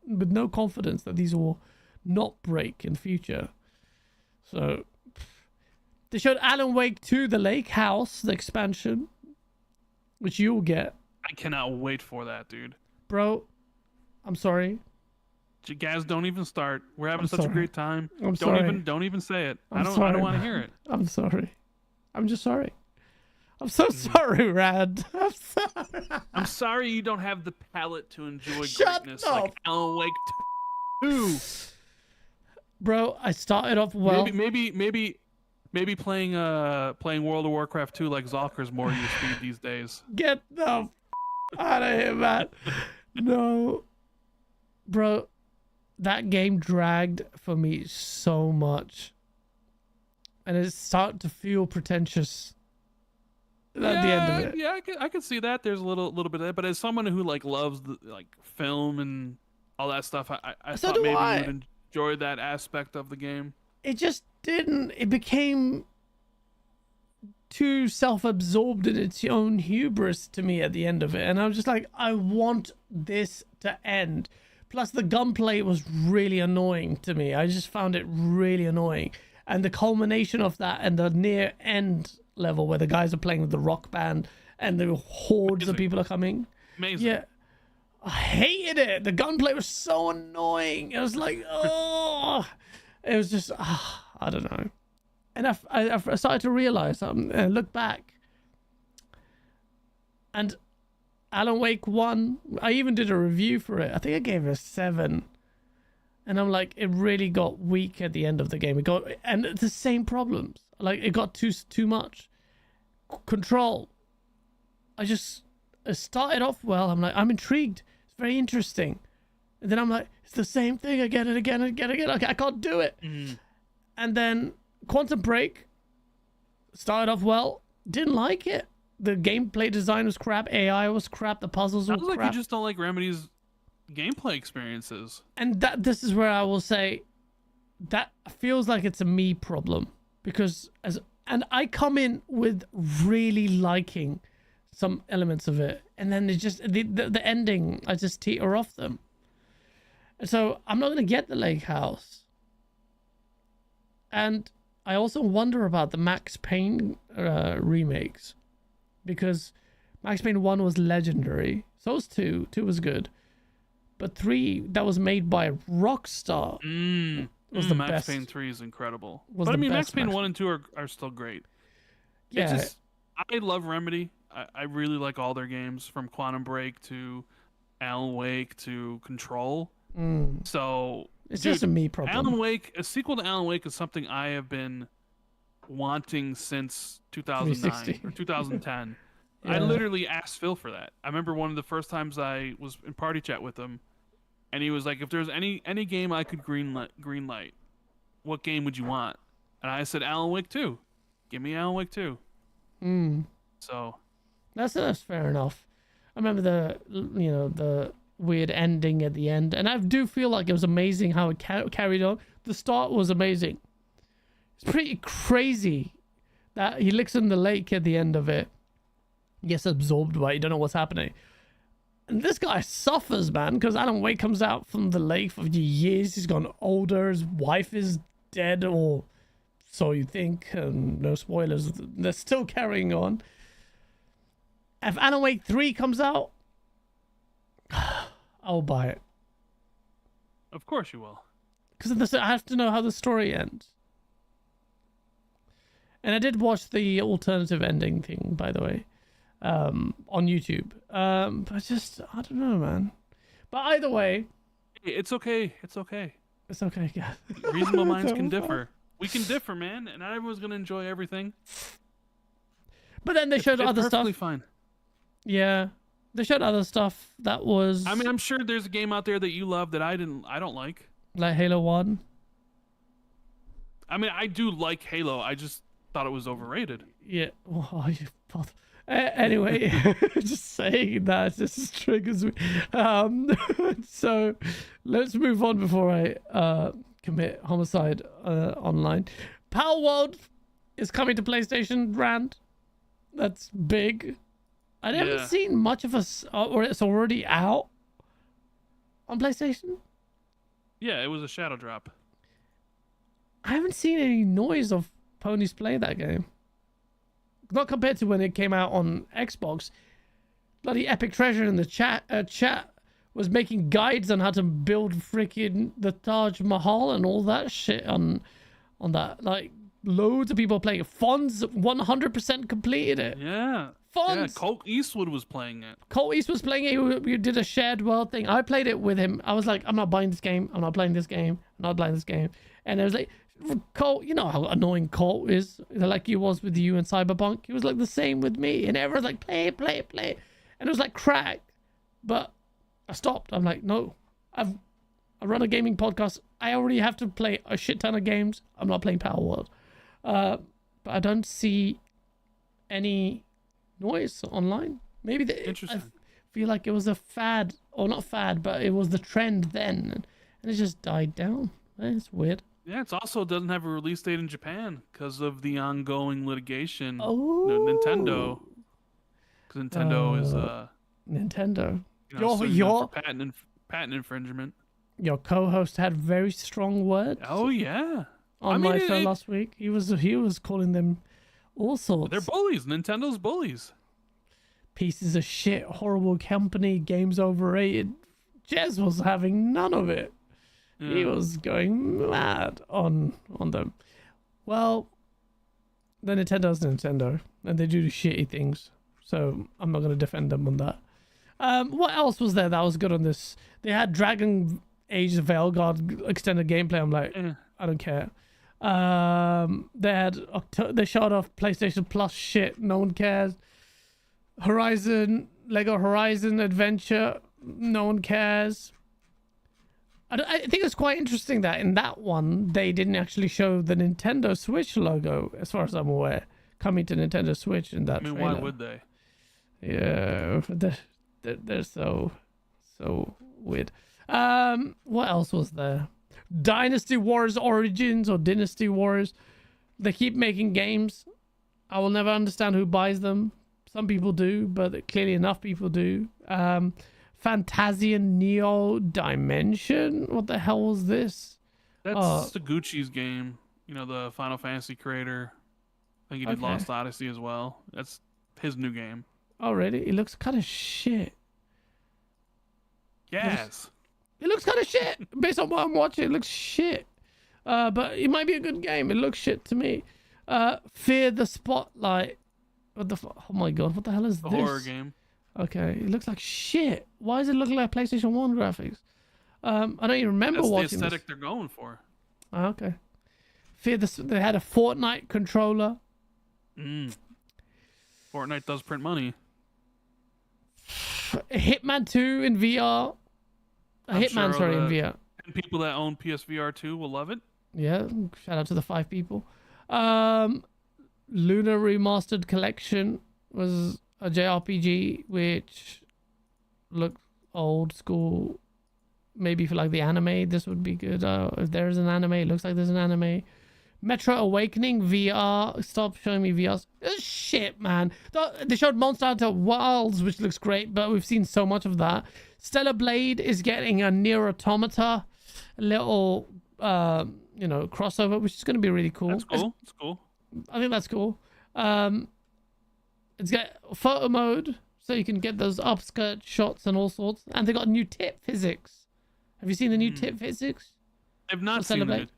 with no confidence that these will not break in the future? So they showed Alan Wake 2, the Lake House, the expansion, which you'll get. I cannot wait for that, dude. Bro, I'm sorry. Guys, don't even start. We're having such a great time. Don't even say it. I don't want to hear it. I'm sorry. I'm just sorry. I'm so sorry, Rad. I'm sorry. I'm sorry you don't have the palate to enjoy Shut greatness up. like Alan Wake 2. Bro, I started off well. Maybe playing World of Warcraft 2 like Zalker's more your speed these days. Get the out of here, man. No. Bro, that game dragged for me so much. And it started to feel pretentious at the end of it. Yeah, I can see that. There's a little bit of that. But as someone who like loves the, like film and all that stuff, I thought maybe you would enjoy that aspect of the game. It just didn't. It became too self-absorbed in its own hubris to me at the end of it. And I was just like, I want this to end. Plus, the gunplay was really annoying to me. I just found it really annoying. And the culmination of that and the near end level where the guys are playing with the rock band and the hordes of people are coming. Amazing. Yeah. I hated it. The gunplay was so annoying. It was like, oh. It was just, I don't know. And I started to realize something and look back. And Alan Wake 1, I even did a review for it. I think I gave it a 7. And I'm like, it really got weak at the end of the game. And the same problems. Like, it got too much. Control. I it started off well. I'm like, I'm intrigued. It's very interesting. And then I'm like, it's the same thing again and again and again and again. I can't do it. And then Quantum Break started off well. Didn't like it. The gameplay design was crap. AI was crap. The puzzles were Sounds like crap. you just don't like Remedy's gameplay experiences. And this is where I will say that feels like it's a me problem, because I come in with really liking some elements of it, and then it just the ending, I just teeter off them. And so I'm not going to get the Lake House. And I also wonder about the Max Payne remakes, because Max Payne 1 was legendary. So was 2. 2 was good. But 3, that was made by Rockstar, was the Max best. Payne 3 is incredible. Was But I the mean, Max best Payne Max 1 and 2 are still great. Yeah. It's just, I love Remedy. I really like all their games, from Quantum Break to Alan Wake to Control. So It's just a me problem. Alan Wake, a sequel to Alan Wake, is something I have been wanting since 2009 360. or 2010. I Yeah. literally asked Phil for that. I remember one of the first times I was in party chat with him, and he was like, "If there's any game I could green light, what game would you want?" And I said, "Alan Wake 2. Give me Alan Wake 2." So That's fair enough. I remember the weird ending at the end, and I do feel like it was amazing how it carried on. The start was amazing. It's pretty crazy that he licks in the lake at the end of it. He gets absorbed by it. You don't know what's happening. And this guy suffers, man, because Alan Wake comes out from the lake for years. He's gone older. His wife is dead, or so you think. And no spoilers. They're still carrying on. If Alan Wake 3 comes out, I'll buy it. of course you will. Because I have to know how the story ends. And I did watch the alternative ending thing, by the way, on YouTube. But just, I don't know, man. But either way, Hey, it's okay. It's okay. it's okay. Yeah. Reasonable minds can differ. We can differ, man, and not everyone's gonna enjoy everything. But then they showed It's other perfectly stuff. fine. Yeah. They showed other stuff that was I mean, I'm sure there's a game out there that you love that I don't like. like Halo 1. I mean, I do like Halo. I just thought it was overrated. Yeah. Oh, you bother. Anyway, just saying that just triggers me. So let's move on before I commit homicide online. Power World is coming to PlayStation, Rand. That's big. I haven't seen much of us, or it's already out on PlayStation. Yeah, it was a shadow drop. I haven't seen any noise of Ponies play that game. Not compared to when it came out on Xbox. Bloody Epic Treasure in the chat was making guides on how to build freaking the Taj Mahal and all that shit on that. Like, loads of people playing it. Fonz 100% completed it. Yeah. Fonz! Yeah, Colt Eastwood was playing it. Colt East was playing it. We did a shared world thing. I played it with him. I was like, I'm not buying this game. I'm not playing this game. I'm not playing this game. And it was like, Colt, you know how annoying Colt is, like he was with you in Cyberpunk. He was like the same with me, and everyone's like, play, and it was like crack. But I stopped. I'm like, no, I run a gaming podcast. I already have to play a shit ton of games. I'm not playing Power World. But I don't see any noise online. Maybe Interesting. I feel like it was a fad, or not fad, but it was the trend then, and it just died down. It's weird. Yeah, it also doesn't have a release date in Japan because of the ongoing litigation. Oh. Nintendo. Because Nintendo is Nintendo. suing them for patent infringement. Your co-host had very strong words Oh yeah. on my show last week. He was calling them all sorts. They're bullies. Nintendo's bullies. Pieces of shit, horrible company, games overrated. Jez was having none of it. He was going mad on them. Well, the Nintendo's Nintendo, and they do shitty things. So I'm not going to defend them on that. What else was there that was good on this? They had Dragon Age Veilguard extended gameplay. I'm like, I don't care. They showed off PlayStation Plus shit. No one cares. Horizon Lego Horizon Adventure, no one cares. I think it's quite interesting that in that one, they didn't actually show the Nintendo Switch logo, as far as I'm aware, coming to Nintendo Switch in that trailer. Why would they? Yeah, they're so weird. What else was there? Dynasty Wars Origins or Dynasty Wars. They keep making games. I will never understand who buys them. Some people do, but clearly enough people do. Fantasian Neo Dimension. What the hell was this? That's Taguchi's game. You know, the Final Fantasy creator. I think he did Lost Odyssey as well. That's his new game. Oh, really? It looks kind of shit. Yes. It looks kind of shit. Based on what I'm watching, it looks shit. But it might be a good game. It looks shit to me. Fear the Spotlight. What the oh my god, what the hell is this? A horror game. Okay, it looks like shit. Why does it look like PlayStation 1 graphics? I don't even remember watching That's the aesthetic this. they're going for. Oh, okay. They had a Fortnite controller. Fortnite does print money. Hitman 2 in VR. Hitman, sorry, in VR. And people that own PSVR 2 will love it. Yeah, shout out to the 5 people. Lunar Remastered Collection was a JRPG which looked old school. Maybe for like the anime, this would be good. If there is an anime, it looks like there's an anime. Metro Awakening VR. Stop showing me VR. Shit, man. They showed Monster Hunter Wilds, which looks great, but we've seen so much of that. Stellar Blade is getting a Nier Automata, a little, crossover, which is going to be really cool. That's cool. It's cool. I think that's cool. It's got photo mode, so you can get those upskirt shots and all sorts. And they got new tip physics. Have you seen the new tip physics? I've not seen it.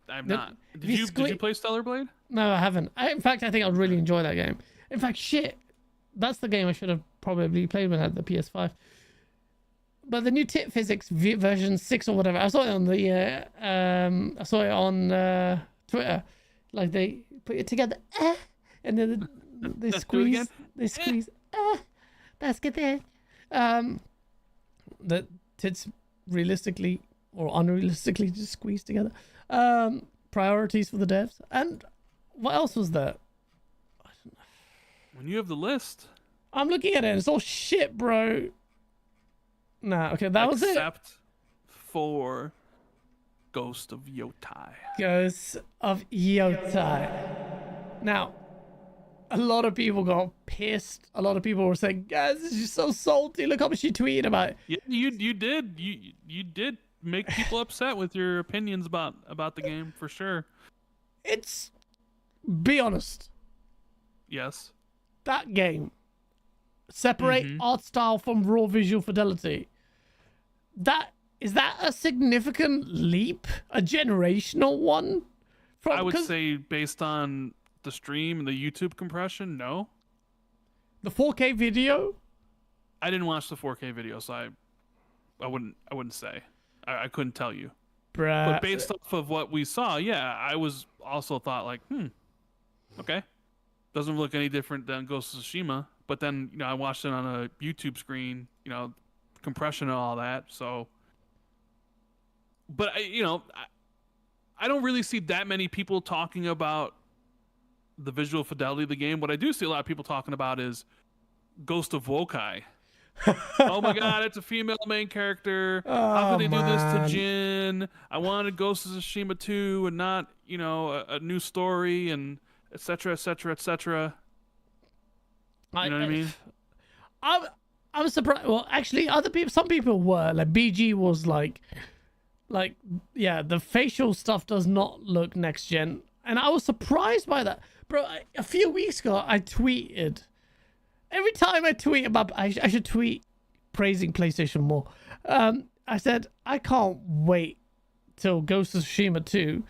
I've not. Did you play Stellar Blade? No, I haven't. In fact, I think I'd really enjoy that game. In fact, shit, that's the game I should have probably played when I had the PS5. But the new tip physics version 6 or whatever, I saw it on the I saw it on Twitter. Like they put it together, and then they squeeze, basket there. The tits realistically or unrealistically just squeezed together. Priorities for the devs. And what else was there? When you have the list, I'm looking at it and it's all shit, bro. Nah, okay, that was it. Except for Ghost of Yotei. Ghost of Yotei. Now, a lot of people got pissed. A lot of people were saying, guys, this is so salty. Look how much you tweeted about it. Yeah, you did make people upset with your opinions about the game, for sure. Be honest. Yes. That game, separate art style from raw visual fidelity. Is that a significant leap? A generational one? I would say based on the stream and the YouTube compression, no. The 4K video? I didn't watch the 4K video, so I wouldn't say. I couldn't tell you. Bruh. But based off of what we saw, yeah, I was also thought like, okay. Doesn't look any different than Ghost of Tsushima. But then, I watched it on a YouTube screen, compression and all that, so. But, I don't really see that many people talking about the visual fidelity of the game. What I do see a lot of people talking about is Ghost of Yotei. Oh my god, it's a female main character. How could they do this to Jin? I wanted Ghost of Tsushima 2 and not, a new story and etc. etc. etc. You know what I mean? I'm surprised. Well, actually, some people were like BG was like, yeah, the facial stuff does not look next gen, and I was surprised by that, bro. A few weeks ago, I tweeted. Every time I tweet about, I should tweet praising PlayStation more. I said I can't wait till Ghost of Tsushima 2.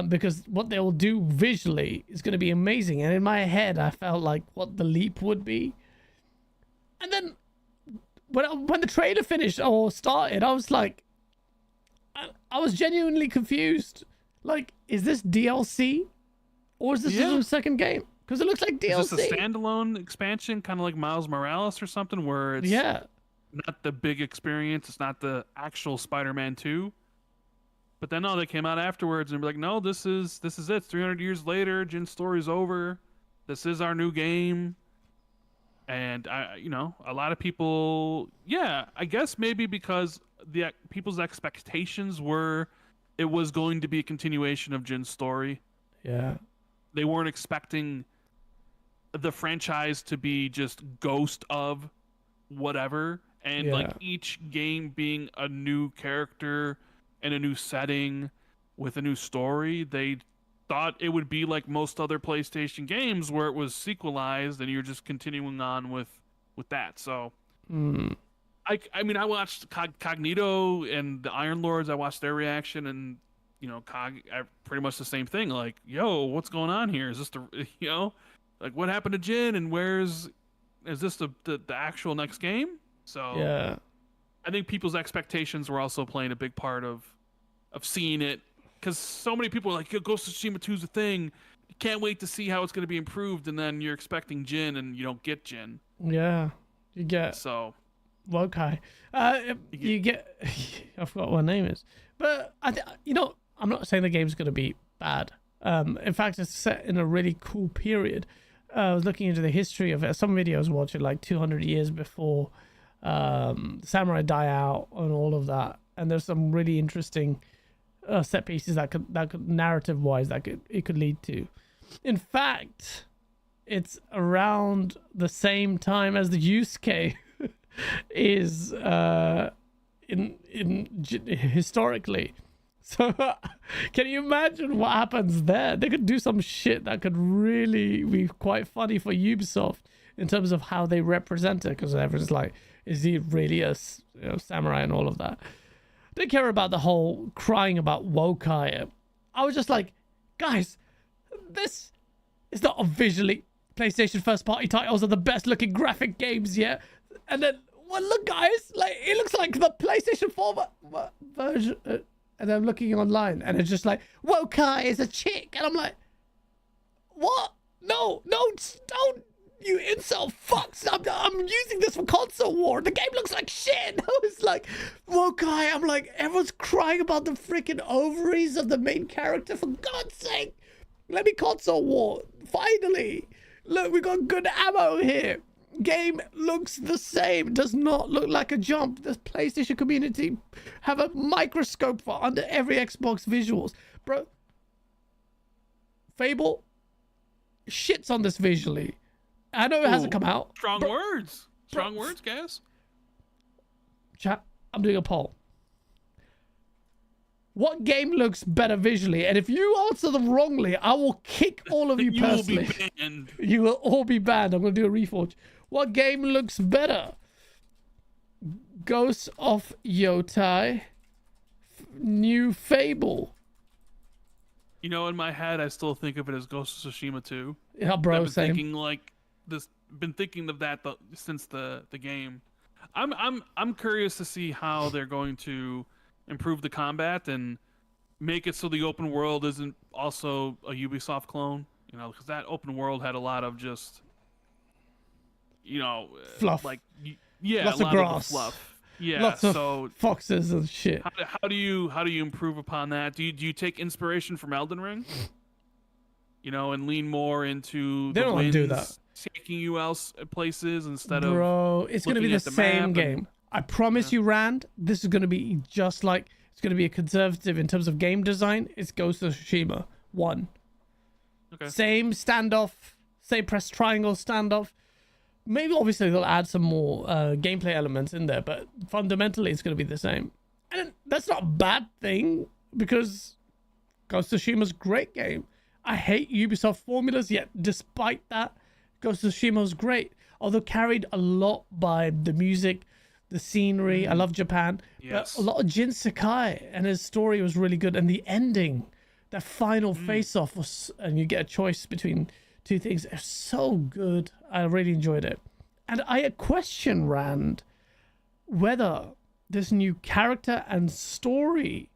Because what they'll do visually is going to be amazing. And in my head, I felt like what the leap would be. And then when the trailer finished or started, I was like, I was genuinely confused. Like, is this DLC? Or is this the second game? because it looks like DLC. Is this a standalone expansion, kind of like Miles Morales or something, where it's not the big experience, it's not the actual Spider-Man 2? But then no, they came out afterwards and be like, no, this is it. 300 years later, Jin's story's over. This is our new game. And a lot of people, I guess maybe because the people's expectations were it was going to be a continuation of Jin's story. Yeah. They weren't expecting the franchise to be just Ghost of whatever, and like each game being a new character and a new setting with a new story. They thought it would be like most other PlayStation games where it was sequelized and you're just continuing on with that. So I mean, I watched Cognito and the Iron Lords. I watched their reaction, and pretty much the same thing. Like, yo, what's going on here? Is this like what happened to Jin, and is this the actual next game? So I think people's expectations were also playing a big part of seeing it, because so many people are like, yo, Ghost of Tsushima 2's a thing. You can't wait to see how it's going to be improved, and then you're expecting Jin, and you don't get Jin. Yeah, you get Wokai. You get I forgot what her name is, but I'm not saying the game's going to be bad. In fact, it's set in a really cool period. I was looking into the history of it. Some videos watching like 200 years before samurai die out and all of that, and there's some really interesting set pieces that could narrative wise it could lead to. In fact, it's around the same time as the Yusuke is historically. So can you imagine what happens there? They could do some shit that could really be quite funny for Ubisoft in terms of how they represent it, because everyone's like, is he really a samurai and all of that? They care about the whole crying about Wokai. I was just like, guys, this is not a visually PlayStation first party titles are the best looking graphic games yet. And then, well, look, guys, like it looks like the PlayStation 4 version. And I'm looking online, and it's just like, Wokai is a chick. And I'm like, what? No, don't, you incel fucks. I'm using this for console war. The game looks like shit. I was like, Wokai. I'm like, everyone's crying about the freaking ovaries of the main character. For God's sake, let me console war. Finally. Look, we got good ammo here. Game looks the same. Does not look like a jump. The PlayStation community have a microscope for under every Xbox visuals. Bro, Fable shits on this visually. I know it hasn't come out. Strong words. Strong words, guys. Chat, I'm doing a poll. What game looks better visually? And if you answer them wrongly, I will kick all of you personally. You will be banned. You will all be banned. I'm going to do a reforge. What game looks better? Ghost of Yotei. New Fable. In my head, I still think of it as Ghost of Tsushima 2. Yeah, bro, same. Been thinking of that since the game. I'm curious to see how they're going to improve the combat and make it so the open world isn't also a Ubisoft clone. Because that open world had a lot of just, fluff. Like, lots a lot of grass. Of fluff. Yeah, lots of foxes and shit. How do you improve upon that? Do you take inspiration from Elden Ring? And lean more into they the don't winds do that. taking you else places instead of. Bro, it's going to be the same game. I promise you, Rand, this is going to be just like, it's going to be a conservative in terms of game design. It's Ghost of Tsushima 1. Okay. Same standoff, same press triangle standoff. Maybe obviously they'll add some more gameplay elements in there, but fundamentally it's going to be the same. And that's not a bad thing, because Ghost of Tsushima's a great game. I hate Ubisoft formulas, yet despite that, Ghost of Tsushima was great. Although carried a lot by the music, the scenery. I love Japan. Yes. But a lot of Jin Sakai, and his story was really good. And the ending, that final face-off was, and you get a choice between two things. It's so good. I really enjoyed it. And I question, Rand, whether this new character and story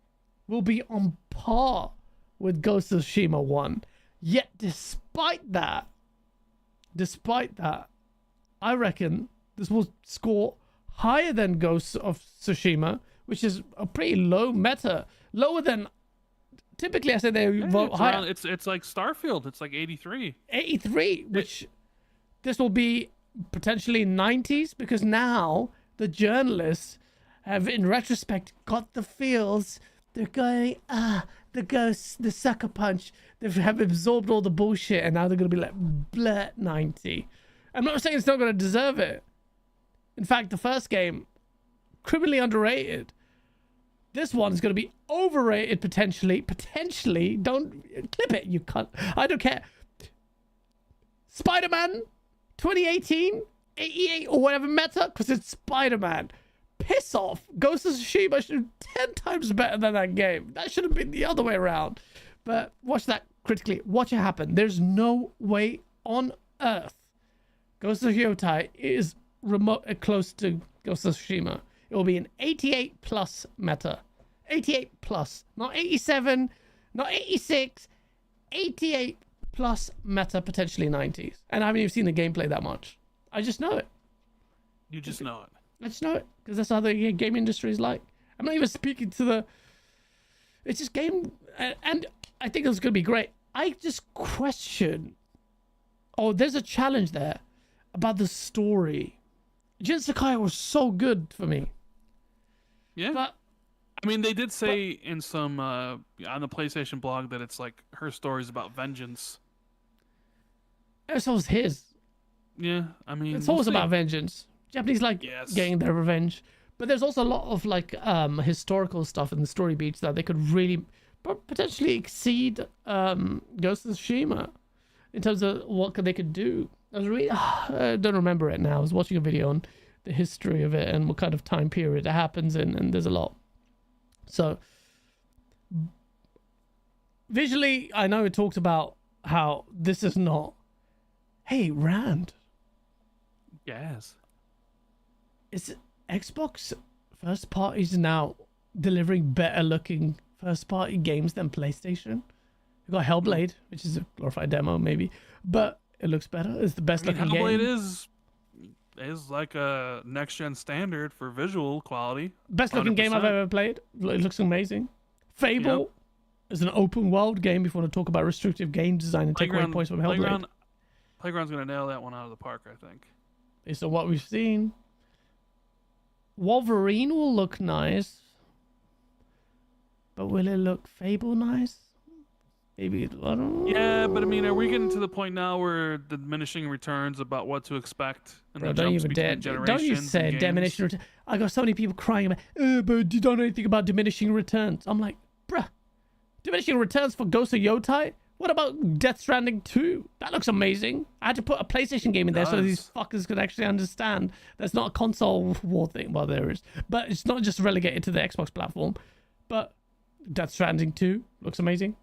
will be on par with Ghost of Tsushima 1. Yet, despite that, despite that, I reckon this will score higher than Ghost of Tsushima, which is a pretty low meta, lower than typically. I say they vote it's higher. around, it's like Starfield. It's like 83. 83, which this will be potentially 90s, because now the journalists have, in retrospect, got the feels. They're going, the ghosts, the sucker punch. They have absorbed all the bullshit, and now they're going to be like, bleh, 90. I'm not saying it's not going to deserve it. In fact, the first game, criminally underrated. This one is going to be overrated, potentially. Potentially. Don't clip it, you cunt. I don't care. Spider-Man 2018, 88 or whatever meta, because it's Spider-Man. Piss off. Ghost of Tsushima should be 10 times better than that game. That should have been the other way around. But watch that critically. Watch it happen. There's no way on earth Ghost of Yotei is close to Ghost of Tsushima. It will be an 88 plus meta. 88 plus. Not 87, not 86. 88 plus meta, potentially 90s. And I haven't even seen the gameplay that much. I just know it. You just know it. I just know it, because that's how the game industry is like. I'm not even speaking to the... It's just game... And I think it's going to be great. I just question... Oh, there's a challenge there about the story. Jin Sakai was so good for me. Yeah. But... I mean, they did say in some... on the PlayStation blog that it's like her story's about vengeance. So was his. Yeah, I mean... It's always about vengeance. Japanese like getting their revenge, but there's also a lot of like historical stuff in the story beats that they could really potentially exceed Ghost of Tsushima in terms of what they could do. I was really I don't remember it now. I was watching a video on the history of it and what kind of time period it happens in, and there's a lot. So visually, I know it talked about how this is not. Hey, Rand. Yes. Is Xbox first parties now delivering better looking first party games than PlayStation? We got Hellblade, which is a glorified demo maybe, but it looks better. It's the best looking game. Hellblade is like a next gen standard for visual quality. Best looking game I've ever played. It looks amazing. Fable is an open world game. If you want to talk about restrictive game design and take away points from Hellblade. Playground's gonna nail that one out of the park, I think. Based on what we've seen. Wolverine will look nice, but will it look Fable nice? Maybe, I don't know. Yeah, but I mean, are we getting to the point now where the diminishing returns about what to expect in the jumps between generations? Don't you say diminishing returns. I got so many people crying about, but you don't know anything about diminishing returns. I'm like, bruh, diminishing returns for Ghost of Yotei? What about Death Stranding 2? That looks amazing. I had to put a PlayStation game in there so these fuckers could actually understand that's not a console war thing. Well, there is. But it's not just relegated to the Xbox platform. But Death Stranding 2 looks amazing.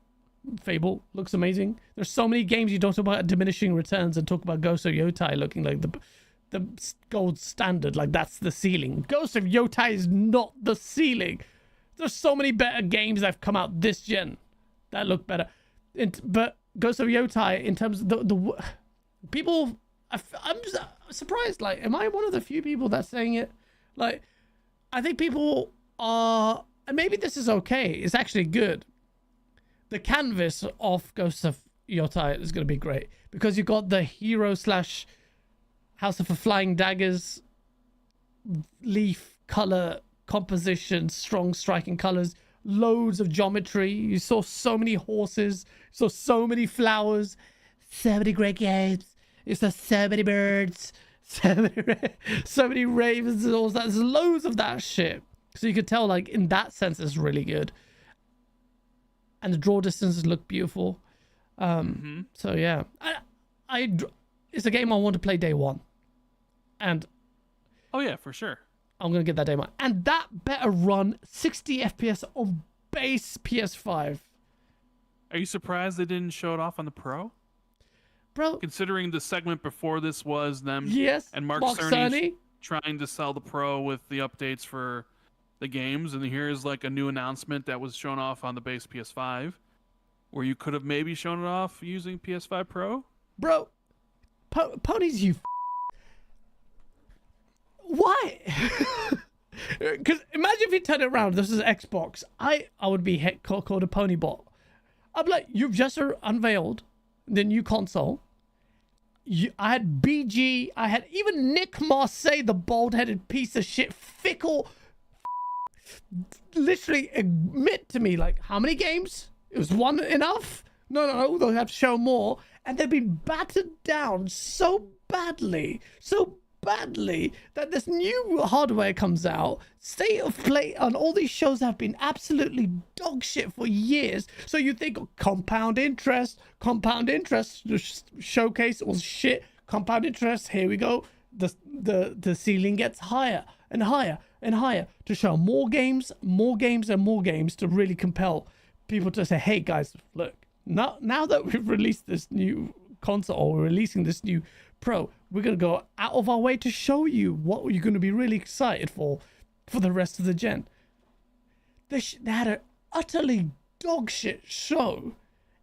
Fable looks amazing. There's so many games you don't talk about diminishing returns and talk about Ghost of Yotei looking like the gold standard. Like, that's the ceiling. Ghost of Yotei is not the ceiling. There's so many better games that have come out this gen that look better. But Ghost of Yotei, in terms of the people, I'm surprised. Like, am I one of the few people that's saying it? Like, I think people are, and maybe this is okay. It's actually good. The canvas of Ghost of Yotei is going to be great because you've got the hero / House of the Flying Daggers leaf color composition, strong striking colors. Loads of geometry. You saw so many horses. You saw so many flowers. So many great games. You saw so many birds. So many ravens and all that. There's loads of that shit. So you could tell, like, in that sense, it's really good. And the draw distances look beautiful. So yeah, it's a game I want to play day one. And oh yeah, for sure. I'm going to get that day one. And that better run 60 FPS on base PS5. Are you surprised they didn't show it off on the Pro? Bro. Considering the segment before this was them and Mark Cerny trying to sell the Pro with the updates for the games. And here's like a new announcement that was shown off on the base PS5. Where you could have maybe shown it off using PS5 Pro. Bro. Ponies, you. Why? Because imagine if you turn it around. This is Xbox. I would be called a pony bot. I'm like, you've just unveiled the new console. I had BG. I had even Nick Marseille, the bald-headed piece of shit, fickle. Literally admit to me, like, how many games? It was one enough? No, they'll have to show more. And they've been battered down so badly that this new hardware comes out. State of play on all these shows have been absolutely dog shit for years. So you think compound interest showcase was shit. Compound interest, here we go. The ceiling gets higher and higher and higher to show more games to really compel people to say, hey guys, look, now that we've released this new console, or we're releasing this new Pro, we're going to go out of our way to show you what you're going to be really excited for the rest of the gen. They had an utterly dog shit show,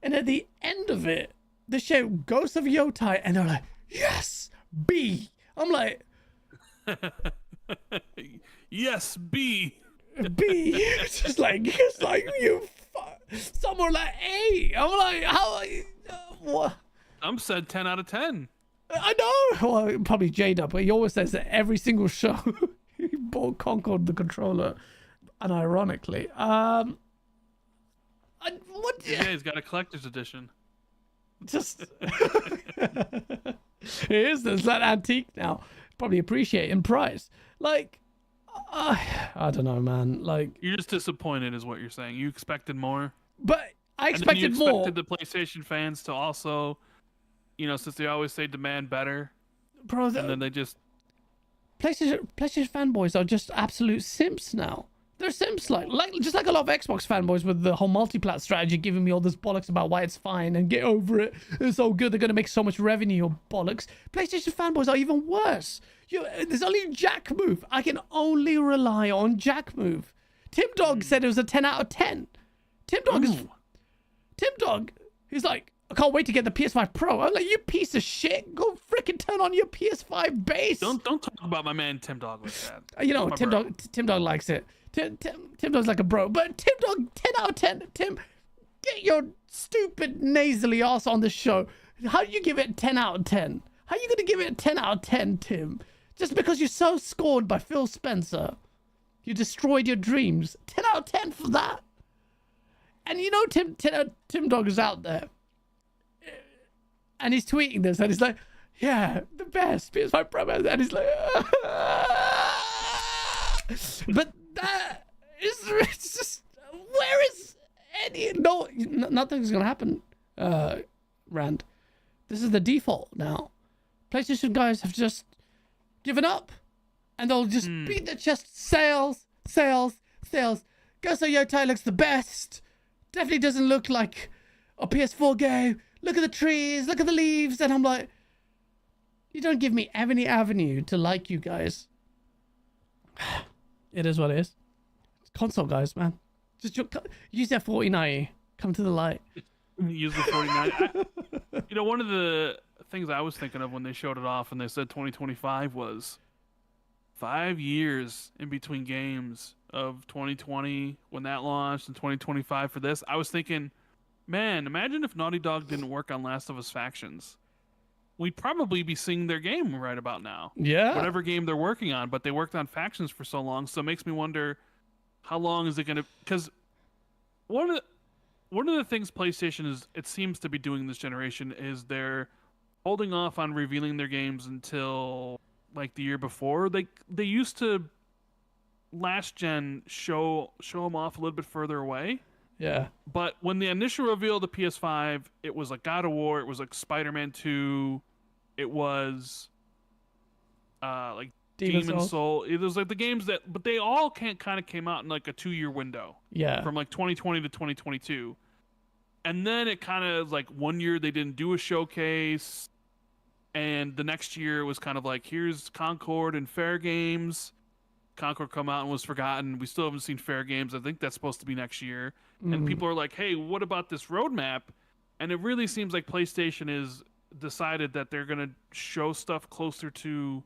and at the end of it, they showed Ghost of Yotei, and they're like, yes, B. I'm like, yes, B. B. It's just like you. Some are like A. I'm like, how? What? I'm said 10 out of 10. I know. Well, probably J-Dub, but he always says that every single show he conquered the controller, unironically. What? Yeah, he's got a collector's edition. Just it is. It's that antique now. Probably appreciate in price. Like, I don't know, man. Like, you're just disappointed, is what you're saying. You expected more. But I expected more. You expected more. the PlayStation fans to also, since they always say demand better, bro. And then they just PlayStation fanboys are just absolute simps now. They're simps, like just like a lot of Xbox fanboys with the whole multi-plat strategy, giving me all this bollocks about why it's fine and get over it. It's so good. They're gonna make so much revenue. Or bollocks. PlayStation fanboys are even worse. There's only Jack Move. I can only rely on Jack Move. Tim Dog said it was a 10 out of 10. Tim Dog. He's like, I can't wait to get the PS5 Pro. I'm like, you piece of shit. Go freaking turn on your PS5 base. Don't talk about my man Tim Dog like that. Tim Dog likes it. Tim Dog's like a bro. But Tim Dog, 10 out of 10. Tim, get your stupid nasally ass on the show. How do you give it 10 out of 10? How are you going to give it 10 out of 10, Tim? Just because you're so scorned by Phil Spencer. You destroyed your dreams. 10 out of 10 for that. And Tim Dog is out there. And he's tweeting this, and he's like, yeah, the best PS5 Pro. And he's like, but that is, it's just, where is any, nothing's going to happen, Rand. This is the default now. PlayStation guys have just given up, and they'll just beat their chest. Sales. Ghost of Yotei looks the best. Definitely doesn't look like a PS4 game. Look at the trees, look at the leaves, and I'm like, you don't give me any avenue to like you guys. It is what it is. It's console guys, man. Just use that 4090. Come to the light. Use the 4090. One of the things I was thinking of when they showed it off and they said 2025 was 5 years in between games of 2020 when that launched and 2025 for this. I was thinking, man, imagine if Naughty Dog didn't work on Last of Us Factions. We'd probably be seeing their game right about now. Yeah. Whatever game they're working on, but they worked on Factions for so long, so it makes me wonder how long is it going to... Because one of the things PlayStation it seems to be doing this generation is they're holding off on revealing their games until like the year before. They used to last gen show them off a little bit further away. Yeah. But when the initial reveal of the PS5, it was like God of War, it was like Spider-Man 2, it was like Demon Soul. It was like the games but they all kind of came out in like a 2-year window. Yeah. From like 2020 to 2022. And then it kind of like 1 year they didn't do a showcase. And the next year it was kind of like, here's Concord and Fair Games. Concord come out and was forgotten. We still haven't seen Fair Games. I think that's supposed to be next year. And people are like, hey, what about this roadmap? And it really seems like PlayStation is decided that they're gonna show stuff closer to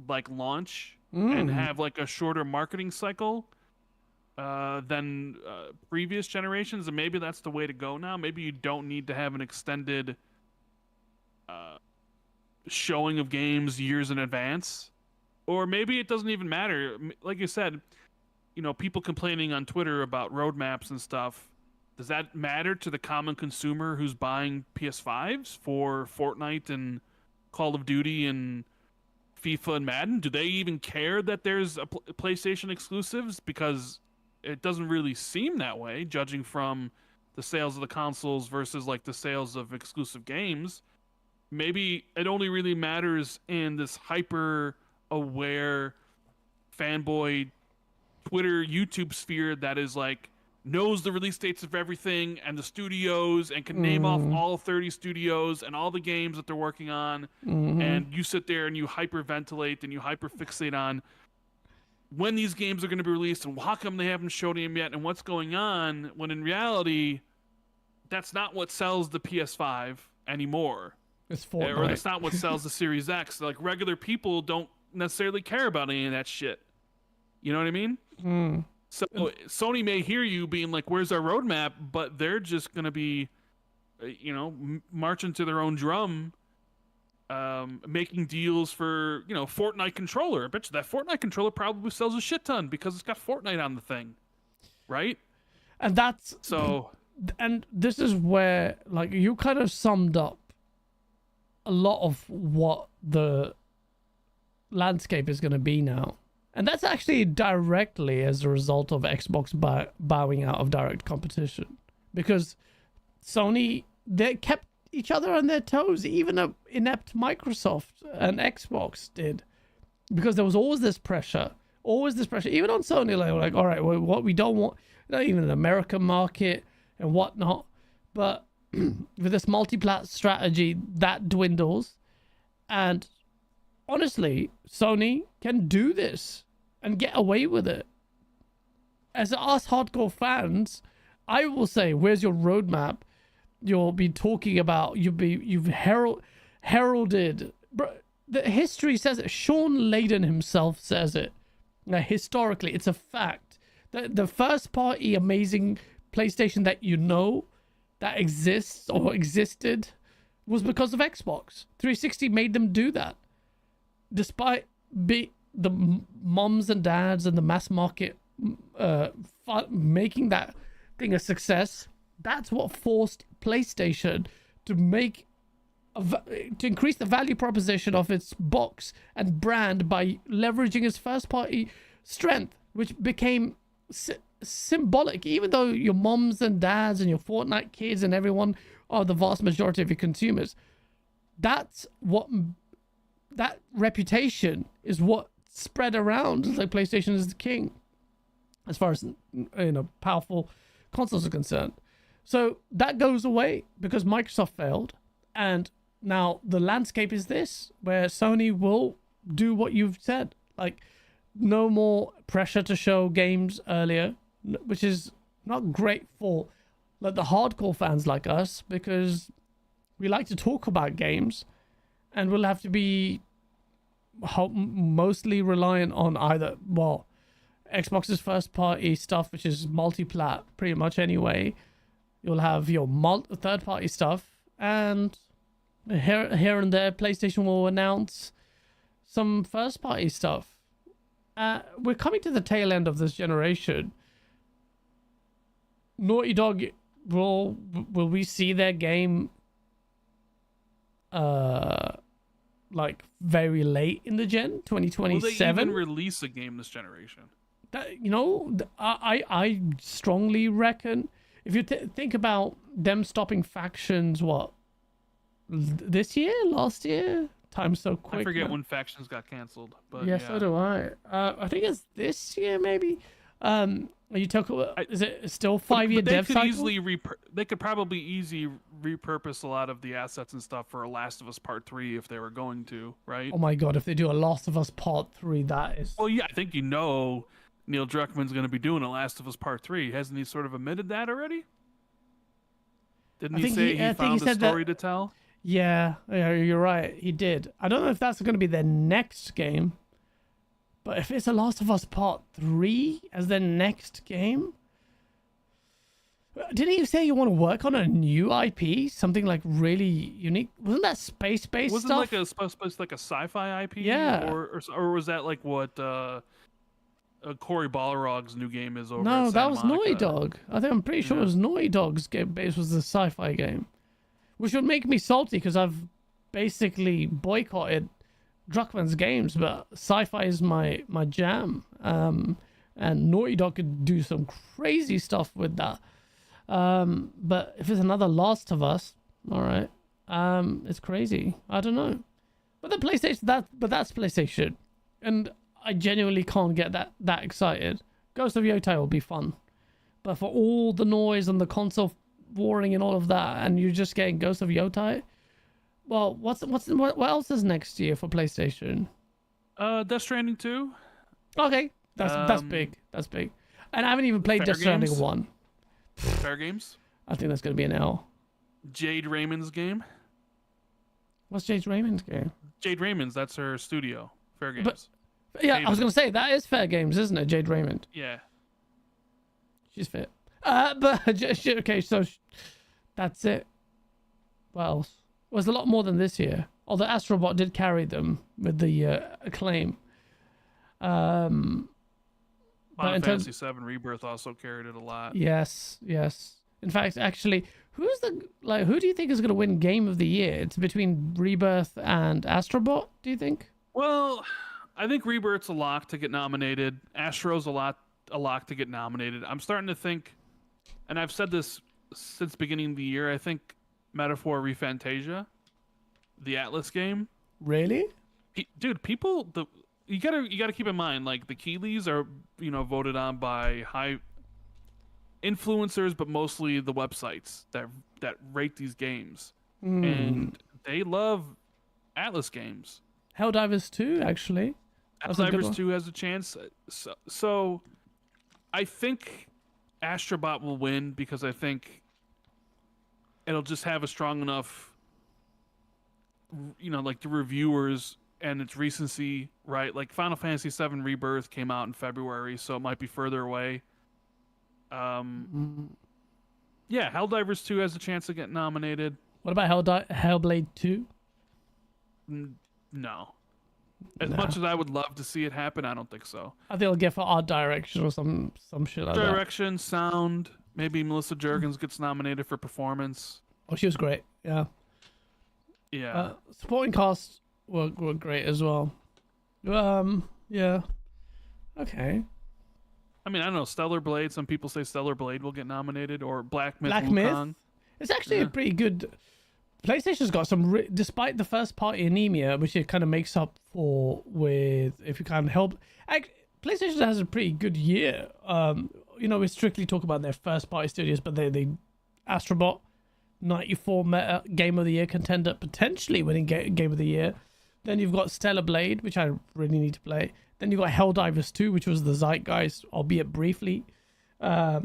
like launch and have like a shorter marketing cycle than previous generations, and maybe that's the way to go now. Maybe you don't need to have an extended showing of games years in advance, or maybe it doesn't even matter. Like you said, you know, people complaining on Twitter about roadmaps and stuff. Does that matter to the common consumer who's buying PS5s for Fortnite and Call of Duty and FIFA and Madden? Do they even care that there's a PlayStation exclusives? Because it doesn't really seem that way, judging from the sales of the consoles versus like the sales of exclusive games. Maybe it only really matters in this hyper aware fanboy Twitter, YouTube sphere that is like knows the release dates of everything and the studios and can name off all 30 studios and all the games that they're working on. And you sit there and you hyperventilate and you hyperfixate on when these games are going to be released and how come they haven't showed them yet and what's going on, when in reality, that's not what sells the PS5 anymore. It's Fortnite. Or that's not what sells the Series X. Like, regular people don't necessarily care about any of that shit. You know what I mean? So Sony may hear you being like, where's our roadmap? But they're just going to be, you know, marching to their own drum, making deals for, you know, Fortnite controller. I bet you that Fortnite controller probably sells a shit ton because it's got Fortnite on the thing. Right? And that's... So... And this is where, like, you kind of summed up a lot of what the landscape is going to be now. And that's actually directly as a result of Xbox bowing out of direct competition. Because Sony, they kept each other on their toes. Even a inept Microsoft and Xbox did. Because there was always this pressure. Even on Sony, like all right, well, what we don't want, not even an American market and whatnot. But with this multi-plat strategy, that dwindles. And honestly, Sony can do this and get away with it. As us hardcore fans, I will say, where's your roadmap? You'll be talking about, you've heralded. Bro, the history says it. Sean Layden himself says it. Now, historically, it's a fact. The first party amazing PlayStation that you know that exists or existed was because of Xbox. 360 made them do that. Despite the moms and dads and the mass market making that thing a success, that's what forced PlayStation to increase the value proposition of its box and brand by leveraging its first party strength, which became symbolic. Even though your moms and dads and your Fortnite kids and everyone are the vast majority of your consumers, that reputation is what spread around. It's like PlayStation is the king as far as, you know, powerful consoles are concerned. So that goes away because Microsoft failed, and now the landscape is this, where Sony will do what you've said, like no more pressure to show games earlier, which is not great for like the hardcore fans like us, because we like to talk about games, and we'll have to be mostly reliant on either, well, Xbox's first party stuff, which is multi-plat pretty much anyway. You'll have your third party stuff, and here and there PlayStation will announce some first party stuff. We're coming to the tail end of this generation. Naughty Dog, will we see their game like very late in the gen, 2027? Will they even release a game this generation? You know, I strongly reckon, if you think about them stopping factions, what, this year, last year? Time's so quick. I forget man. when factions got canceled, but yeah, yeah. so do I. I think it's this year, maybe. You talk about, is it still 5-year dev cycle? They could probably easily repurpose a lot of the assets and stuff for a Last of Us Part 3 if they were going to, right? Oh my god, if they do a Last of Us Part 3, that is... Well, yeah, I think you know Neil Druckmann's going to be doing a Last of Us Part 3. Hasn't he sort of admitted that already? Didn't he say he found a story to tell? Yeah, you're right. He did. I don't know if that's going to be their next game, but if it's a Last of Us Part 3 as their next game, didn't you say you want to work on a new IP, something like really unique? Wasn't that space-based Wasn't stuff? supposed to be like a sci-fi IP? Yeah. Or was that like what Cory Balrog's new game is over? No, at that Santa was Monica? Naughty Dog. I'm pretty sure it was Naughty Dog's game base was the sci-fi game, which would make me salty because I've basically boycotted Druckmann's games, but sci-fi is my jam. And Naughty Dog could do some crazy stuff with that. But if it's another Last of Us, all right, it's crazy. I don't know. But the PlayStation, that's PlayStation, and I genuinely can't get that excited. Ghost of Yotei will be fun, but for all the noise and the console warring and all of that, and you're just getting Ghost of Yotei. Well, what else is next year for PlayStation? Death Stranding 2. Okay, that's big. That's big. And I haven't even played Death Stranding 1. Fair Games. I think that's gonna be an L. Jade Raymond's game. What's Jade Raymond's game? Jade Raymond's, that's her studio. Fair Games. Yeah, I was gonna say that is Fair Games, isn't it? Jade Raymond. Yeah. She's fit. But okay, so that's it. What else? Well, there's a lot more than this year. Although Astrobot did carry them with the acclaim. Final Fantasy VII Rebirth also carried it a lot. Yes. In fact, actually, who do you think is going to win Game of the Year? It's between Rebirth and Astrobot, do you think? Well, I think Rebirth's a lock to get nominated. Astro's a lock to get nominated. I'm starting to think, and I've said this since beginning of the year, I think Metaphor Refantasia, the Atlas game. Really? Dude, you gotta keep in mind, like, the Keeleys are, voted on by high influencers, but mostly the websites that rate these games, and they love Atlas games. Helldivers 2, actually. Helldivers 2 has a chance. So I think Astrobot will win because I think it'll just have a strong enough, like the reviewers and its recency, right? Like Final Fantasy VII Rebirth came out in February, so it might be further away. Yeah, Helldivers 2 has a chance of getting nominated. What about Hellblade 2? No. As much as I would love to see it happen, I don't think so. I think it'll get for art direction or some shit like that. Direction, sound, maybe Melissa Juergens gets nominated for performance. Oh, she was great. Yeah. Yeah. Supporting cast were great as well. Yeah. Okay. I mean, I don't know, Stellar Blade. Some people say Stellar Blade will get nominated, or Black Myth. It's actually a pretty good. PlayStation's got some, despite the first party anemia, which it kind of makes up for with, if you can help. PlayStation has a pretty good year. We strictly talk about their first party studios, but they Astrobot, 94 Meta Game of the Year contender, potentially winning Game of the Year. Then you've got Stellar Blade, which I really need to play. Then you've got Helldivers 2, which was the zeitgeist, albeit briefly. Sorry.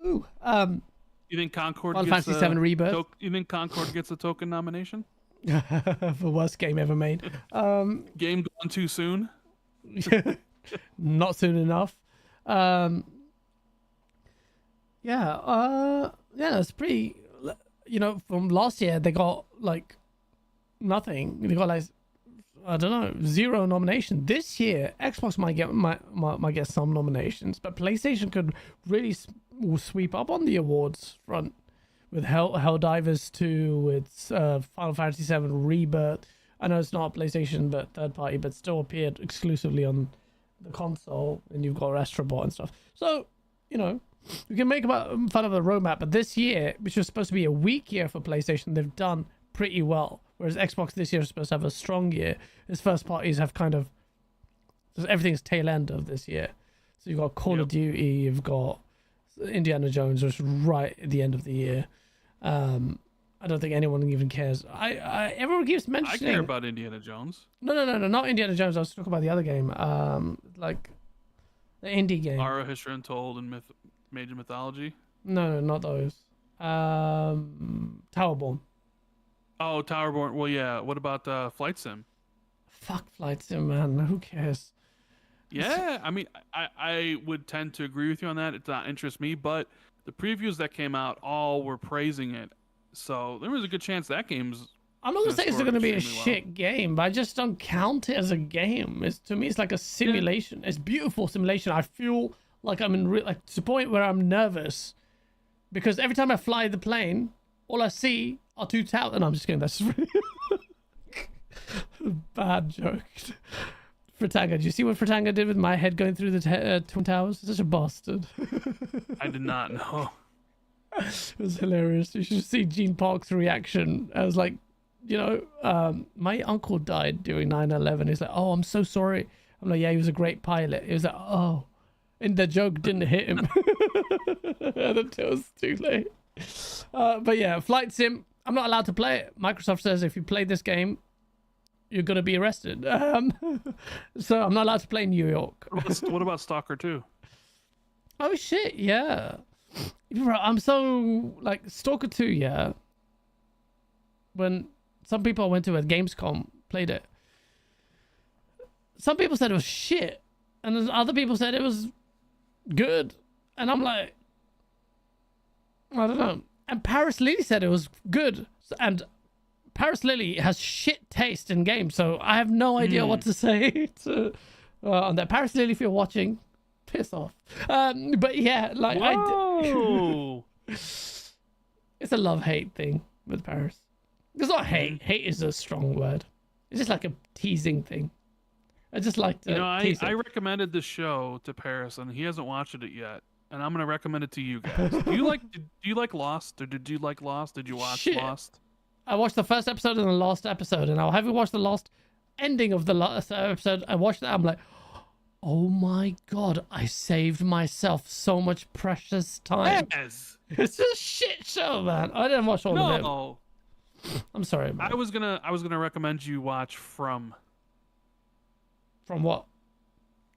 Ooh. You think Concord Final gets Fantasy VII Rebirth? You think Concord gets a token nomination? For worst game ever made. Game gone too soon? Not soon enough. It's pretty. From last year they got like nothing. They got like, I don't know, 0 nomination. This year Xbox might get some nominations, but PlayStation could really sweep up on the awards front with Helldivers 2, with Final Fantasy VII Rebirth. I know it's not PlayStation but third party, but still appeared exclusively on the console, and you've got Astrobot and stuff. So we can make fun of the roadmap, but this year, which was supposed to be a weak year for PlayStation, they've done pretty well. Whereas Xbox this year is supposed to have a strong year. Its first parties have kind of, everything's tail end of this year. So you've got Call of Duty, you've got Indiana Jones, which is right at the end of the year. I don't think anyone even cares. Everyone keeps mentioning. I care about Indiana Jones. No, not Indiana Jones. I was talking about the other game, like the indie game. Ara History Untold and Major Mythology. No, not those. Towerborn. Oh, Towerborn. Well, yeah. What about Flight Sim? Fuck Flight Sim, man. Who cares? Yeah, I mean, I would tend to agree with you on that. It does not interest me, but the previews that came out all were praising it. So there was a good chance that game's... I'm not going to say it's going to be a extremely shit game, but I just don't count it as a game. To me, it's like a simulation. It's beautiful simulation. I feel like I'm in like to the point where I'm nervous because every time I fly the plane, all I see are two towers. And I'm just kidding. That's really bad joke. Fratanga, do you see what Fratanga did with my head going through the Twin Towers? Such a bastard. I did not know. It was hilarious. You should see Gene Park's reaction. I was like, you know, my uncle died during 9/11. He's like, oh, I'm so sorry. I'm like, yeah, he was a great pilot. He was like, oh. And the joke didn't hit him until it was too late. But yeah, Flight Sim, I'm not allowed to play it. Microsoft says if you play this game, you're going to be arrested. So I'm not allowed to play New York. What about Stalker 2? Oh, shit, yeah. I'm so, like, Stalker 2, yeah. When some people I went to at Gamescom played it, some people said it was shit, and then other people said it was good. And I'm like, I don't know. And Parris Lily said it was good. And Parris Lily has shit taste in games, so I have no idea what to say on that. Parris Lily, if you're watching, piss off. But yeah, like it's a love-hate thing with Parris. It's not hate. Hate is a strong word. It's just like a teasing thing. I just like to tease it. I recommended this show to Parris, and he hasn't watched it yet. And I'm gonna recommend it to you guys. Do you like Lost, or did you like Lost? Did you watch Lost? I watched the first episode and the last episode, and I haven't watched the last ending of the last episode. I watched that. I'm like, oh my god, I saved myself so much precious time. Yes. It's a shit show, man. I didn't watch all of it. No. I'm sorry, man. I was gonna recommend you watch From. From what?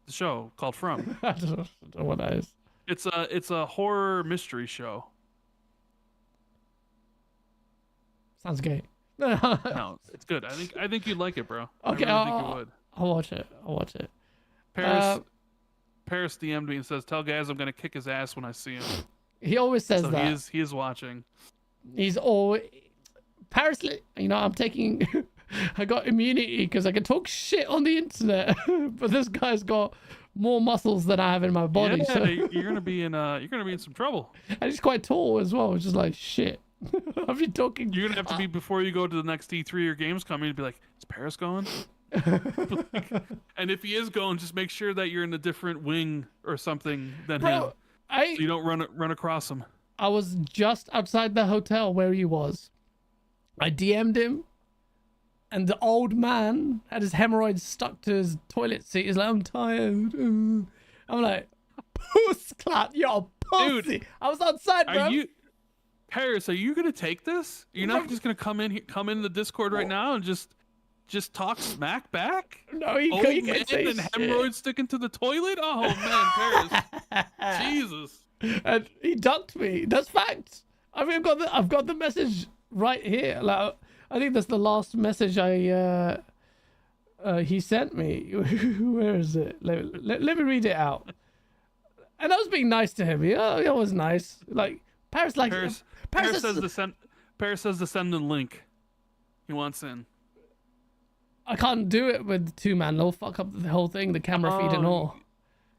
The show called From. I don't know what that is. It's a horror mystery show. Sounds gay. No, it's good. I think you'd like it, bro. Okay, I really think you would. I'll watch it. Paris DM'd me and says, "Tell guys I'm gonna kick his ass when I see him." He always says so that. He is watching. He's always Paris. You know, I'm taking. I got immunity because I can talk shit on the internet, but this guy's got more muscles than I have in my body. Yeah, so you're gonna be in some trouble. And he's quite tall as well, which is like shit. I've been talking. You're gonna have to be before you go to the next E3 or Gamescom. You'd be like, "Is Paris going?" And if he is going, just make sure that you're in a different wing or something than him, so you don't run across him. I was just outside the hotel where he was. I DM'd him, and the old man had his hemorrhoids stuck to his toilet seat. He's like, "I'm tired." I'm like, "Puss clap, you're a pussy." Dude, I was outside, bro. Paris, are you gonna take this? You're not just gonna come in the Discord right now and just talk smack back? No, you can't say and hemorrhoids sticking to the toilet? Oh man, Paris. Jesus. And he ducked me. That's fact. I mean, I've got the message right here. Like, I think that's the last message he sent me. Where is it? Let me read it out. And I was being nice to him. It was nice. Like Paris says to send the link. He wants in. I can't do it with two man. They'll fuck up the whole thing, the camera feed and all.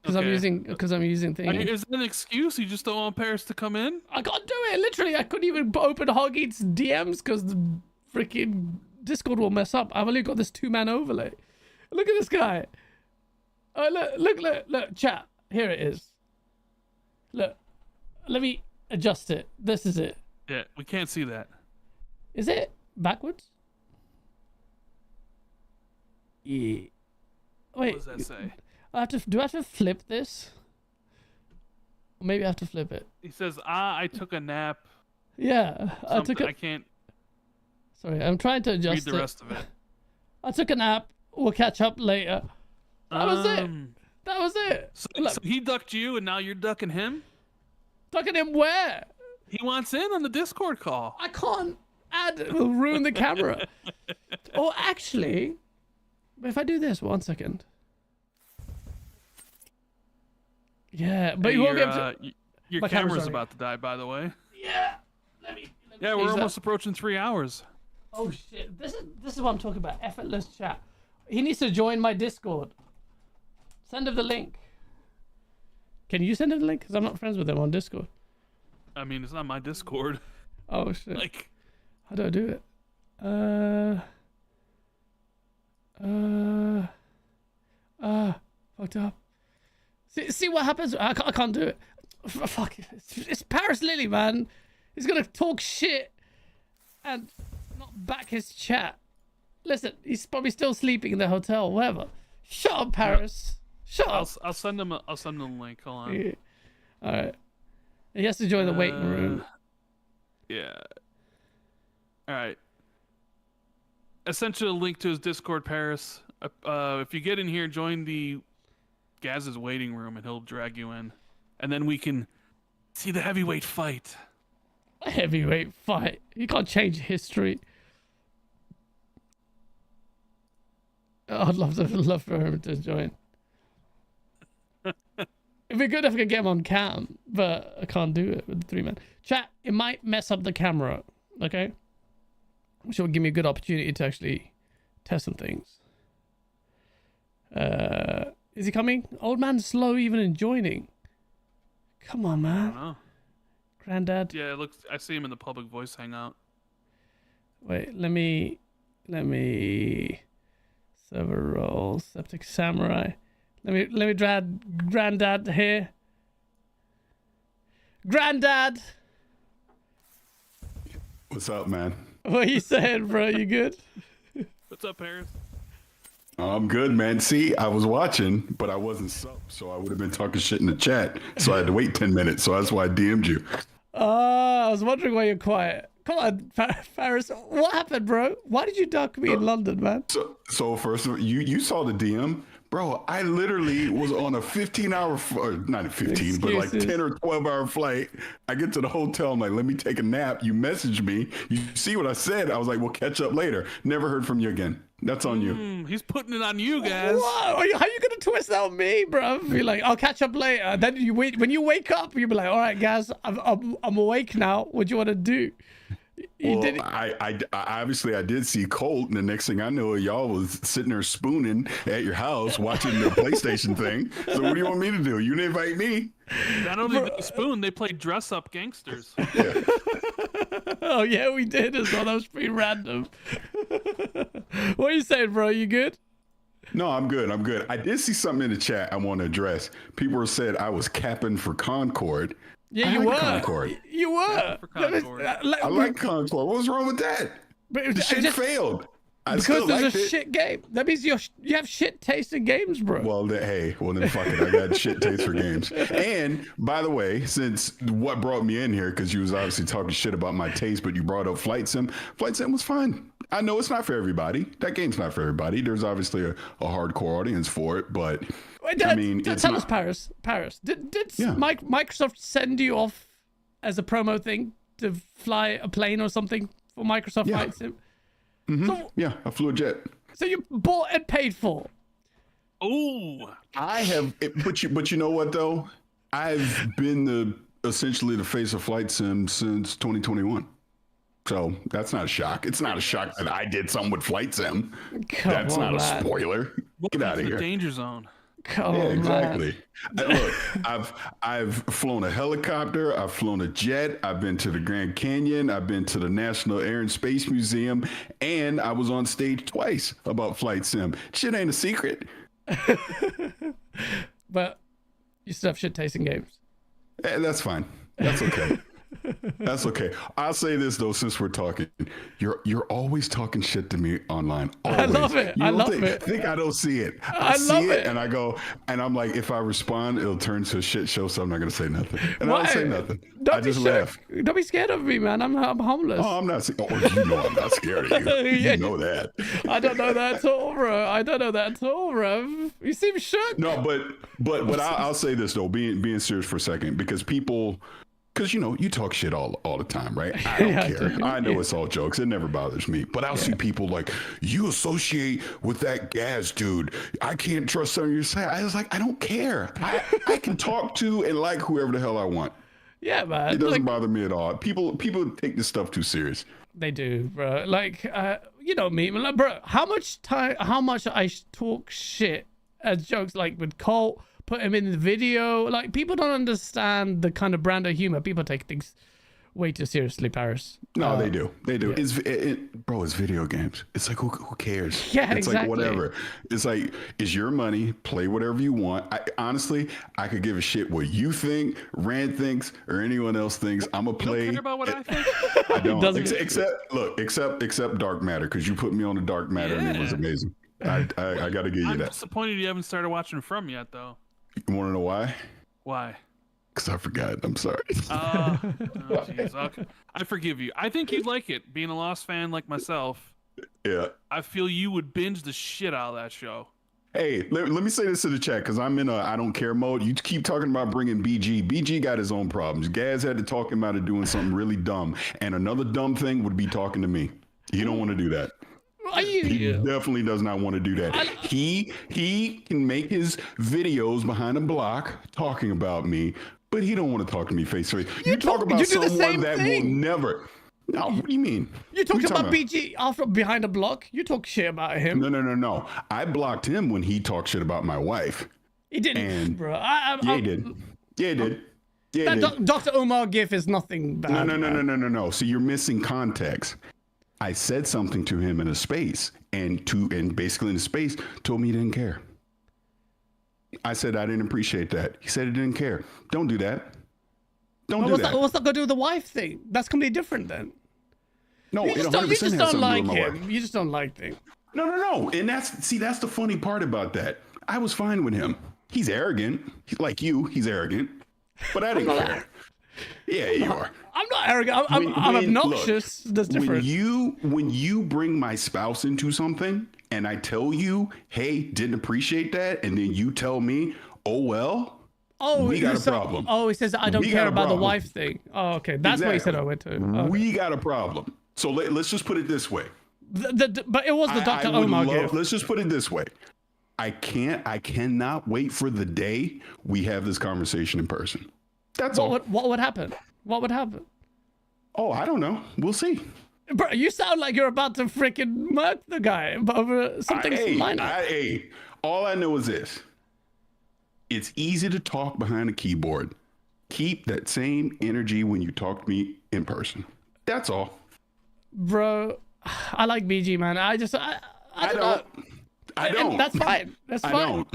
Because I'm using things. Is it an excuse? You just don't want Paris to come in? I can't do it. Literally, I couldn't even open Hoggeat's DMs because the freaking Discord will mess up. I've only got this two-man overlay. Look at this guy. Oh, look, chat. Here it is. Look, let me adjust it. This is it. Yeah, we can't see that. Is it backwards? Yeah. Wait. What does that say? Do I have to flip this? Or maybe I have to flip it. He says, I took a nap. Yeah, I can't. Sorry, I'm trying to adjust read the rest of it. I took a nap. We'll catch up later. That was it. That was it. So he ducked you, and now you're ducking him? Ducking him where? He wants in on the Discord call. I can't add. It will ruin the camera. Or actually, if I do this, 1 second. Yeah, but Hey, you won't get to... Your My camera's camera's running. about to die, by the way. Yeah. Let me Yeah, we're almost approaching 3 hours. Oh shit! This is what I'm talking about. Effortless chat. He needs to join my Discord. Send him the link. Can you send him the link? Because I'm not friends with him on Discord. I mean, it's not my Discord. Oh shit! Like, how do I do it? Fucked up. See what happens? I can't do it. Fuck it. It's Parris Lily, man. He's gonna talk shit and not back his chat. Listen, he's probably still sleeping in the hotel, whatever. Shut up, Parris. Shut up. I'll send him a link. Hold on. Yeah. All right. He has to join the waiting room. Yeah. All right. I sent you a link to his Discord, Parris. If you get in here, join the Gaz's waiting room, and he'll drag you in, and then we can see the heavyweight fight. A heavyweight fight. You can't change history. Oh, I'd love for him to join. It'd be good if I could get him on cam, but I can't do it with the 3-man. Chat, it might mess up the camera, okay? Which will give me a good opportunity to actually test some things. Is he coming? Old man's slow even in joining. Come on, man. I don't know. Granddad. Yeah, it looks. I see him in the public voice hangout. Wait, let me server role, Septic Samurai. Let me drag Granddad here. Granddad! What's up, man? What you saying, bro? You good? What's up, Parris? I'm good, man. See, I was watching, but I wasn't sub, so I would have been talking shit in the chat. So I had to wait 10 minutes. So that's why I DM'd you. I was wondering why you're quiet. Come on, Parris. What happened, bro? Why did you duck me in London, man? So first of all, you saw the DM. Bro, I literally was on a 15-hour, not 15, but like 10 or 12-hour flight. I get to the hotel. I'm like, let me take a nap. You message me. You see what I said. I was like, we'll catch up later. Never heard from you again. That's on you. He's putting it on you guys. What? How are you going to twist that on me, bro? Be like, I'll catch up later. Then you wait. When you wake up, you'll be like, all right, guys, I'm awake now. What do you want to do? Well, I obviously I did see Colt, and the next thing I know, y'all was sitting there spooning at your house watching the PlayStation thing. So what do you want me to do? You didn't invite me. Not only did they spoon, they played dress up gangsters. Yeah. Oh yeah, we did as well. That was pretty random. What are you saying, bro? You good? No, I'm good. I'm good. I did see something in the chat I want to address. People said I was capping for Concord. Yeah, you were. Concord. You were. I like Concord. What was wrong with that? But the shit failed. Because it's a shit game. That means you have shit taste in games, bro. Well, then fuck it. I got shit taste for games. And by the way, since what brought me in here, because you was obviously talking shit about my taste, but you brought up Flight Sim. Flight Sim was fine. I know it's not for everybody. That game's not for everybody. There's obviously a hardcore audience for it, but I mean, tell us, Parris. Did Microsoft send you off as a promo thing to fly a plane or something for Microsoft Flight Sim? Mm-hmm. So, yeah, I flew a jet. So you bought and paid for? Oh, I have. But you know what though? I've been essentially the face of Flight Sim since 2021. So that's not a shock. It's not a shock that I did something with Flight Sim. That's not a spoiler. Get out of here. Danger zone. Come on, exactly. Look, I've flown a helicopter. I've flown a jet. I've been to the Grand Canyon. I've been to the National Air and Space Museum, and I was on stage twice about Flight Sim. Shit ain't a secret. But you still have shit tasting games. That's fine. That's okay. That's okay. I'll say this though, since we're talking, you're always talking shit to me online. Always. I love it. I love it. Think I don't see it. I see it, and I go, and I'm like, if I respond, it'll turn to a shit show, so I'm not gonna say nothing. And I don't say nothing. I just laugh. Don't be scared of me, man. I'm homeless. Oh, I'm not. Oh, you know I'm not scared of you. You know that. I don't know that at all, bro. You seem shook. No, but I'll say this though, being serious for a second, because people Because, you know, you talk shit all the time, right? I don't care. I know it's all jokes. It never bothers me. But I'll see people like, you associate with that Gaz dude. I can't trust something you say. I was like, I don't care. I can talk to and like whoever the hell I want. Yeah, man. It doesn't bother me at all. People take this stuff too serious. They do, bro. Like, you know me, like, bro. How much I talk shit as jokes, like with Colt, put him in the video. Like, people don't understand the kind of brand of humor. People take things way too seriously, Parris. No, they do. They do. Yeah. Bro, it's video games. It's like, who cares? Yeah, it's exactly. like whatever. It's like, it's your money. Play whatever you want. Honestly, I could give a shit what you think, Rand thinks, or anyone else thinks. I'm gonna play. You don't care about what I think? I don't. Except Dark Matter, because you put me on the Dark Matter and it was amazing. I got to give you I'm that. disappointed you haven't started watching From yet, though. You want to know why? Why? Because I forgot. I'm sorry. Oh, jeez. Okay. I forgive you. I think you'd like it. Being a Lost fan like myself, Yeah. I feel you would binge the shit out of that show. Hey, let me say this to the chat, because I'm in a I don't care mode. You keep talking about bringing BG. BG got his own problems. Gaz had to talk him out of doing something really dumb. And another dumb thing would be talking to me. You don't want to do that. He definitely does not want to do that. He can make his videos behind a block talking about me, but he don't want to talk to me face to face. You talk about someone that will never. No, what do you mean? You talk about BG after behind a block. You talk shit about him. No. I blocked him when he talked shit about my wife. He didn't, bro. He did. Yeah, he did. Yeah, that Dr. Omar gif is nothing bad. No. See, you're missing context. I said something to him in a space, and basically in a space told me he didn't care. I said I didn't appreciate that. He said he didn't care. Don't do that. Don't do that. What's that got to do with the wife thing? That's completely different then. No, you just don't like him. You just don't like things. No. And that's the funny part about that. I was fine with him. He's arrogant. He's like you. He's arrogant. But I didn't care. Yeah, you are. I'm not arrogant. I'm obnoxious. Look, that's different. When you bring my spouse into something and I tell you, hey, didn't appreciate that, and then you tell me, oh well, we got a problem. Oh, he says I don't care about the wife thing. Oh, okay, that's what he said I went to. Okay. We got a problem. So let's just put it this way. But it was the Dr. Omar gift. Let's just put it this way. I cannot wait for the day we have this conversation in person. That's all. What would happen? What would happen? Oh, I don't know. We'll see. Bro, you sound like you're about to freaking murk the guy over something minor. All I know is this. It's easy to talk behind a keyboard. Keep that same energy when you talk to me in person. That's all. Bro, I like BG, man. I don't. That's fine. That's fine. I don't.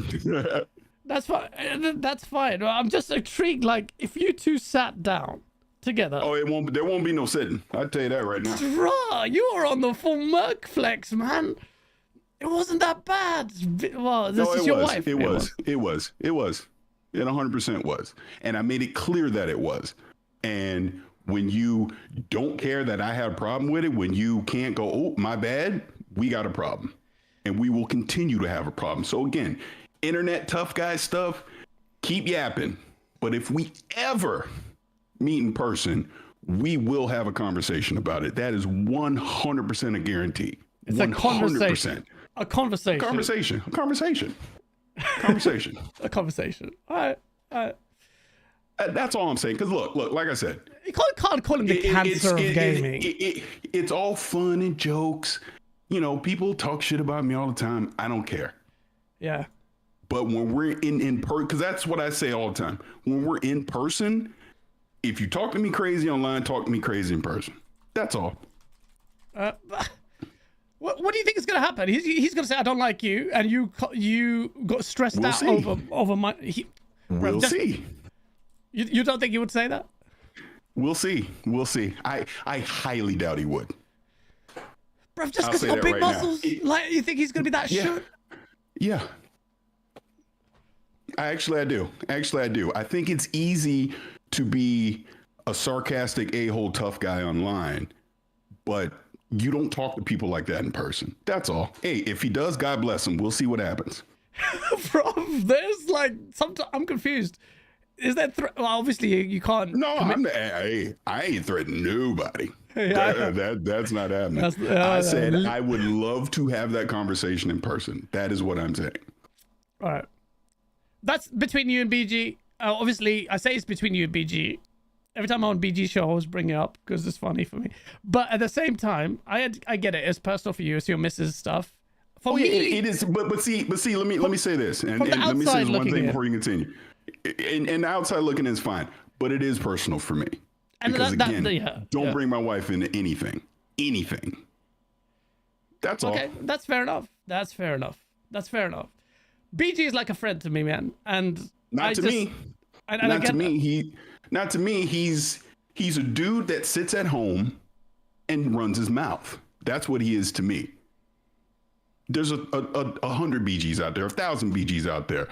That's fine. That's fine. I'm just intrigued. Like, if you two sat down together. Oh, there won't be no sitting. I'll tell you that right now. Bro, you are on the full Merc flex, man. It wasn't that bad. Well, this is your wife. It was. It 100% was. And I made it clear that it was. And when you don't care that I had a problem with it, when you can't go, oh, my bad, we got a problem. And we will continue to have a problem. So again, internet tough guy stuff, keep yapping. But if we ever meet in person, we will have a conversation about it. That is 100% a guarantee. It's 100%. A conversation. A conversation. All right. That's all I'm saying. Because look, like I said, you can't call him the cancer of gaming. It's all fun and jokes. You know, people talk shit about me all the time. I don't care. Yeah. But when we're in person, because that's what I say all the time. When we're in person, if you talk to me crazy online, talk to me crazy in person. That's all. What do you think is going to happen? He's going to say, I don't like you, and you got stressed out over my... We'll see. You don't think he would say that? We'll see. I highly doubt he would. Bro, just because he's got big muscles, like, you think he's going to be that short? Yeah. I do. I think it's easy to be a sarcastic a-hole tough guy online, but you don't talk to people like that in person. That's all. Hey, if he does, God bless him. We'll see what happens. Bro, there's like, sometimes I'm confused. Is that well, obviously you can't. No, I ain't threatening nobody. That's not happening. I said I would love to have that conversation in person. That is what I'm saying. All right. That's between you and BG. Obviously, I say it's between you and BG. Every time I'm on BG show, I always bring it up because it's funny for me. But at the same time, I get it. It's personal for you. It's your missus stuff. For me, it is. But see. Let me say this, and let me say this one thing before you continue. And outside looking is fine, but it is personal for me. And because don't bring my wife into anything. That's all. Okay, that's fair enough. BG is like a friend to me, man, and not to me. He's a dude that sits at home and runs his mouth. That's what he is to me. There's 100 BGs out there, 1,000 BGs out there.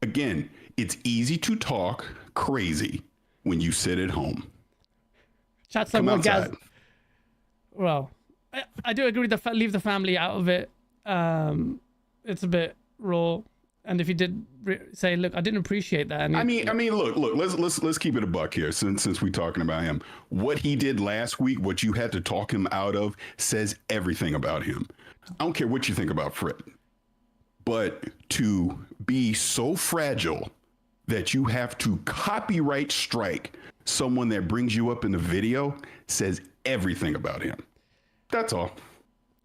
Again, it's easy to talk crazy when you sit at home. Chat's like more gas. Well, I do agree that leave the family out of it. It's a bit raw. And if you did say, look, I didn't appreciate that. And look, let's keep it a buck here since we're talking about him. What he did last week, what you had to talk him out of, says everything about him. I don't care what you think about Fred, but to be so fragile that you have to copyright strike someone that brings you up in the video says everything about him. That's all.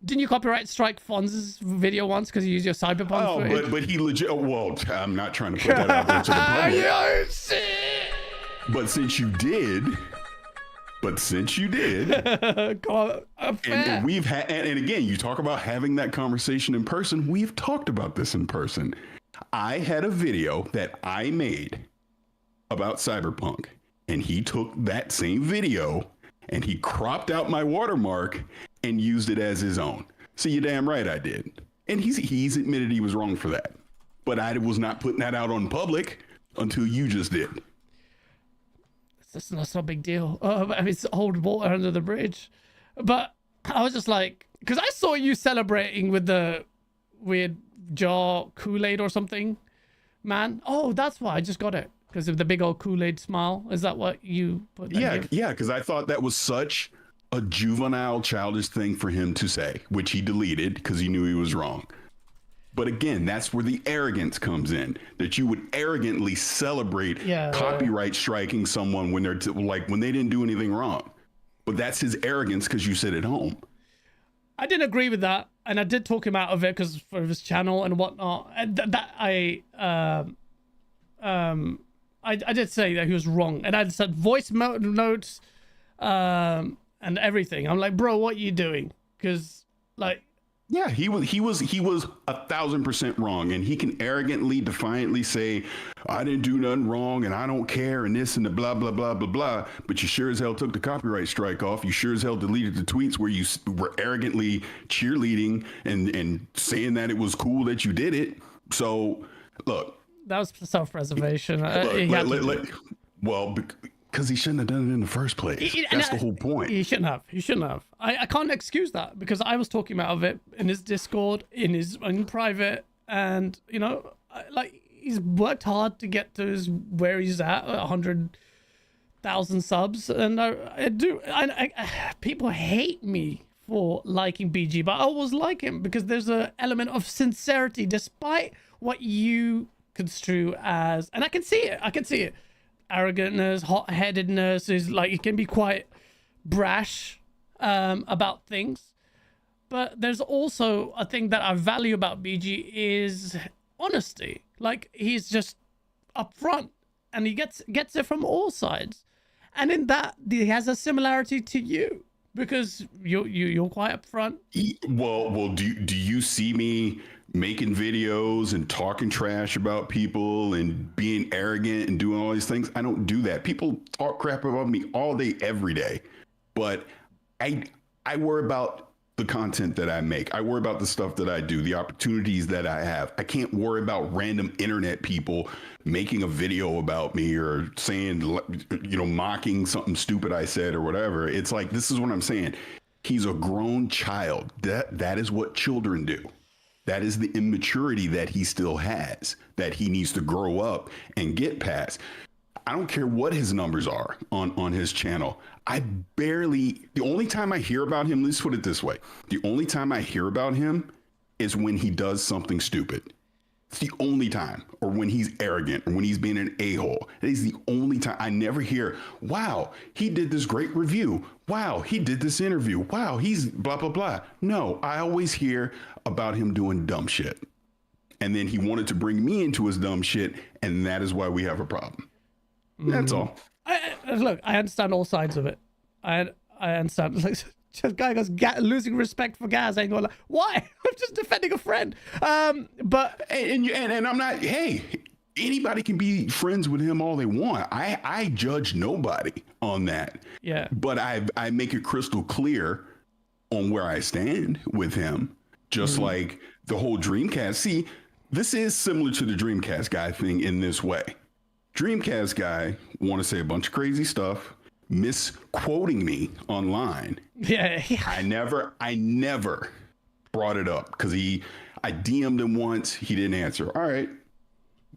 Didn't you copyright strike Fonz's video once because you used your cyberpunk footage? But he legit. Well, I'm not trying to put that out there to the public. But since you did, and we've had, and again, you talk about having that conversation in person. We've talked about this in person. I had a video that I made about Cyberpunk, and he took that same video and he cropped out my watermark and used it as his own. So you're damn right I did. And he's admitted he was wrong for that. But I was not putting that out on public until you just did. That's not a big deal. It's old water under the bridge. But I was just like, because I saw you celebrating with the weird jar Kool-Aid or something, man. Oh, that's why I just got it. Because of the big old Kool-Aid smile. Is that what you put? Yeah, because I thought that was such a juvenile, childish thing for him to say, which he deleted because he knew he was wrong. But again, that's where the arrogance comes in, that you would arrogantly celebrate copyright striking someone when they're when they didn't do anything wrong. But that's his arrogance because you sit at home. I didn't agree with that, and I did talk him out of it because for his channel and whatnot. And I did say that he was wrong, and I said voice notes and everything. I'm like, bro, what are you doing? Because yeah, he was 1,000% wrong, and he can arrogantly, defiantly say, I didn't do nothing wrong, and I don't care, and this and the blah blah blah blah blah. But you sure as hell took the copyright strike off. You sure as hell deleted the tweets where you were arrogantly cheerleading and saying that it was cool that you did it. So look. That was self-preservation. Because he shouldn't have done it in the first place. That's the whole point. He shouldn't have. I can't excuse that because I was talking out of it in his Discord, in private, and he's worked hard to get to where he's at, 100,000 subs, and people hate me for liking BG, but I always like him because there's an element of sincerity, despite what you construe as, and I can see it. Arrogantness, hot-headedness is it can be quite brash about things, but there's also a thing that I value about BG is honesty. He's just upfront, and he gets it from all sides, and in that he has a similarity to you because you're quite upfront. Well, do you see me making videos and talking trash about people and being arrogant and doing all these things? I don't do that. People talk crap about me all day, every day. But I worry about the content that I make. I worry about the stuff that I do, the opportunities that I have. I can't worry about random internet people making a video about me or saying, mocking something stupid I said or whatever. It's like, this is what I'm saying. He's a grown child. That is what children do. That is the immaturity that he still has, that he needs to grow up and get past. I don't care what his numbers are on his channel. The only time I hear about him, let's put it this way. The only time I hear about him is when he does something stupid. It's the only time, or when he's arrogant, or when he's being an a-hole. It is the only time. I never hear, wow, he did this great review. Wow, he did this interview. Wow, he's blah, blah, blah. No, I always hear about him doing dumb shit. And then he wanted to bring me into his dumb shit, and that is why we have a problem. That's all. Look, I understand all sides of it. I understand. Like, this guy goes losing respect for Gaz, and going like, why? I'm just defending a friend. But and I'm not. Hey, anybody can be friends with him all they want. I judge nobody on that. Yeah. But I make it crystal clear on where I stand with him. Just like the whole Dreamcast. See, this is similar to the Dreamcast guy thing in this way. Dreamcast guy want to say a bunch of crazy stuff, misquoting me online. Yeah. I never brought it up because I DM'd him once. He didn't answer. All right.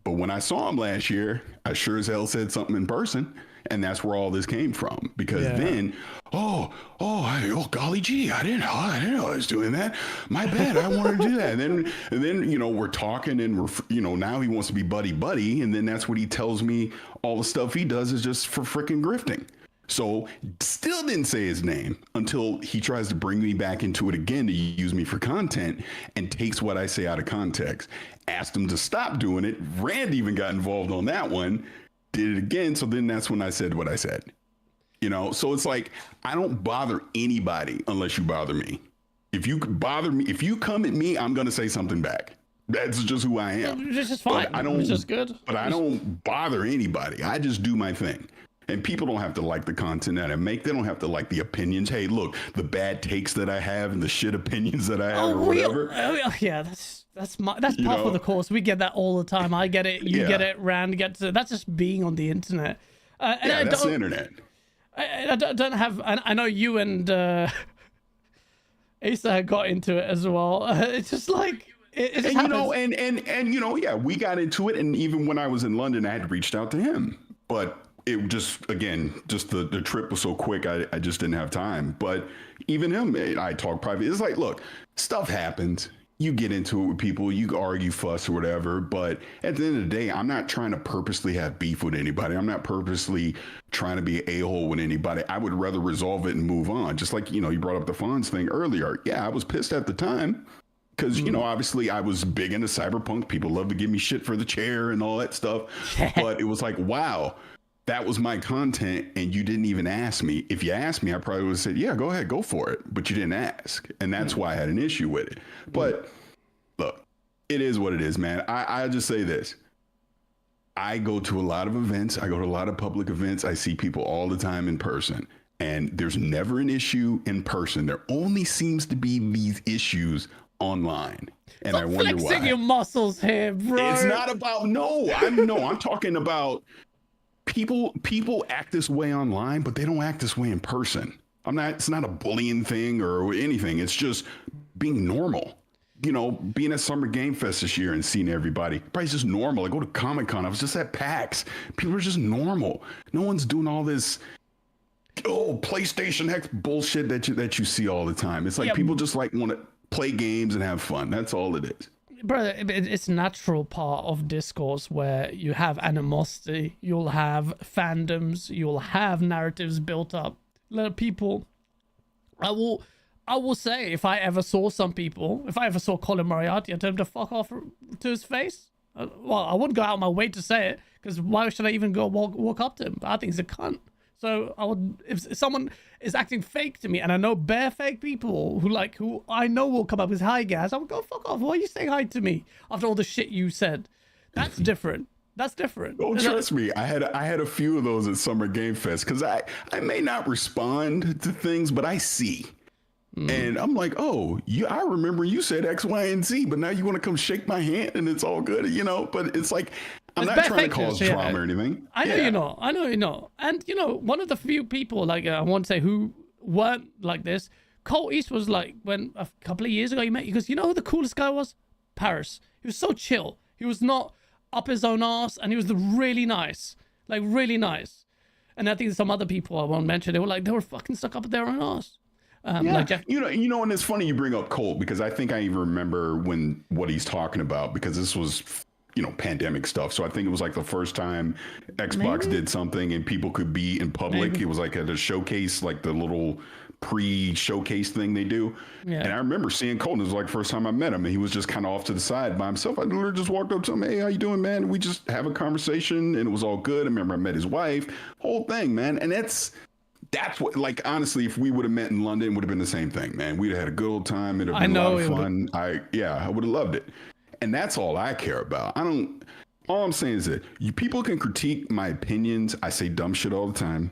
But when I saw him last year, I sure as hell said something in person. And that's where all this came from. Because then, golly gee, I didn't know I was doing that. My bad. I wanted to do that. And then, we're talking and now he wants to be buddy. And then that's what he tells me all the stuff he does is just for freaking grifting. So still didn't say his name until he tries to bring me back into it again to use me for content and takes what I say out of context. Asked him to stop doing it. Rand even got involved on that one. Did it again. So then that's when I said what I said. So it's like, I don't bother anybody unless you bother me. If you bother me, if you come at me, I'm going to say something back. That's just who I am. This is fine. It's just good. But I don't bother anybody. I just do my thing. And people don't have to like the content that I make. They don't have to like the opinions. Hey, look, the bad takes that I have and the shit opinions that I have or whatever. Yeah, that's part of the course. We get that all the time. I get it. You get it. Rand gets it. That's just being on the internet. That's the internet. I don't have. I know you and Asa got into it as well. It's just like it just happens. We got into it, and even when I was in London, I had reached out to him, but it just the trip was so quick, I just didn't have time. But even him, I talk private. It's like, look, stuff happens. You get into it with people, you argue, fuss, or whatever. But at the end of the day, I'm not trying to purposely have beef with anybody. I'm not purposely trying to be an a-hole with anybody. I would rather resolve it and move on. Just like, you brought up the Fonz thing earlier. Yeah, I was pissed at the time because, obviously I was big into Cyberpunk. People love to give me shit for the chair and all that stuff. But it was like, wow, that was my content and you didn't even ask me. If you asked me, I probably would have said, yeah, go ahead, go for it. But you didn't ask. And that's why I had an issue with it. But look, it is what it is, man. I just say this. I go to a lot of events. I go to a lot of public events. I see people all the time in person. And there's never an issue in person. There only seems to be these issues online. And I wonder why. Flexing your muscles here, bro. It's not about, I'm talking about people act this way online, but they don't act this way in person. It's not a bullying thing or anything. It's just being normal. Being at Summer Game Fest this year and seeing everybody, probably just normal. I go to Comic-Con. I was just at PAX. People are just normal. No one's doing all this, PlayStation X bullshit that you see all the time. It's like people just want to play games and have fun. That's all it is. Brother, it's a natural part of discourse where you have animosity, you'll have fandoms, you'll have narratives built up. People, I will say, if I ever saw Colin Moriarty, I'd tell him to fuck off to his face. Well, I wouldn't go out of my way to say it, because why should I even go walk up to him? I think he's a cunt. So I would, if someone is acting fake to me, and I know bare fake people who I know will come up with hi guys, I would go fuck off. Why are you saying hi to me after all the shit you said? That's different. That's different. Oh, trust me, I had a few of those at Summer Game Fest because I may not respond to things, but I see. And I'm like, I remember you said X, Y, and Z, but now you want to come shake my hand and it's all good, But it's like, I'm not trying to cause drama or anything. I know you're not. And, one of the few people, I won't say who weren't like this, Cole East was like, when a couple of years ago he met, he goes, you know who the coolest guy was? Parris. He was so chill. He was not up his own ass, and he was really nice. like really nice. And I think some other people I won't mention, they were fucking stuck up their own ass. Like Jeff, you know, and it's funny you bring up Colt, because I think I even remember what he's talking about, because this was, you know, pandemic stuff. So I think it was like the first time Xbox did something and people could be in public. It was like at a showcase, like the little pre-showcase thing they do. Yeah. And I remember seeing Colton. It was like the first time I met him, and he was just kind of off to the side by himself. I literally just walked up to him, "Hey, how you doing, man?" We just have a conversation, and it was all good. I remember I met his wife, whole thing, man. And that's what, like, honestly, if we would have met in London, it would have been the same thing, man. We'd have had a good old time. It'd have been a lot of fun. I would have loved it. And that's all I care about. All I'm saying is that people can critique my opinions. I say dumb shit all the time.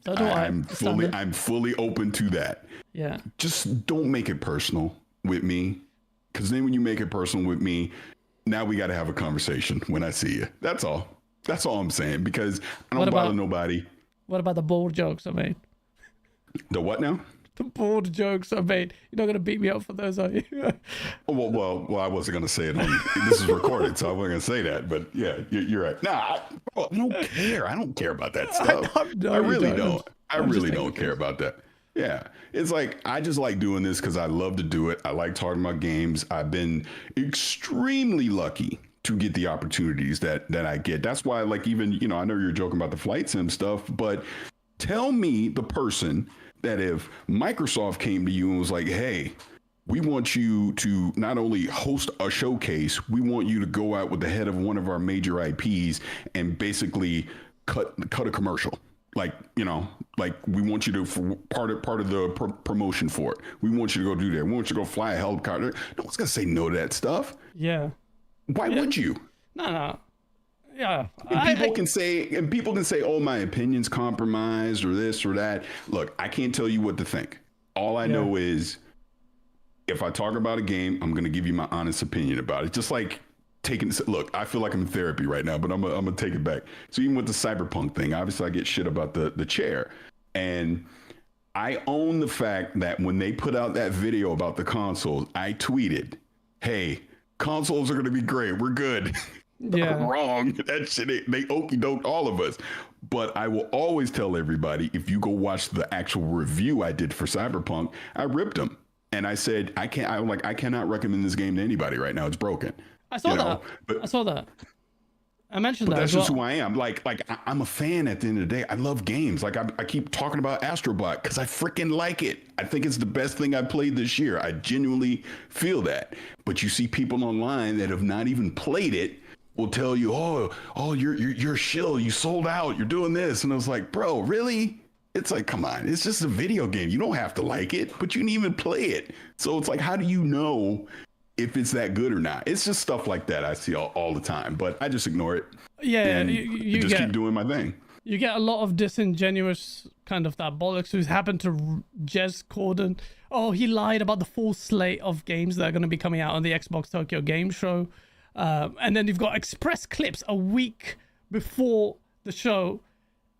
So do I. I'm fully open to that. Yeah. Just don't make it personal with me, because then when you make it personal with me, now we got to have a conversation when I see you. That's all. That's all I'm saying, because I don't bother nobody. What about the bold jokes I made? The what now? The bold jokes I made. You're not going to beat me up for those, are you? well, I wasn't going to say it. This is recorded, so I wasn't going to say that. But yeah, you're right. Nah, I don't care. I don't care about that stuff. I really don't. I really don't care about that. Yeah. It's like, I just like doing this because I love to do it. I like talking about games. I've been extremely lucky to get the opportunities that I get. That's why, like, even, you know, I know you're joking about the flight sim stuff, but tell me the person that if Microsoft came to you and was like, "Hey, we want you to not only host a showcase, we want you to go out with the head of one of our major IPs and basically cut a commercial. Like, you know, like, we want you to, for part of the promotion for it. We want you to go do that. We want you to go fly a helicopter." No one's gonna say no to that stuff. Yeah. Why would you? No. Yeah. And people can say, "Oh, my opinion's compromised," or this or that. Look, I can't tell you what to think. All I know is, if I talk about a game, I'm going to give you my honest opinion about it. Just like look, I feel like I'm in therapy right now, but I'm going to take it back. So even with the Cyberpunk thing, obviously I get shit about the chair. And I own the fact that when they put out that video about the consoles, I tweeted, "Hey, consoles are going to be great. We're good." Yeah. Wrong. That shit, they okey doked all of us. But I will always tell everybody, if you go watch the actual review I did for Cyberpunk, I ripped them. And I said, I cannot recommend this game to anybody right now. It's broken. I saw that. I saw that. I mentioned that. That's just who I am. Like I'm a fan at the end of the day. I love games. Like I keep talking about Astrobot because I freaking like it. I think it's the best thing I played this year. I genuinely feel that. But you see people online that have not even played it will tell you, oh, you're a shill. You sold out. You're doing this. And I was like, bro, really? It's like, come on. It's just a video game. You don't have to like it, but you didn't even play it. So it's like, how do you know if it's that good or not? It's just stuff like that I see all the time, but I just ignore it. Yeah, you just keep doing my thing. You get a lot of disingenuous kind of that bollocks who's happened to Jez Corden. Oh, he lied about the full slate of games that are going to be coming out on the Xbox Tokyo Game Show. And then you've got express clips a week before the show,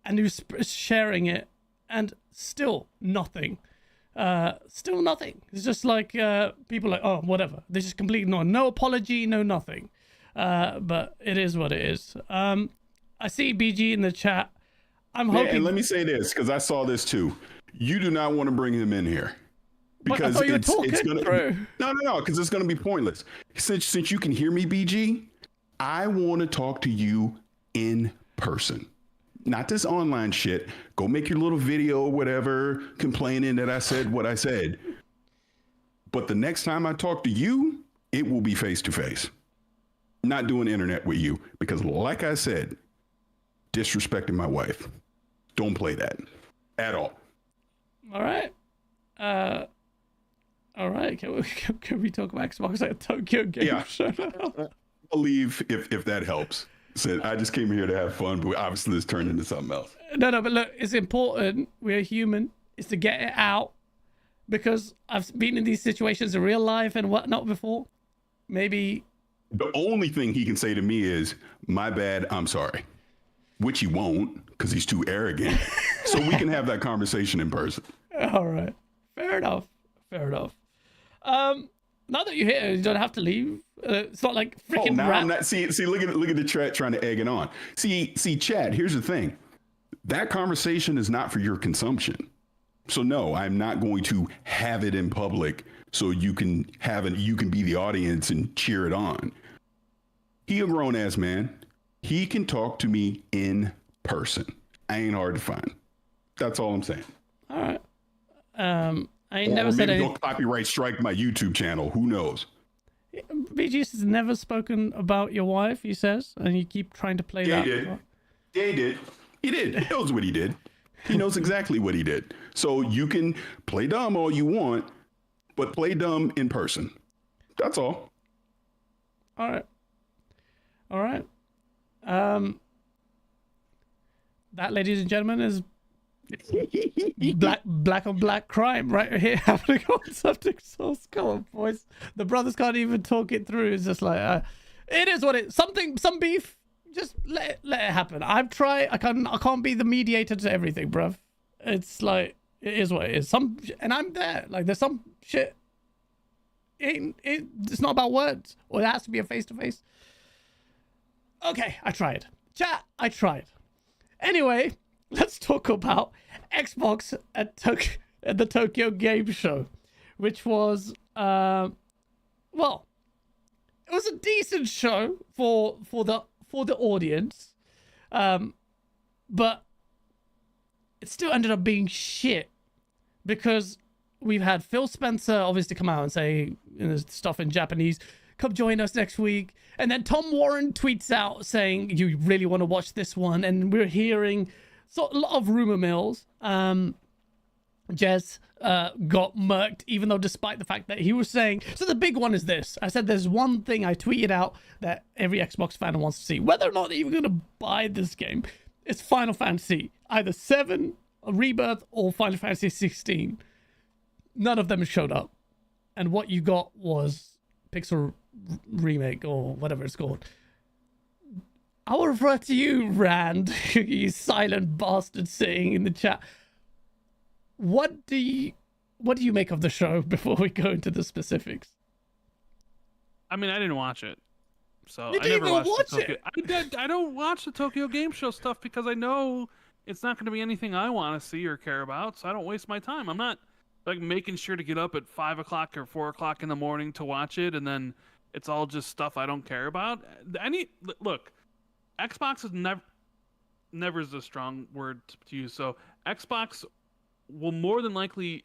and you're sharing it, and still nothing. Still nothing. It's just like people are like, oh, whatever. They just completely no apology, no nothing. But it is what it is. I see BG in the chat. I'm hoping. And let me say this, because I saw this too. You do not want to bring him in here. Because it's gonna no, because it's gonna be pointless. Since you can hear me, BG, I want to talk to you in person, not this online shit. Go make your little video or whatever, complaining that I said what I said. But the next time I talk to you, it will be face to face. Not doing internet with you, because like I said, disrespecting my wife. Don't play that at all. All right. All right, can we talk about Xbox at Tokyo Game Show? I'll leave if that helps. So I just came here to have fun, but obviously this turned into something else. No, but look, it's important. We're human. It's to get it out, because I've been in these situations in real life and whatnot before. Maybe the only thing he can say to me is, "My bad, I'm sorry," which he won't, because he's too arrogant. So we can have that conversation in person. All right, fair enough. Now that you're here, you don't have to leave. It's not like freaking. Now I'm not. See. Look at the chat trying to egg it on. See, Chad. Here's the thing. That conversation is not for your consumption. So no, I'm not going to have it in public so you can you can be the audience and cheer it on. He a grown ass man. He can talk to me in person. I ain't hard to find. That's all I'm saying. All right. I ain't never said anything. Don't copyright strike my YouTube channel. Who knows? BG's has never spoken about your wife, he says, and you keep trying to play that. He did. Yeah, he did. He did. He knows what he did. He knows exactly what he did. So you can play dumb all you want, but play dumb in person. That's all. All right. All right. That, ladies and gentlemen, is black on black crime right here happening on Subject Source. Come on, boys. The brothers can't even talk it through. It's just like, it is what it is. Some beef. Just let it happen. I've tried. I can't be the mediator to everything, bruv. It's like, it is what it is. And I'm there. Like, there's some shit. It's not about words, or it has to be a face-to-face. Okay, I tried. Chat, I tried. Anyway, let's talk about Xbox at the Tokyo Game Show, which was, well, it was a decent show for the audience, but it still ended up being shit because we've had Phil Spencer obviously come out and say stuff in Japanese, come join us next week, and then Tom Warren tweets out saying you really want to watch this one, and we're hearing a lot of rumor mills. Jez got murked, even though despite the fact that he was saying, so the big one is this. I said there's one thing I tweeted out that every Xbox fan wants to see, whether or not they're even going to buy this game. It's Final Fantasy, either 7, Rebirth, or Final Fantasy 16. None of them showed up. And what you got was Pixel Remake, or whatever it's called. I will refer to you, Rand, you silent bastard sitting in the chat. What do you make of the show before we go into the specifics? I mean, I didn't watch it, so you didn't even watch it. I don't watch the Tokyo Game Show stuff because I know it's not going to be anything I want to see or care about, so I don't waste my time. I'm not like making sure to get up at 5 o'clock or 4 o'clock in the morning to watch it, and then it's all just stuff I don't care about. Look, Xbox is never is a strong word to use. So Xbox will more than likely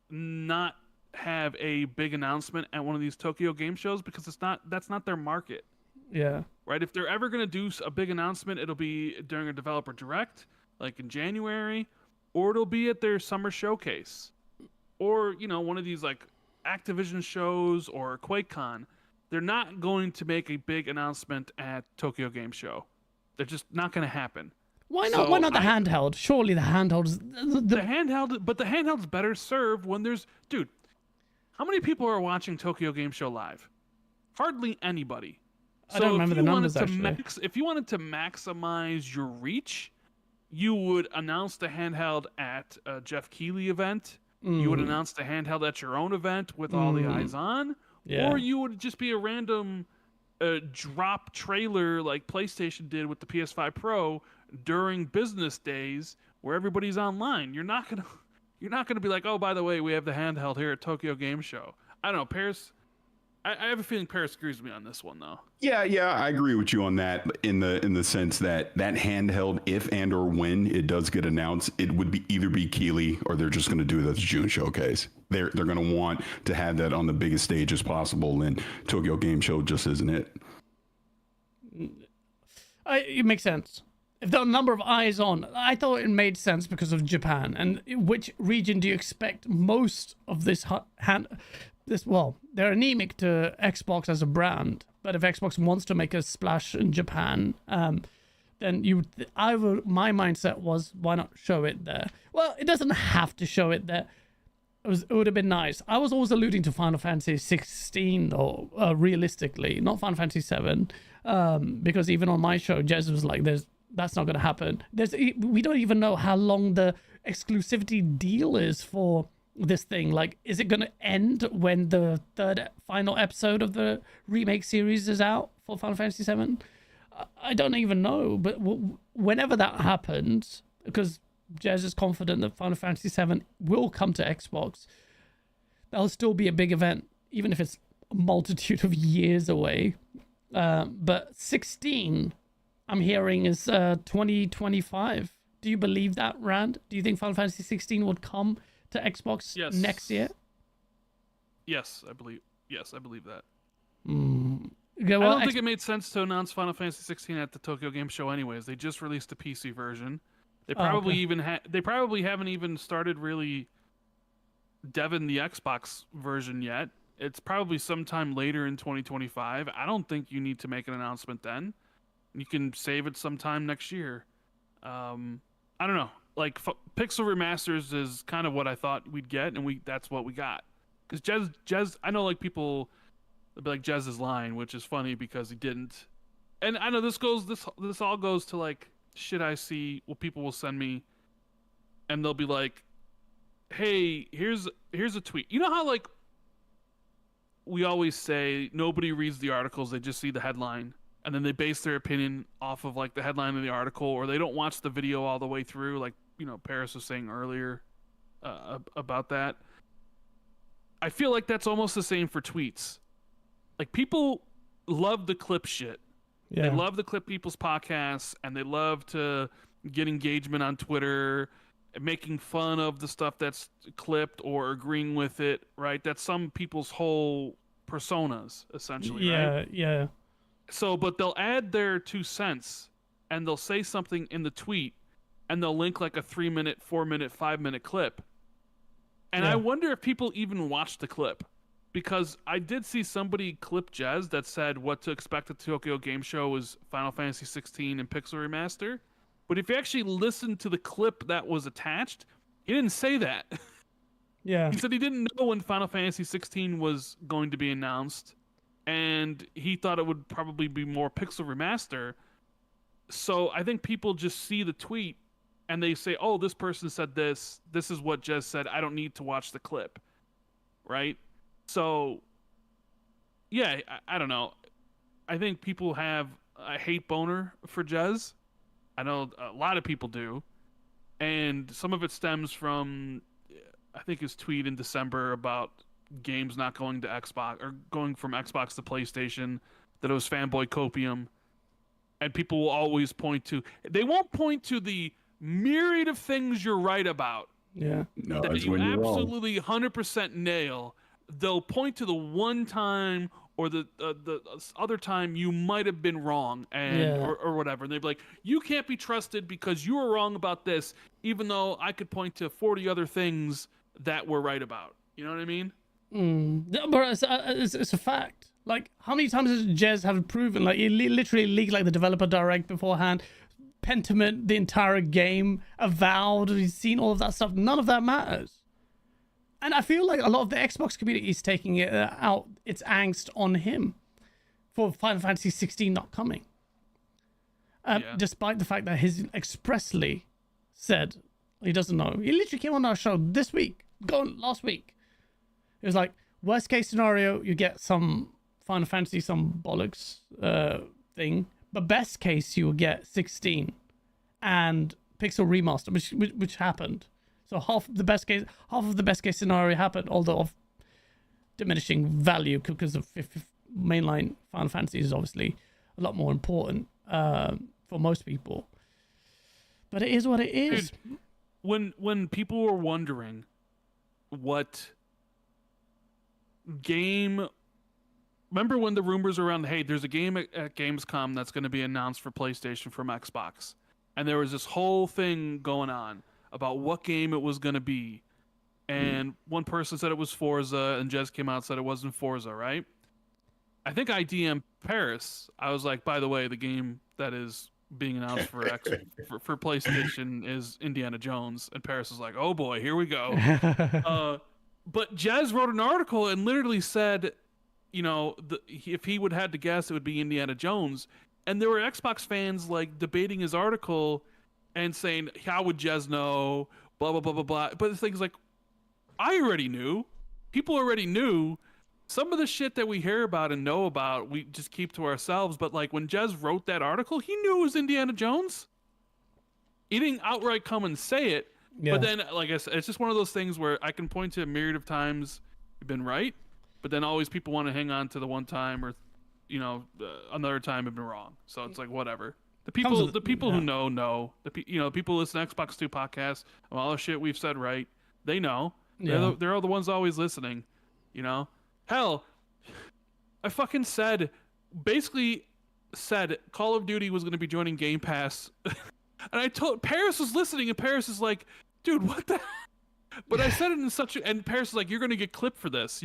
not have a big announcement at one of these Tokyo Game Shows because that's not their market. Yeah. Right? If they're ever going to do a big announcement, it'll be during a developer direct, like in January, or it'll be at their summer showcase, or one of these like Activision shows or QuakeCon. They're not going to make a big announcement at Tokyo Game Show. They're just not going to happen. Why not? Why not the handheld? Surely the handheld's the handheld, but the handheld's better served when there's dude. How many people are watching Tokyo Game Show live? Hardly anybody. I don't remember the numbers actually. If you wanted to maximize your reach, you would announce the handheld at a Jeff Keighley event. You would announce the handheld at your own event with all the eyes on, or you would just be a random drop trailer like PlayStation did with the PS5 Pro during business days where everybody's online. You're not gonna be like, oh, by the way, we have the handheld here at Tokyo Game Show. I don't know, Parris. I have a feeling Parris agrees with me on this one though. Yeah, I agree with you on that in the sense that handheld, if and or when it does get announced, it would either be Keighley or they're just going to do it at the June showcase. They're going to want to have that on the biggest stage as possible, and Tokyo Game Show just isn't it. It makes sense. If there are a number of eyes on, I thought it made sense because of Japan. And which region do you expect most of this well, they're anemic to Xbox as a brand, but if Xbox wants to make a splash in Japan, then my mindset was, why not show it there? Well, it doesn't have to show it there. It would have been nice. I was always alluding to Final Fantasy 16, though, realistically, not Final Fantasy 7, because even on my show, Jez was like, that's not going to happen. We don't even know how long the exclusivity deal is for this thing? Like, is it going to end when the third final episode of the remake series is out for Final Fantasy VII? I don't even know, but whenever that happens, because Jez is confident that Final Fantasy VII will come to Xbox, that'll still be a big event, even if it's a multitude of years away. But 16, I'm hearing, is 2025. Do you believe that, Rand? Do you think Final Fantasy 16 would come to Xbox next year? Yes, I believe that. Okay, well, I don't think it made sense to announce Final Fantasy 16 at the Tokyo Game Show anyways. They just released a PC version. They probably they probably haven't even started really deving the Xbox version yet. It's probably sometime later in 2025. I don't think you need to make an announcement then. You can save it sometime next year. I don't know. Like Pixel Remasters is kind of what I thought we'd get, and that's what we got. Because Jez, I know like people be like Jez is lying, which is funny because he didn't. And I know this all goes to like shit I see. Well, people will send me, and they'll be like, "Hey, here's a tweet." You know how like we always say nobody reads the articles; they just see the headline, and then they base their opinion off of like the headline of the article, or they don't watch the video all the way through. Like Parris was saying earlier about that. I feel like that's almost the same for tweets. Like people love the clip shit. Yeah. They love to clip people's podcasts, and they love to get engagement on Twitter, making fun of the stuff that's clipped or agreeing with it, right? That's some people's whole personas, essentially, right? Yeah. So, but they'll add their 2 cents, and they'll say something in the tweet, and they'll link like a 3-minute, 4-minute, 5-minute clip. And I wonder if people even watch the clip. Because I did see somebody clip Jez that said what to expect at Tokyo Game Show was Final Fantasy 16 and Pixel Remaster. But if you actually listen to the clip that was attached, he didn't say that. Yeah. He said he didn't know when Final Fantasy 16 was going to be announced, and he thought it would probably be more Pixel Remaster. So I think people just see the tweet, and they say, oh, this person said this. This is what Jez said. I don't need to watch the clip. Right? So, yeah, I don't know. I think people have a hate boner for Jez. I know a lot of people do. And some of it stems from, I think, his tweet in December about games not going to Xbox, or going from Xbox to PlayStation, that it was fanboy copium. And people will always they won't point to the myriad of things you're right about. Yeah. No, that that's you when you're wrong. absolutely 100% nail. They'll point to the one time or the other time you might have been wrong or whatever. And they'd be like, you can't be trusted because you were wrong about this, even though I could point to 40 other things that we're right about. You know what I mean? But it's a fact. Like, how many times has Jez have proven? Like, he literally leaked like the developer direct beforehand. Pentiment, the entire game, avowed. He's seen all of that stuff. None of that matters. And I feel like a lot of the Xbox community is taking it out, its angst on him for Final Fantasy 16 not coming. Despite the fact that he's expressly said he doesn't know. He literally came on our show last week. It was like, worst case scenario, you get some Final Fantasy, some bollocks thing. But best case, you will get 16 and Pixel Remaster, which happened. So half of the best case scenario happened, although of diminishing value because of mainline Final Fantasy is obviously a lot more important for most people. But it is what it is. Dude, when people were wondering what game, remember when the rumors around, hey, there's a game at Gamescom that's going to be announced for PlayStation from Xbox, and there was this whole thing going on about what game it was going to be. And one person said it was Forza, and Jez came out and said it wasn't Forza, right? I think I DM'd Parris. I was like, by the way, the game that is being announced for PlayStation is Indiana Jones. And Parris was like, oh boy, here we go. But Jez wrote an article and literally said, if he would have had to guess, it would be Indiana Jones. And there were Xbox fans like debating his article and saying, how would Jez know? Blah, blah, blah, blah, blah. But the thing's like, I already knew. People already knew. Some of the shit that we hear about and know about, we just keep to ourselves. But like when Jez wrote that article, he knew it was Indiana Jones. He didn't outright come and say it. Yeah. But then, like I said, it's just one of those things where I can point to a myriad of times you've been right, but then always people want to hang on to the one time or, another time have been wrong. So it's like whatever. The people who know. People listen to Xbox 2 podcasts, all the shit we've said right. They know. Yeah. They're all the ones always listening. Hell, I fucking basically said Call of Duty was going to be joining Game Pass. And I told Parris was listening, and Parris is like, dude, what the? But I said it in and Parris is like, you're going to get clipped for this.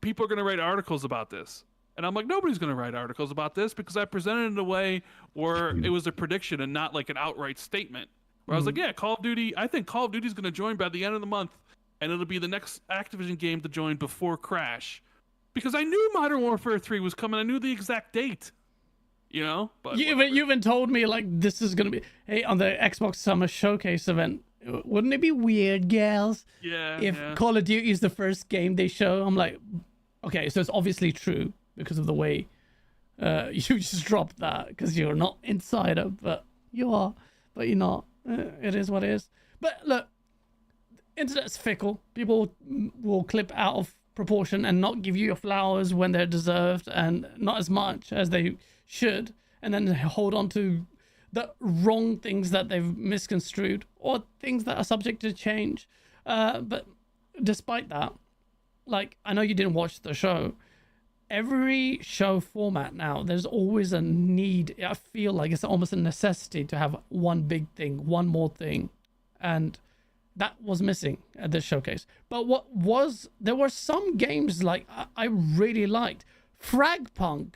People are going to write articles about this. And I'm like, nobody's going to write articles about this because I presented it in a way where it was a prediction and not like an outright statement. Where I was like, yeah, Call of Duty, I think Call of Duty's going to join by the end of the month. And it'll be the next Activision game to join before Crash. Because I knew Modern Warfare 3 was coming. I knew the exact date. But you even told me like this is gonna be on the Xbox Summer Showcase event. Wouldn't it be weird, gals? Yeah. If Call of Duty is the first game they show, I'm like, okay, so it's obviously true because of the way you just dropped that because you're not insider, but you are, but you're not. It is what it is. But look, internet's fickle. People will clip out of proportion and not give you your flowers when they're deserved, and not as much as they should, and then hold on to the wrong things that they've misconstrued or things that are subject to change. But despite that, like, I know you didn't watch the show. Every show format now, there's always a need. I feel like it's almost a necessity to have one big thing, one more thing. And that was missing at this showcase. But there were some games like I really liked. Fragpunk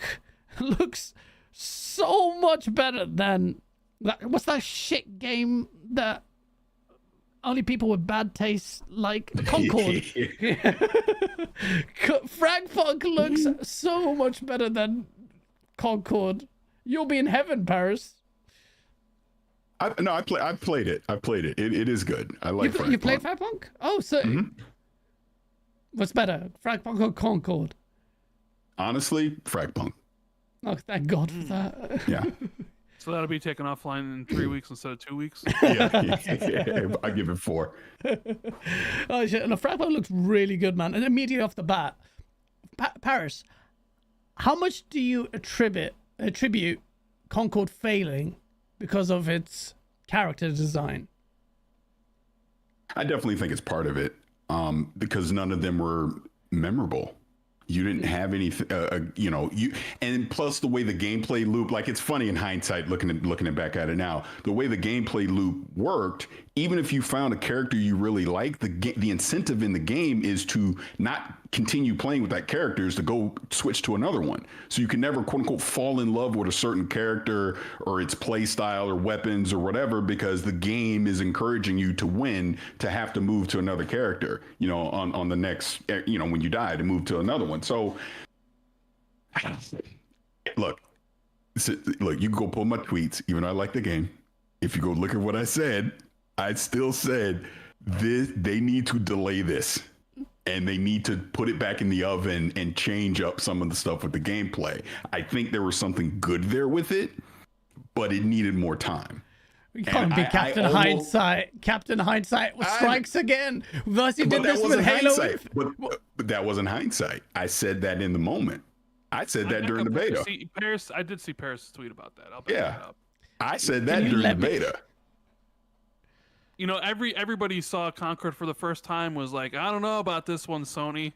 looks so much better than what's that shit game that only people with bad taste like? Concord. Fragpunk looks so much better than Concord. You'll be in heaven, Parris. I've played it. It is good. I like Fragpunk. You played Fragpunk? Oh, so what's better, Fragpunk or Concord? Honestly, Fragpunk. Oh, thank God for that. Yeah. So that'll be taken offline in 3 weeks instead of 2 weeks? Yeah, I give it 4. Oh, shit. And the Fragpunk looks really good, man. And immediately off the bat, Parris, how much do you attribute Concord failing because of its character design? I definitely think it's part of it, because none of them were memorable. You didn't have anything, and plus the way the gameplay loop, like, it's funny in hindsight, looking back at it now, the way the gameplay loop worked, even if you found a character you really like, the incentive in the game is to not continue playing with that character, is to go switch to another one. So you can never, quote unquote, fall in love with a certain character or its play style or weapons or whatever, because the game is encouraging you to win, to have to move to another character, on the next, when you die, to move to another one. So look, you can go pull my tweets, even though I like the game. If you go look at what I said, I still said they need to delay this. And they need to put it back in the oven and change up some of the stuff with the gameplay. I think there was something good there with it, but it needed more time. You can't be Captain Hindsight. Captain Hindsight strikes again. Thus, you did this with Halo. But that wasn't hindsight. I said that in the moment. I said that during the beta. I did see Parris tweet about that. I'll back that up. I said that during the beta. Everybody saw Concord for the first time was like, I don't know about this one, Sony.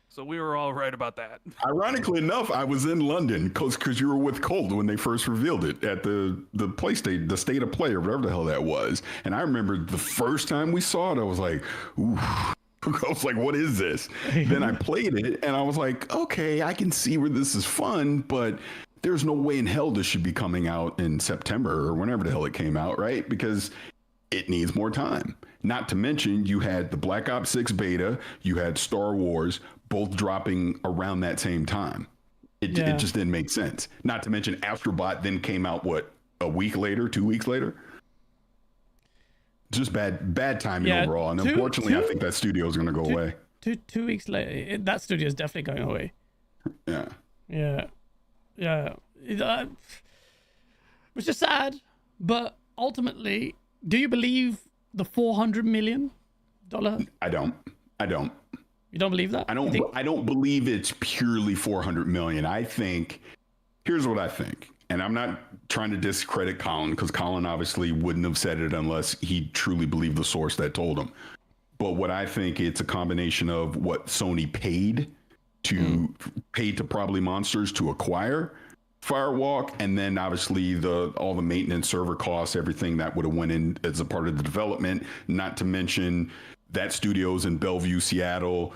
So we were all right about that. Ironically enough, I was in London because you were with Colt when they first revealed it at the PlayStation, the State of Play, or whatever the hell that was. And I remember the first time we saw it, I was like, ooh. I was like, what is this? Then I played it and I was like, okay, I can see where this is fun, but there's no way in hell this should be coming out in September or whenever the hell it came out, right? Because it needs more time. Not to mention, you had the Black Ops 6 beta, you had Star Wars, both dropping around that same time. It just didn't make sense. Not to mention, Astrobot then came out, a week later, 2 weeks later? just bad timing overall. And unfortunately, I think that studio is going to go away. 2 weeks later, that studio is definitely going away. Yeah. Which is sad, but ultimately, do you believe the $400 million? I don't. You don't believe that? I don't believe it's purely 400 million. I think, here's what I think. And I'm not trying to discredit Colin, because Colin obviously wouldn't have said it unless he truly believed the source that told him. But what I think, it's a combination of what Sony paid to Probably Monsters to acquire Firewalk, and then obviously all the maintenance, server costs, everything that would have went in as a part of the development. Not to mention that studio's in Bellevue, Seattle.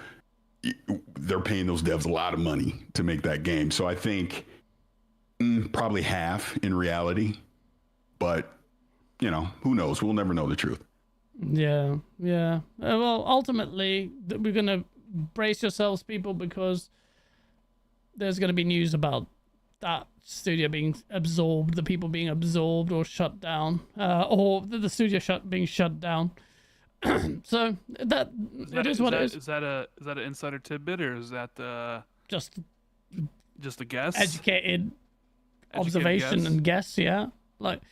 They're paying those devs a lot of money to make that game. So I think probably half in reality, but who knows? We'll never know the truth. Yeah. Well, ultimately, we're gonna brace yourselves, people, because there's gonna be news about that studio being absorbed, the people being absorbed or shut down, or the studio being shut down. So that is what it is. Is that an insider tidbit, or is that just a guess? Educated observation and guess, yeah. Like,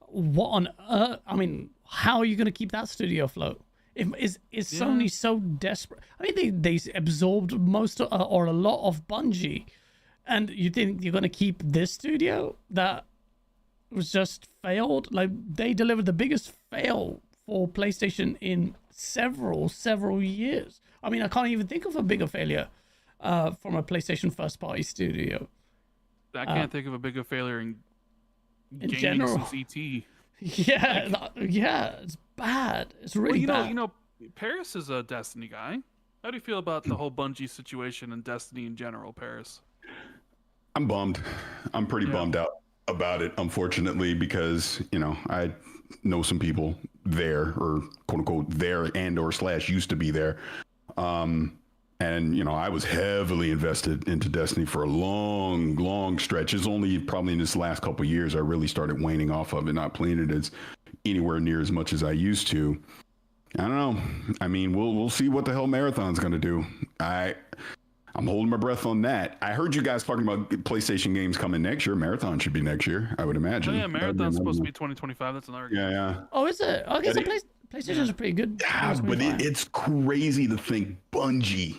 what on earth? I mean, how are you going to keep that studio afloat? Is Sony so desperate? I mean, they absorbed most or a lot of Bungie, and you think you're going to keep this studio that was just failed? Like, they delivered the biggest fail for PlayStation in several years. I mean, I can't even think of a bigger failure from a PlayStation first-party studio. I can't think of a bigger failure in gaming general since ET. Yeah, it's bad. It's really bad. Parris is a Destiny guy. How do you feel about the whole Bungie situation and Destiny in general, Parris? I'm bummed. I'm pretty bummed out about it, unfortunately, because I know some people there, or quote unquote there, and or / used to be there. And I was heavily invested into Destiny for a long stretch. It's only probably in this last couple of years I really started waning off of it, not playing it as anywhere near as much as I used to. I don't know. I mean, we'll see what the hell Marathon's going to do. I'm holding my breath on that. I heard you guys talking about PlayStation games coming next year. Marathon should be next year, I would imagine. Oh, yeah, Marathon's supposed to be 2025. That's another game. Yeah. Oh, is it? I guess PlayStation's pretty good. Yeah, but it's crazy to think Bungie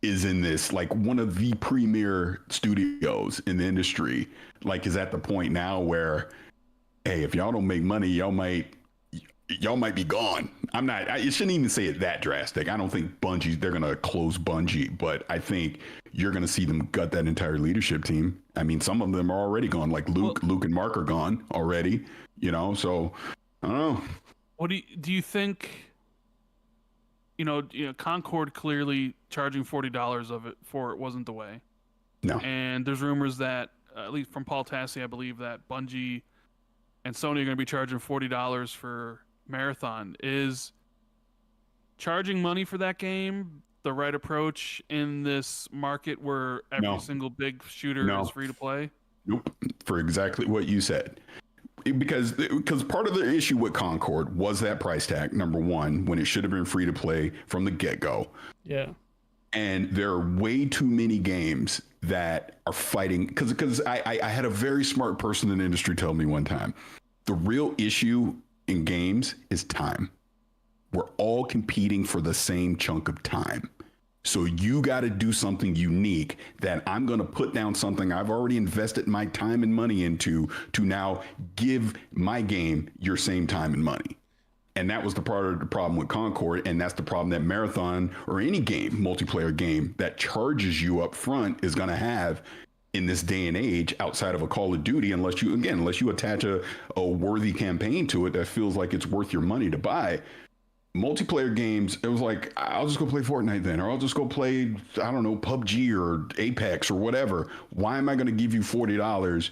is in this, like one of the premier studios in the industry, like is at the point now where, hey, if y'all don't make money, y'all might be gone. You shouldn't even say it that drastic. I don't think they're going to close Bungie, but I think you're going to see them gut that entire leadership team. I mean, some of them are already gone, like Luke and Mark are gone already, so I don't know. What do you think? Concord clearly charging $40 of it for it wasn't the way. No. And there's rumors that, at least from Paul Tassi, I believe that Bungie and Sony are going to be charging $40 for Marathon. Is charging money for that game the right approach in this market where every single big shooter is free to play? Nope. For exactly what you said. Because part of the issue with Concord was that price tag, number one, when it should have been free to play from the get-go. Yeah. And there are way too many games that are fighting, because I had a very smart person in the industry tell me one time, the real issue in games is time. We're all competing for the same chunk of time. So you got to do something unique that I'm going to put down something I've already invested my time and money into to now give my game your same time and money. And that was the part of the problem with Concord. And that's the problem that Marathon or any game, multiplayer game that charges you up front is going to have in this day and age outside of a Call of Duty, unless you attach a worthy campaign to it that feels like it's worth your money to buy. Multiplayer games, it was like, I'll just go play Fortnite then, or I'll just go play, I don't know, PUBG or Apex or whatever. Why am I going to give you $40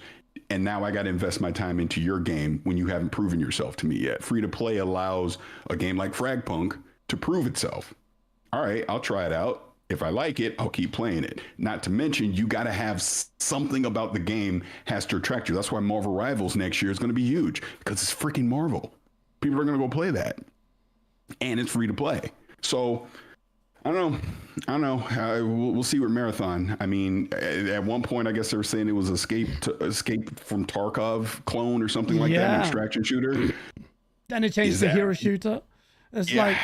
and now I got to invest my time into your game when you haven't proven yourself to me yet? Free to play allows a game like Fragpunk to prove itself. All right, I'll try it out. If I like it, I'll keep playing it. Not to mention, you got to have something about the game has to attract you. That's why Marvel Rivals next year is going to be huge, because it's freaking Marvel. People are going to go play that. and it's free to play. So I don't know. We'll see with Marathon. I mean, at one point, I guess they were saying it was Escape from Tarkov clone or something like that, an extraction shooter. Then it changed to hero shooter. It's like,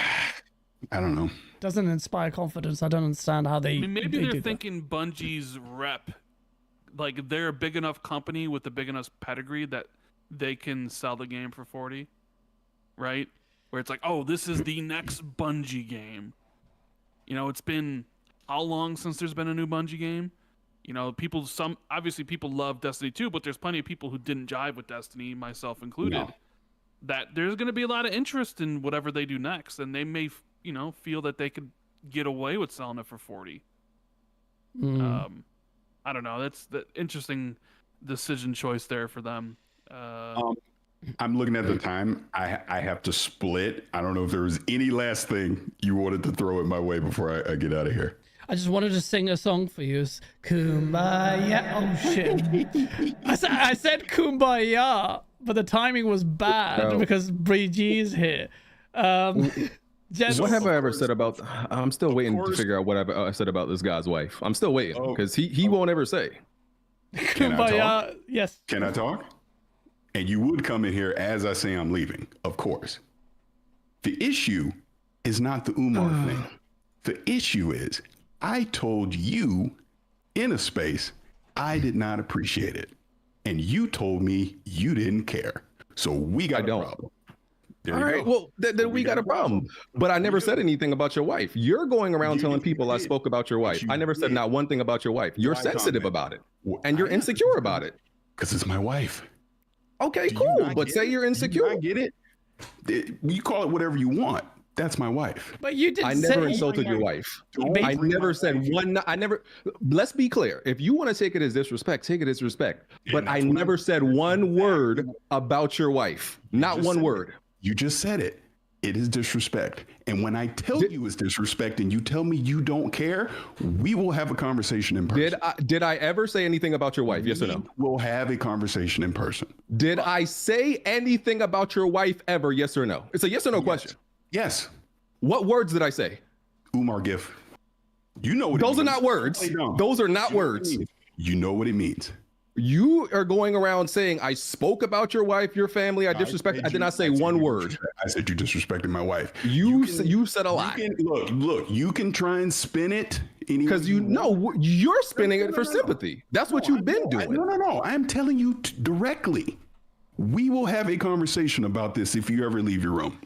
I don't know. Doesn't inspire confidence. I don't understand how they. I mean, maybe they they're thinking Bungie's rep, like they're a big enough company with a big enough pedigree that they can sell the game for 40, right? Where it's like, oh, this is the next Bungie game. You know, it's been how long since there's been a new Bungie game? You know, obviously people love Destiny 2, but there's plenty of people who didn't jive with Destiny, myself included. No. That there's going to be a lot of interest in whatever they do next, and they may, feel that they could get away with selling it for 40. I don't know. That's the interesting decision choice there for them. I'm looking at the time. I have to split. I don't know if there was any last thing you wanted to throw it my way before I get out of here. I just wanted to sing a song for you. It's Kumbaya. Oh shit! I said Kumbaya, but the timing was bad because BG is here. What have I ever said about? I'm still waiting to figure out what I said about this guy's wife. I'm still waiting because he won't ever say. Kumbaya. Yes. Can I talk? And you would come in here as I say I'm leaving, of course. The issue is not the Umar thing. The issue is I told you in a space I did not appreciate it. And you told me you didn't care. So we got a problem. All right, well, then we got a problem. But I never said anything about your wife. You're going around telling people I spoke about your wife. I never said not one thing about your wife. You're sensitive about it. And you're insecure about it. Because it's my wife. Okay, cool. But say you're insecure. I get it. You call it whatever you want. That's my wife. But you didn't. I never insulted your wife. I never said one. I never. Let's be clear. If you want to take it as disrespect, take it as respect. But I never said one word about your wife. Not one word. You just said it. It is disrespect. And when I tell you it's disrespect and you tell me you don't care, we will have a conversation in person. Did I ever say anything about your wife? Yes or no? We'll have a conversation in person. Did I say anything about your wife ever? Yes or no? It's a yes or no question. Yes. What words did I say? Umar GIF. You know what those are not words. Those are not words. You know what it means. You are going around saying I spoke about your wife, your family. I disrespect. I did not say one word. I said you disrespected my wife. You said a lot. Look. You can try and spin it because you're spinning it for sympathy. That's what you've been doing. No. I am telling you directly. We will have a conversation about this if you ever leave your room,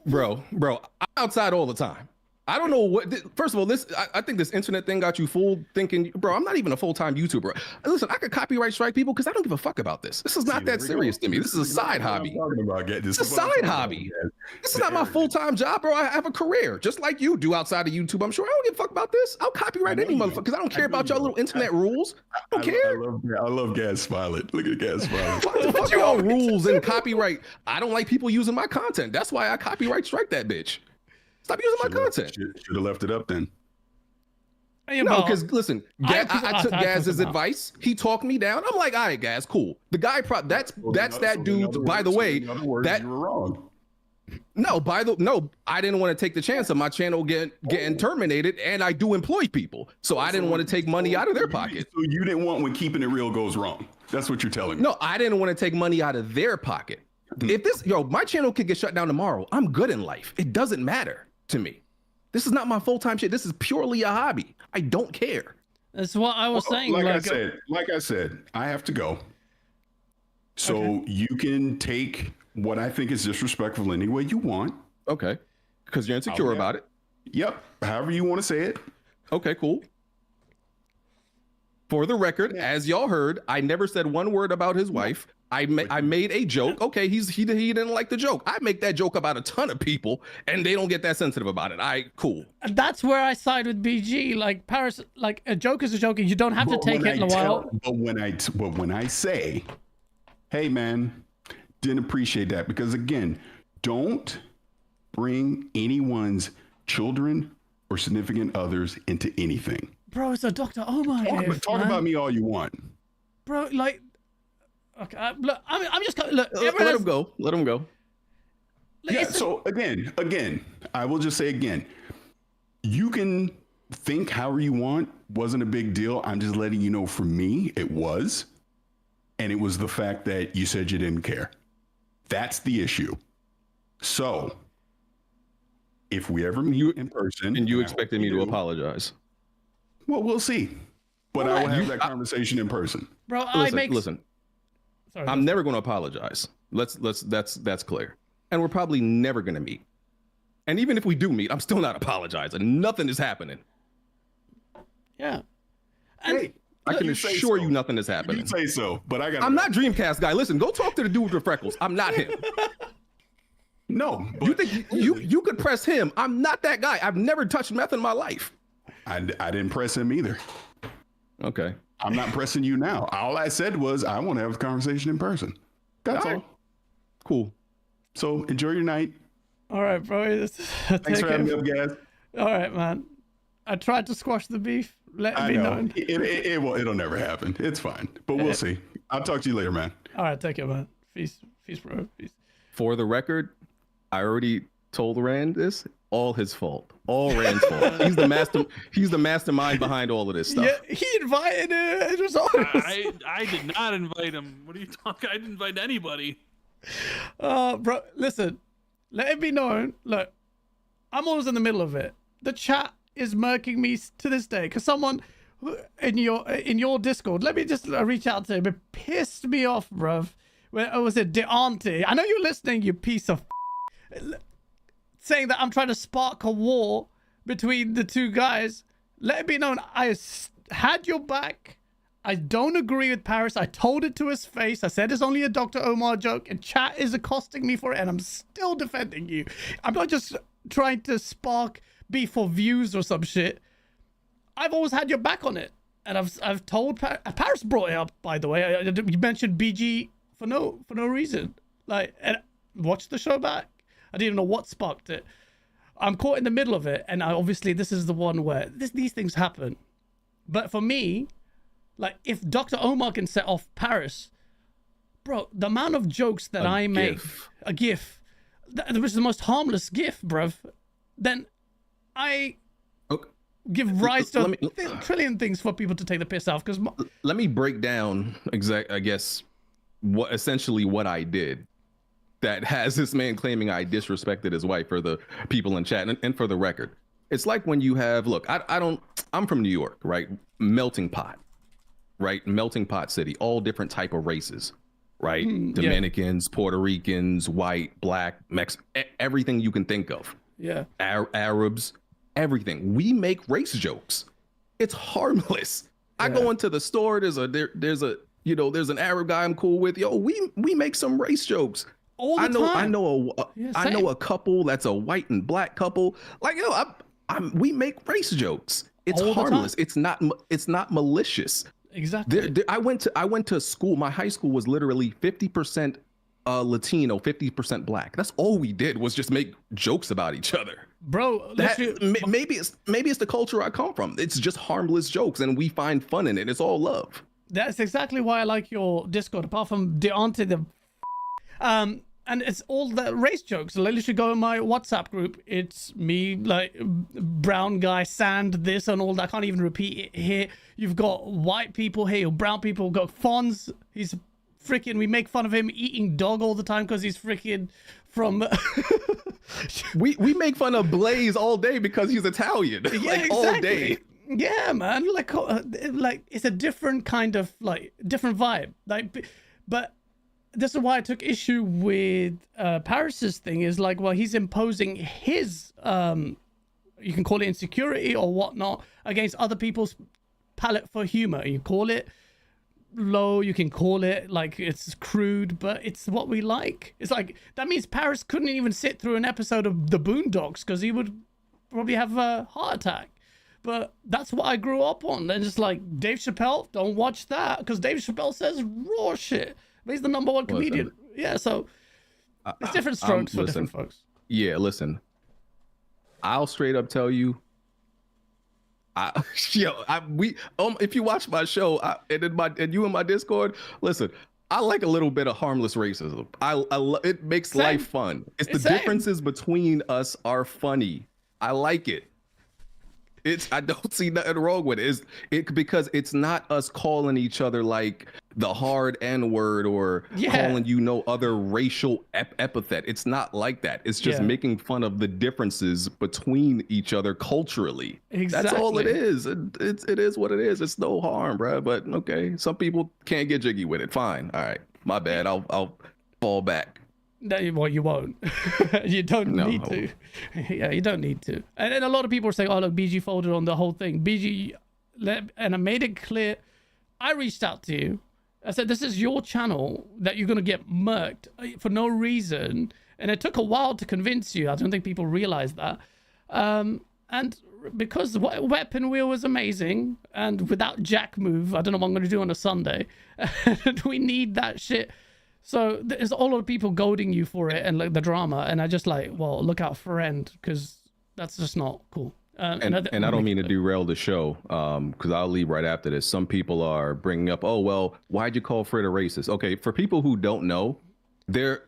bro. I'm outside all the time. I don't know what. First of all, I think this internet thing got you fooled thinking, bro, I'm not even a full-time YouTuber. Listen, I could copyright strike people because I don't give a fuck about this. This is not that serious to me. This is a side hobby. It's a side hobby. This is not my full-time job, bro. I have a career just like you do outside of YouTube. I'm sure I don't give a fuck about this. I'll copyright any motherfucker because I don't care about y'all little internet rules. I don't care. I love Gas Smiling. Look at Gas Smiling. Fuck y'all rules and copyright. I don't like people using my content. That's why I copyright strike that bitch. Stop using my content. Should have left it up then. No, because listen, I took Gaz's advice. He talked me down. I'm like, all right, Gaz, cool. The guy, that's that dude. By the way, that you were wrong. No, I didn't want to take the chance of my channel getting terminated, and I do employ people, so I didn't want to take money out of their pocket. So you didn't want when keeping it real goes wrong. That's what you're telling me. No, I didn't want to take money out of their pocket. If my channel could get shut down tomorrow, I'm good in life. It doesn't matter to me. This is not my full-time shit. This is purely a hobby. I don't care. That's what I was saying. Like I said, I have to go. So you can take what I think is disrespectful any way you want. Okay. Because you're insecure about it. Yep. However you want to say it. Okay, cool. For the record, as y'all heard, I never said one word about his wife. I made a joke. Okay, he didn't like the joke. I make that joke about a ton of people, and they don't get that sensitive about it. Cool. And that's where I side with BG. Like Parris, like a joke is a joke, and you don't have to take it in a while. But when I say, hey man, didn't appreciate that, because again, don't bring anyone's children or significant others into anything. Bro, it's a Dr. Omar. Talk about me all you want. Bro, like, okay, look, I'm just look. Let him go. Let him go. Yeah. So again, I will just say again, you can think however you want. Wasn't a big deal. I'm just letting you know. For me, it was, and it was the fact that you said you didn't care. That's the issue. So, if we ever meet in person, and you expected me to apologize, well, we'll see. But I will have that conversation in person. Bro, listen. Sorry, I'm never going to apologize. That's clear. And we're probably never going to meet. And even if we do meet, I'm still not apologizing. Nothing is happening. Yeah. And Hey, I can assure you nothing is You happening. can say so, but I got. I'm not Dreamcast guy. Listen, go talk to the dude with the freckles. I'm not him. No, You but think you could press him? I'm not that guy. I've never touched meth in my life. I didn't press him either. Okay. I'm not pressing you now. All I said was I want to have a conversation in person. That's all. Cool. So enjoy your night. all right, bro. Thanks for having me up, guys. All right, man. I tried to squash the beef. Let I me know know. it'll never happen. It's fine, but we'll see. I'll talk to you later, man. All right, take it, man. Peace, bro. Peace. For the record, I already told Rand this. All his fault. All Rand's fault. He's the master. He's the mastermind behind all of this stuff. Yeah, he invited it. It was all. I did not invite him. What are you talking? I didn't invite anybody. Bro, listen. Let it be known. Look, I'm always in the middle of it. The chat is murking me to this day because someone in your Discord. Let me just reach out to him. It pissed me off, bruv. Where was it? Deante. I know you're listening. You piece of. Saying that I'm trying to spark a war between the two guys. Let it be known, I had your back. I don't agree with Parris. I told it to his face. I said it's only a Dr. Omar joke, and chat is accosting me for it, and I'm still defending you. I'm not just trying to spark beef for views or some shit. I've always had your back on it, and I've told Parris brought it up, by the way. You mentioned BG for no reason. Like, and watch the show back. I didn't even know what sparked it. I'm caught in the middle of it, and obviously this is the one where these things happen. But for me, like, if Dr. Omar can set off Parris, bro, the amount of jokes that I make, a GIF, which is the most harmless GIF, bruv, then I give rise to a trillion things for people to take the piss off. Because let me break down I guess what I did. That has this man claiming I disrespected his wife for the people in chat. And for the record, it's like when you have, look, I'm from New York, right? Melting pot, right? Melting pot city, all different type of races, right? Dominicans, Puerto Ricans, white, black, everything you can think of. Yeah. Arabs, everything. We make race jokes. It's harmless. I go into the store, there's an Arab guy I'm cool with. Yo, we make some race jokes. All the time. I know a couple that's a white and black couple. Like, we make race jokes. It's harmless. It's not malicious. Exactly. I went to school. My high school was literally 50% Latino, 50% black. That's all we did was just make jokes about each other. Bro, maybe it's the culture I come from. It's just harmless jokes, and we find fun in it. It's all love. That's exactly why I like your Discord. Apart from Deante, and it's all the race jokes. I literally go in my WhatsApp group. It's me, like, brown guy, sand, this and all that. I can't even repeat it here. You've got white people here, brown people. Got Fonz. He's freaking. We make fun of him eating dog all the time because he's freaking from. we make fun of Blaze all day because he's Italian. Yeah, like, exactly. all day. Yeah, man. Like it's a different kind of different vibe. But. This is why I took issue with Parris's thing. Is like, well, he's imposing his, you can call it insecurity or whatnot, against other people's palette for humor. You call it low, you can call it like it's crude, but it's what we like. It's like, that means Parris couldn't even sit through an episode of The Boondocks because he would probably have a heart attack. But that's what I grew up on. And just like, Dave Chappelle, don't watch that because Dave Chappelle says raw shit. But he's the number1 comedian. Yeah, so it's different strokes for different folks. Yeah, listen. I'll straight up tell you. If you watch my show and you in my Discord, listen. I like a little bit of harmless racism. It makes Same. life fun. It's the Same. differences between us are funny. I like it. I don't see nothing wrong with it. Because it's not us calling each other like the hard N word or calling you no other racial epithet. It's not like that. It's just making fun of the differences between each other culturally. Exactly. That's all it is. It is what it is. It's no harm, bro. But okay, some people can't get jiggy with it. Fine. All right, my bad. I'll fall back. No, well, you won't. You don't need to. Yeah, you don't need to. And then a lot of people are saying, "Oh, look, BG folded on the whole thing." BG, and I made it clear. I reached out to you. I said, "This is your channel that you're gonna get murked for no reason." And it took a while to convince you. I don't think people realize that. And because Weapon Wheel was amazing, and without Jack Move, I don't know what I'm gonna do on a Sunday. And we need that shit. So there's a lot of people goading you for it and like the drama, and I just like, well, look out for End, because that's just not cool. And I don't mean to derail the show, because I'll leave right after this. Some people are bringing up, oh, well, why'd you call Frit a racist? Okay, for people who don't know,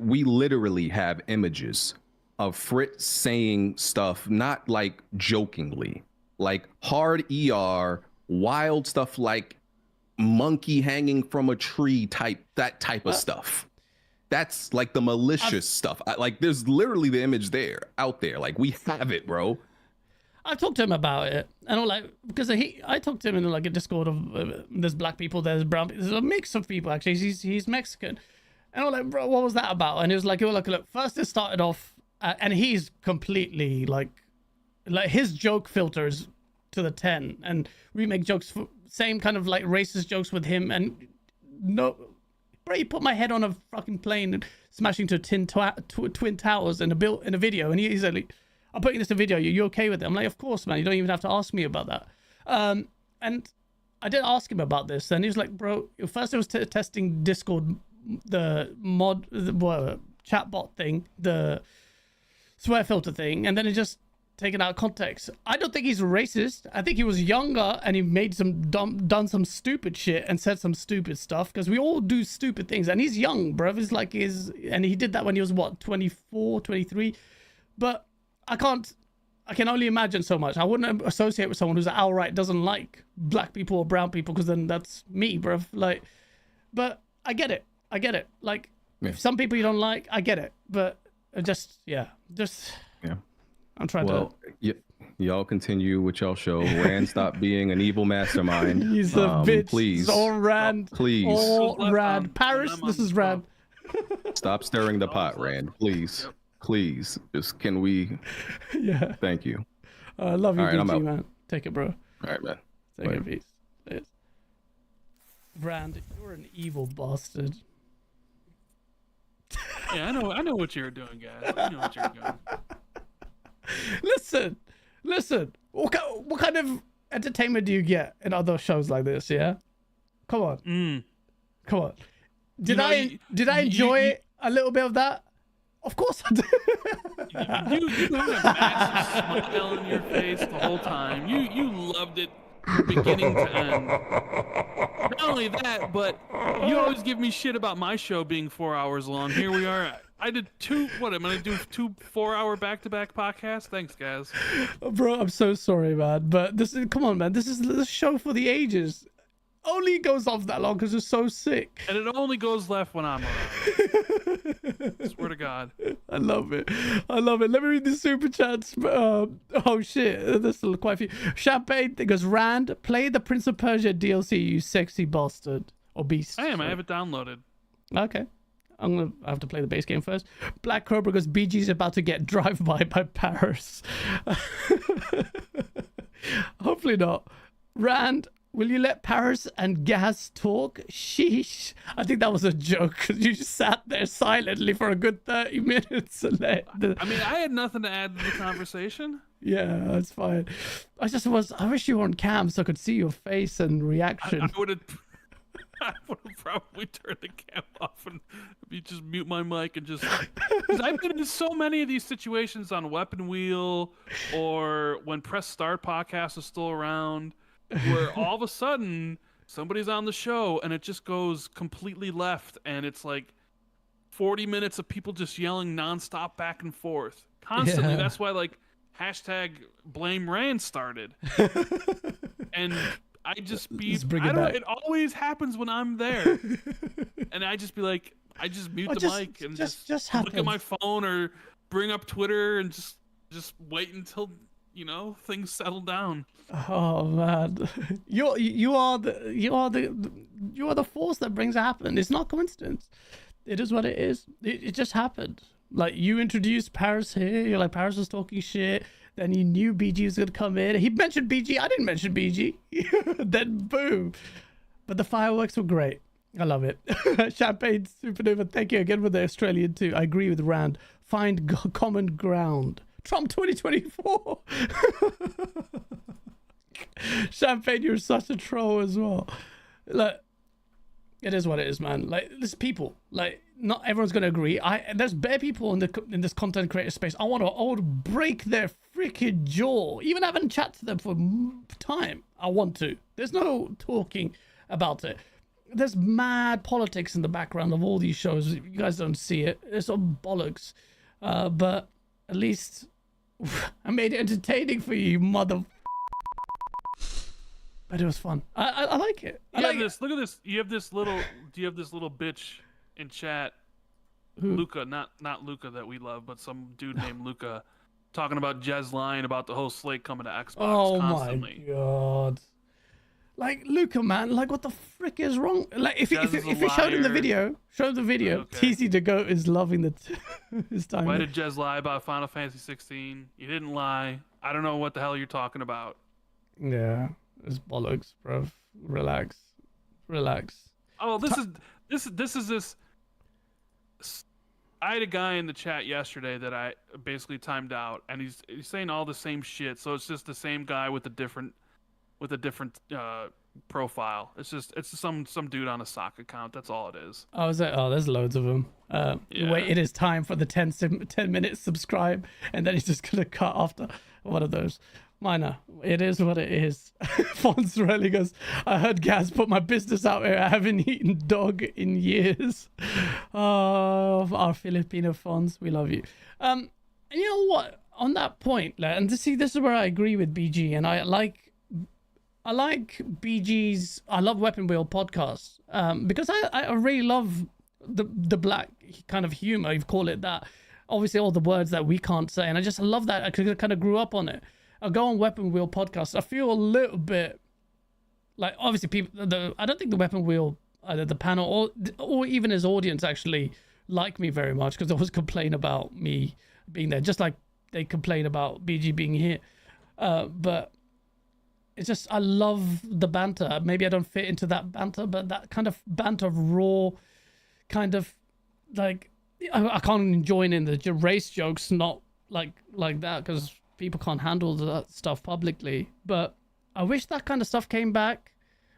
we literally have images of Frit saying stuff, not like jokingly, like hard ER, wild stuff like monkey hanging from a tree that type of stuff. That's like the malicious stuff. Like there's literally the image out there. Like we have it, bro. I talked to him about it, and I'm like, because I talked to him in like a Discord of there's black people, there's brown people, there's a mix of people actually. He's Mexican, and I'm like, bro, what was that about? And he was like, look, first it started off, and he's completely like his joke filters to the 10, and we make jokes for same kind of like racist jokes with him, and no. Bro, he put my head on a fucking plane and smashing to twin towers in a video, and he's like, I'm putting this in a video, you okay with it? I'm like, of course, man, you don't even have to ask me about that. And I did ask him about this, and he was like, bro, first it was testing Discord, the chatbot thing, the swear filter thing, and then it just taken out of context. I don't think he's racist. I think he was younger and he made done some stupid shit and said some stupid stuff, because we all do stupid things, and he's young, bro. He's like and he did that when he was what, 24, 23. But I can only imagine so much. I wouldn't associate with someone who's outright doesn't like black people or brown people, because then that's me, bro. Like, but I get it. Like, if some people you don't like, I get it. But yeah. I'm trying to. Y'all continue with y'all show. Rand, stop being an evil mastermind. He's a bitch. Please. It's all Rand. Please. All Rand. Parris, this is Rand. Stop stirring the pot, Rand. Please. Please. Just can we? Yeah. Thank you. I love you, all right, BG, man. Take it, bro. All right, man. Take it, peace. Rand, you're an evil bastard. Yeah, I know what you're doing, guys. I know what you're doing. Listen. What kind of entertainment do you get in other shows like this? Yeah, come on. Did I enjoy a little bit of that? Of course I did. You had a massive smile on your face the whole time. You loved it beginning to end. Not only that, but you always give me shit about my show being 4 hours long. Here we are. I did am I gonna do 2 4-hour back-to-back podcasts? Thanks, guys. Bro, I'm so sorry, man. But come on, man. This is the show for the ages. Only goes off that long because it's so sick. And it only goes left when I'm around. Swear to God. I love it. Let me read the super chats. Oh shit, there's quite a few. Champagne goes, Rand, play the Prince of Persia DLC, you sexy bastard. Or beast. I am. I have it downloaded. Okay. I have to play the base game first. Black Cobra goes, BG's about to get drive-by by Parris. Hopefully not. Rand, will you let Parris and Gaz talk? Sheesh. I think that was a joke, because you just sat there silently for a good 30 minutes. I mean, I had nothing to add to the conversation. Yeah, that's fine. I wish you were on cam so I could see your face and reaction. I would have probably turned the cam off and you just mute my mic and just, because I've been in so many of these situations on Weapon Wheel or when Press Start podcast is still around, where all of a sudden somebody's on the show and it just goes completely left, and it's like 40 minutes of people just yelling nonstop back and forth constantly. Yeah. That's why like hashtag blame Rand started. And I just be, Let's bring I it don't know, back. it always happens when I'm there. And I just be like, I just mute the mic and just look happens. at my phone or bring up Twitter and just wait until, you know, things settle down. Oh man, you are the force that brings it happen. It's not coincidence. It is what it is. It just happened. Like you introduced Parris here. You're like Parris was talking shit. Then you knew BG was gonna come in. He mentioned BG. I didn't mention BG. Then boom. But the fireworks were great. I love it. Champagne Supernova. Thank you again for the Australian too. I agree with Rand. Find common ground. Trump 2024. Champagne, you're such a troll as well. Like, it is what it is, man. Like, there's people. Like, not everyone's gonna agree. There's bare people in this content creator space. I want to break their freaking jaw. Even having chat to them for time. I want to. There's no talking about it. There's mad politics in the background of all these shows. You guys don't see it. It's all bollocks. But at least I made it entertaining for you, mother. But it was fun. I like it. I like this. Look at this. You have this little. Do you have this little bitch in chat? Who? Luca, not Luca that we love, but some dude named Luca, talking about Jez lying about the whole slate coming to Xbox constantly. My god. Like, Luca, man, like, what the frick is wrong? Like, if you showed him the video, Okay. TC the Goat is loving his time. Why did Jez lie about Final Fantasy 16? You didn't lie. I don't know what the hell you're talking about. Yeah, it's bollocks, bro. Relax. Oh, this is. I had a guy in the chat yesterday that I basically timed out, and he's saying all the same shit. So it's just the same guy with a different profile. It's some dude on a sock account. That's all it is. Oh, is it? Oh, there's loads of them. Yeah. Wait, it is time for the 10 minute subscribe, and then he's just gonna cut after one of those. Minor, it is what it is. Fonzarelli goes, I heard Gaz put my business out here. I haven't eaten dog in years. Oh, our Filipino Fonz, we love you. And you know what? On that point, and this is where I agree with BG, and I like BG's. I love Weapon Wheel podcasts because I really love the black kind of humor. You call it that. Obviously, all the words that we can't say, and I love that. I kind of grew up on it. I go on Weapon Wheel podcasts. I feel a little bit like, obviously, people. I don't think the Weapon Wheel, either the panel or even his audience, actually like me very much, because they always complain about me being there, just like they complain about BG being here. But it's just, I love the banter. Maybe I don't fit into that banter, but that kind of banter, raw, kind of like, I can't join in the race jokes, not like that, because people can't handle that stuff publicly. But I wish that kind of stuff came back.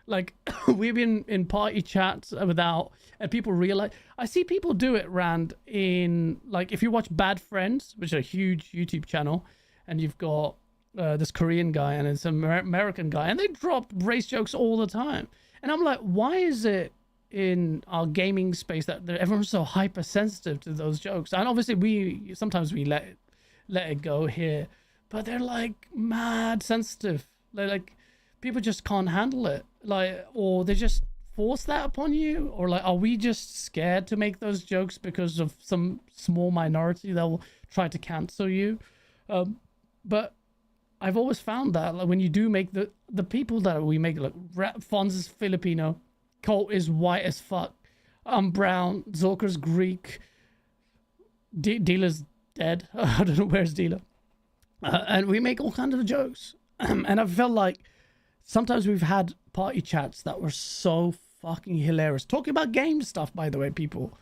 Like, we've been in party chats and people realize. I see people do it, Rand, in, like, if you watch Bad Friends, which is a huge YouTube channel, and you've got this Korean guy and it's an American guy, and they drop race jokes all the time. And I'm like, why is it in our gaming space that everyone's so hypersensitive to those jokes? And obviously sometimes we let it go here, but they're like mad sensitive. They're like, people just can't handle it, like, or they just force that upon you, or like, are we just scared to make those jokes because of some small minority that will try to cancel you? But I've always found that, like, when you do make the people that we make, like Fonz is Filipino, Colt is white as fuck, I'm brown, Zorker's Greek, Dealer's dead. I don't know where's Dealer. And we make all kinds of jokes. And I felt like sometimes we've had party chats that were so fucking hilarious. Talking about game stuff, by the way, people.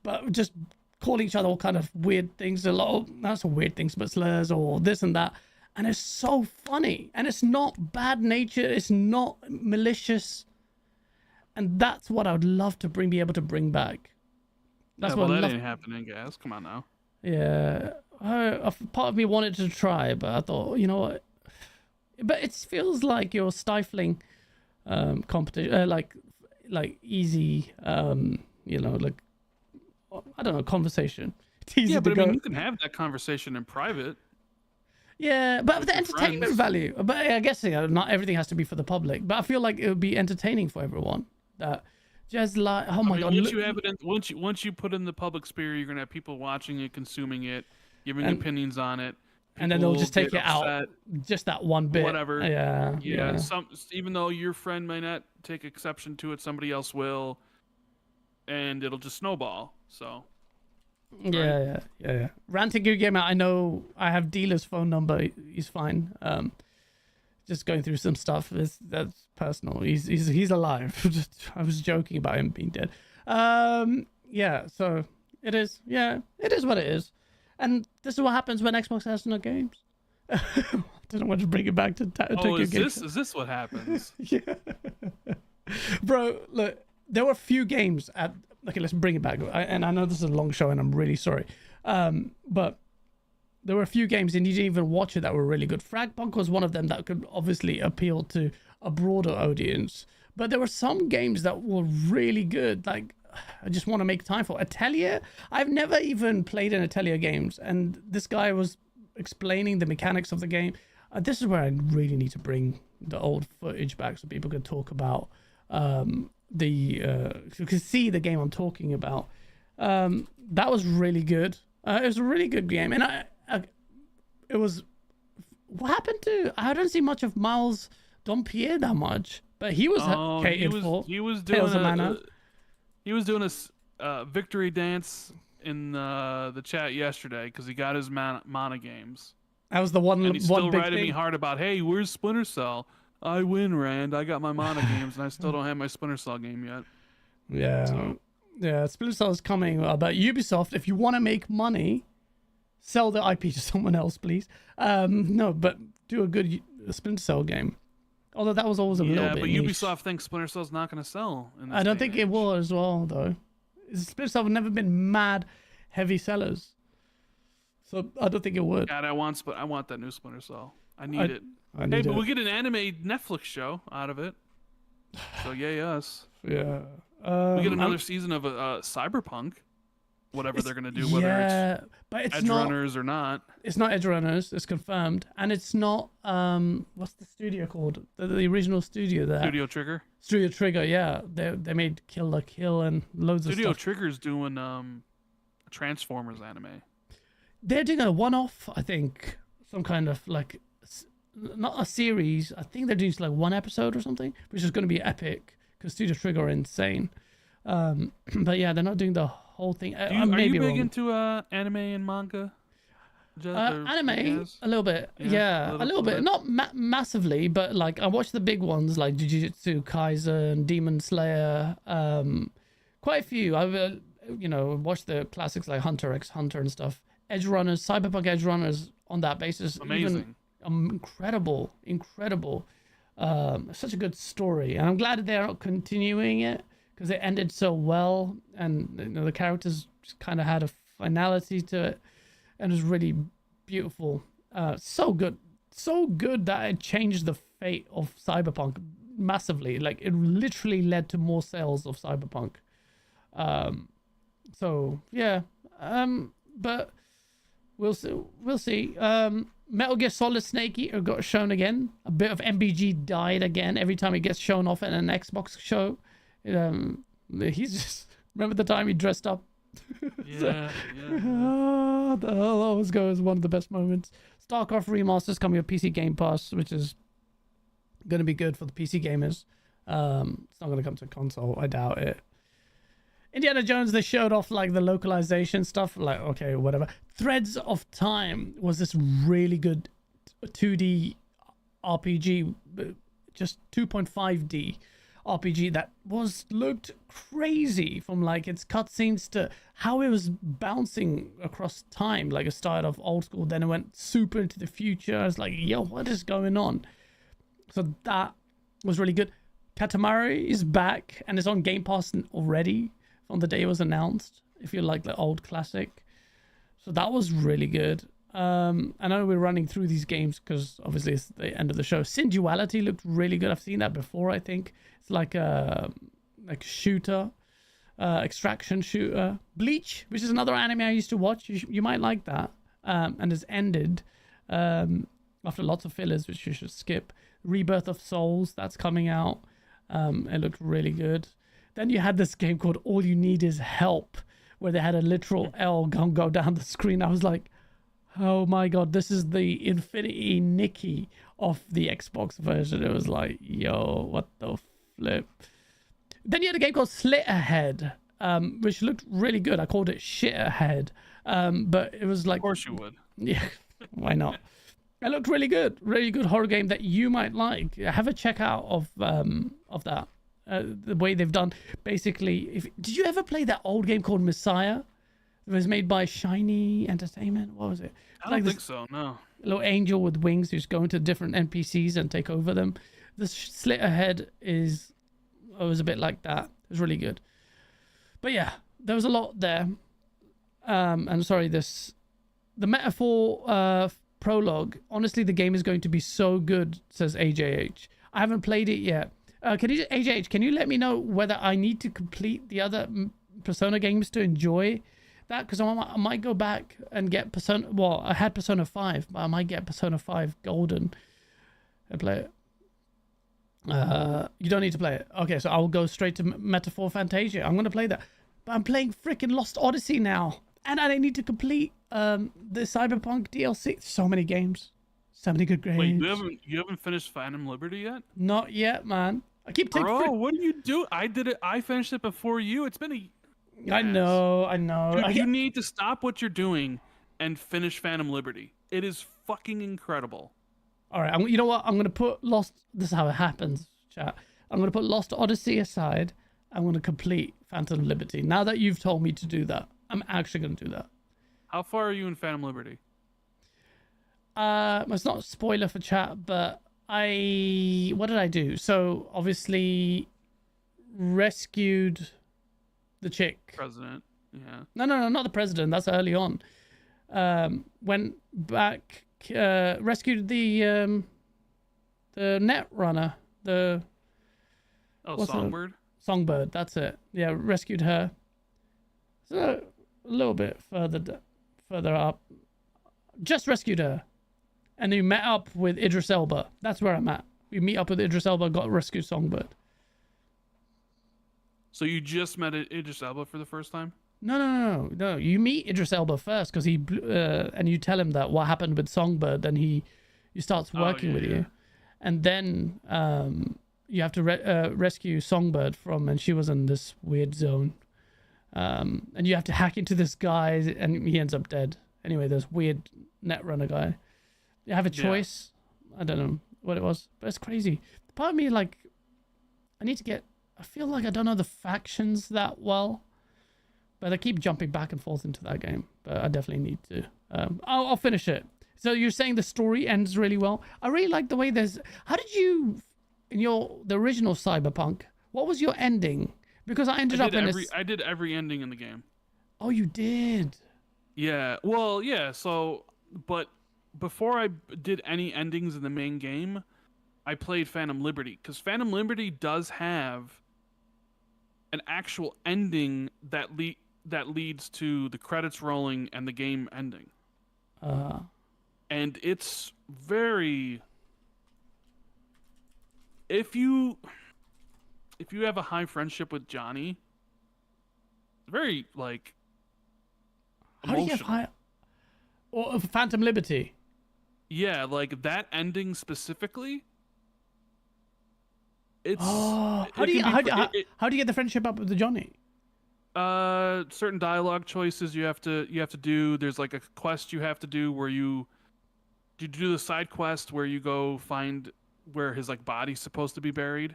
But just calling each other all kind of weird things. Not so weird things, but slurs or this and that. And it's so funny. And it's not bad nature. It's not malicious. And that's what I would love to be able to bring back. That's what that ain't happening, guys. Come on now. Yeah. Part of me wanted to try, but I thought, you know what? But it feels like you're stifling competition, like easy, you know, like I don't know, conversation. It's easy Yeah, to but go. I mean, you can have that conversation in private. Yeah, but the your entertainment friends. value. But I guess, you know, not everything has to be for the public. But I feel like it would be entertaining for everyone. That just like, oh my I mean, god, once you have it in, once you put it in the public sphere, you're gonna have people watching it, consuming it, giving And- opinions on it. and then they'll People just take get it out, upset, just that one bit. whatever. Yeah, Yeah, even though your friend may not take exception to it, somebody else will, and it'll just snowball. So Yeah. Ranting Good Gamer, I know I have dealer's phone number. He's fine. Just going through some stuff. That's personal. He's alive. I was joking about him being dead. Yeah. So it is. Yeah, it is what it is. And this is what happens when Xbox has no games. I don't want to bring it back to Tokyo is Game this what happens? Yeah. Bro, look, there were a few games at... Okay, let's bring it back. And I know this is a long show and I'm really sorry. But there were a few games and you didn't even watch it that were really good. Fragpunk was one of them that could obviously appeal to a broader audience. But there were some games that were really good. Like, I just want to make time for Atelier. I've never even played an Atelier games. And this guy was explaining the mechanics of the game. This is where I really need to bring the old footage back so people can talk about you can see the game I'm talking about. That was really good. It was a really good game, and it was. What happened to? I don't see much of Miles Dompierre that much, but he was catered for. He was Tales doing of Mana. he was doing a victory dance in the chat yesterday because he got his mana games. That was the one. And he's one still big writing thing. me hard about, hey, where's Splinter Cell? I win, Rand. I got my mana games, and I still don't have my Splinter Cell game yet. Yeah, So- yeah. Splinter Cell is coming, but Ubisoft, if you want to make money, sell the IP to someone else, please. No, but do a good Splinter Cell game. Although that was always a little Yeah, bit but niche. Ubisoft thinks Splinter Cell's not going to sell. In this I don't day think and it age. will as well, though. Splinter Cell have never been mad heavy sellers, so I don't think it would. God, I want that new Splinter Cell. I need it. I Hey, need but it. we get an anime Netflix show out of it. So yay us. Yeah. We get another season of Cyberpunk. Whatever they're gonna do, whether yeah, but it's it's Edge not. Runners or not. It's not Edge Runners. It's confirmed, and it's not. What's the studio called? The original studio there. Studio Trigger. Studio Trigger. Yeah, they made Kill la Kill and loads Studio of stuff. Trigger's doing Transformers anime. They're doing a one-off, I think, some kind of like, not a series. I think they're doing like one episode or something, which is going to be epic because Studio Trigger are insane. But yeah, they're not doing the whole thing. Are Maybe you big wrong. into anime and manga? Anime, Jazz? a little bit. Yeah, a little bit. Not massively, but like I watch the big ones like Jujutsu Kaisen, Demon Slayer. Quite a few. I've watched the classics like Hunter x Hunter and stuff. Edge Runners, Cyberpunk Edge Runners on that basis. Amazing. Incredible. Such a good story, and I'm glad that they're continuing it because it ended so well, and the characters just kind of had a finality to it, and it was really beautiful. So good that it changed the fate of Cyberpunk massively. Like it literally led to more sales of Cyberpunk. So yeah, but we'll see. Metal Gear Solid Snake Eater got shown again. A bit of MBG died again every time it gets shown off at an Xbox show. He's just remember the time he dressed up. Yeah. The hell always goes one of the best moments. Starcraft remasters coming with PC Game Pass, which is going to be good for the PC gamers. It's not going to come to console. I doubt it. Indiana Jones, they showed off like the localization stuff. Like, okay, whatever. Threads of Time was this really good 2D RPG, just 2.5D RPG that looked crazy from like its cutscenes to how it was bouncing across time. Like it started off old school, then it went super into the future. I was like, yo, what is going on? So that was really good. Katamari is back and it's on Game Pass already from the day it was announced, if you like the old classic. So that was really good. I know we're running through these games because obviously it's the end of the show. Sin Duality looked really good. I've seen that before. I think it's like a shooter, extraction shooter. Bleach, which is another anime I used to watch. You might like that. And has ended after lots of fillers, which you should skip. Rebirth of Souls, that's coming out. It looked really good. Then you had this game called All You Need Is Help, where they had a literal L go down the screen. I was like, oh my god, this is the Infinity Nikki of the Xbox version. It was like, yo, what the flip. Then you had a game called Slitterhead, which looked really good. I called it Shitterhead, but it was like... Of course you would. Yeah, why not? It looked really good horror game that you might like. Have a check out of that. The way they've done, basically. Did you ever play that old game called Messiah? It was made by Shiny Entertainment. What was it? I don't think so. No. A little angel with wings who's going to different NPCs and take over them. The Slitterhead was a bit like that. It was really good. But yeah, there was a lot there. And sorry, the metaphor prologue. Honestly, the game is going to be so good, says AJH. I haven't played it yet. AJH, can you let me know whether I need to complete the other Persona games to enjoy that? Because I might go back and get Persona... Well, I had Persona 5, but I might get Persona 5 Golden and play it. You don't need to play it. Okay, so I will go straight to Metaphor Fantasia. I'm going to play that. But I'm playing freaking Lost Odyssey now. And I need to complete the Cyberpunk DLC. So many games. So many good games. Wait, you haven't finished Phantom Liberty yet? Not yet, man. I keep taking... Bro, what do you do? I did it. I finished it before you. It's been a... I know. Dude, you need to stop what you're doing and finish Phantom Liberty. It is fucking incredible. All right, you know what? I'm going to put Lost... This is how it happens, chat. I'm going to put Lost Odyssey aside. I'm going to complete Phantom Liberty. Now that you've told me to do that, I'm actually going to do that. How far are you in Phantom Liberty? It's not a spoiler for chat, but what did I do? So obviously rescued the chick. President. Yeah. No, not the president. That's early on. Went back, rescued the net runner. Songbird? Songbird, that's it. Yeah, rescued her. So a little bit further up. Just rescued her. And then we met up with Idris Elba. That's where I'm at. We meet up with Idris Elba, got rescued Songbird. So you just met Idris Elba for the first time? No. You meet Idris Elba first because he and you tell him that what happened with Songbird. Then he starts working with you, and then you have to rescue Songbird and she was in this weird zone, and you have to hack into this guy, and he ends up dead. Anyway, this weird netrunner guy. You have a choice. Yeah. I don't know what it was, but it's crazy. Part of me, like, I feel like I don't know the factions that well, but I keep jumping back and forth into that game. But I definitely need to. I'll finish it. So you're saying the story ends really well. I really like the way how did you, in the original Cyberpunk, what was your ending? Because I did every ending in the game. Oh, you did? Yeah. Well, yeah. So, but before I did any endings in the main game, I played Phantom Liberty, because Phantom Liberty does have an actual ending that leads to the credits rolling and the game ending. And it's very... If you have a high friendship with Johnny, very, like, emotional. How do you have high... Or Phantom Liberty? Yeah, like, that ending specifically... How do you get the friendship up with the Johnny? Certain dialogue choices you have to do. There's like a quest you have to do where you do the side quest where you go find where his like body's supposed to be buried.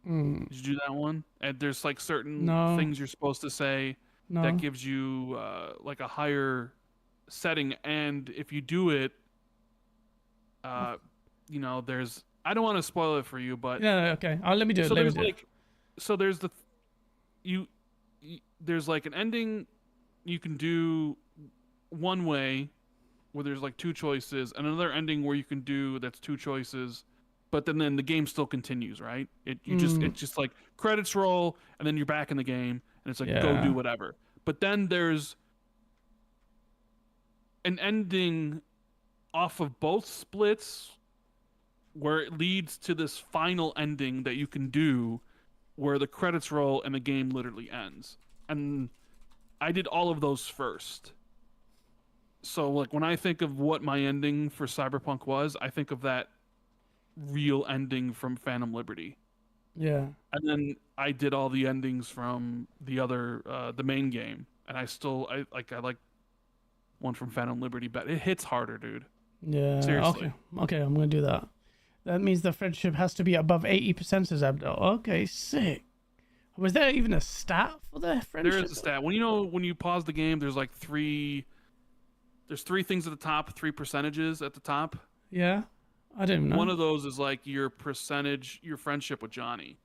Did you do that one? And there's like certain things you're supposed to say that gives you like a higher setting, and if you do it, there's... I don't want to spoil it for you, but... No, okay. Let me do it. So there's there's like an ending you can do one way where there's like 2 choices, and another ending where you can do that's 2 choices, but then the game still continues, right? It's just like credits roll, and then you're back in the game, and it's like go do whatever. But then there's an ending off of both splits where it leads to this final ending that you can do where the credits roll and the game literally ends. And I did all of those first. So like when I think of what my ending for Cyberpunk was, I think of that real ending from Phantom Liberty. Yeah. And then I did all the endings from the other the main game, and I like one from Phantom Liberty, but it hits harder, dude. Yeah. Seriously. Okay, I'm gonna do that. That means the friendship has to be above 80%, says Abdel. Okay, sick. Was there even a stat for the friendship? There is a stat. When you pause the game, there's like 3 things at the top, 3 percentages at the top. Yeah. I didn't know. One of those is like your percentage, your friendship with Johnny.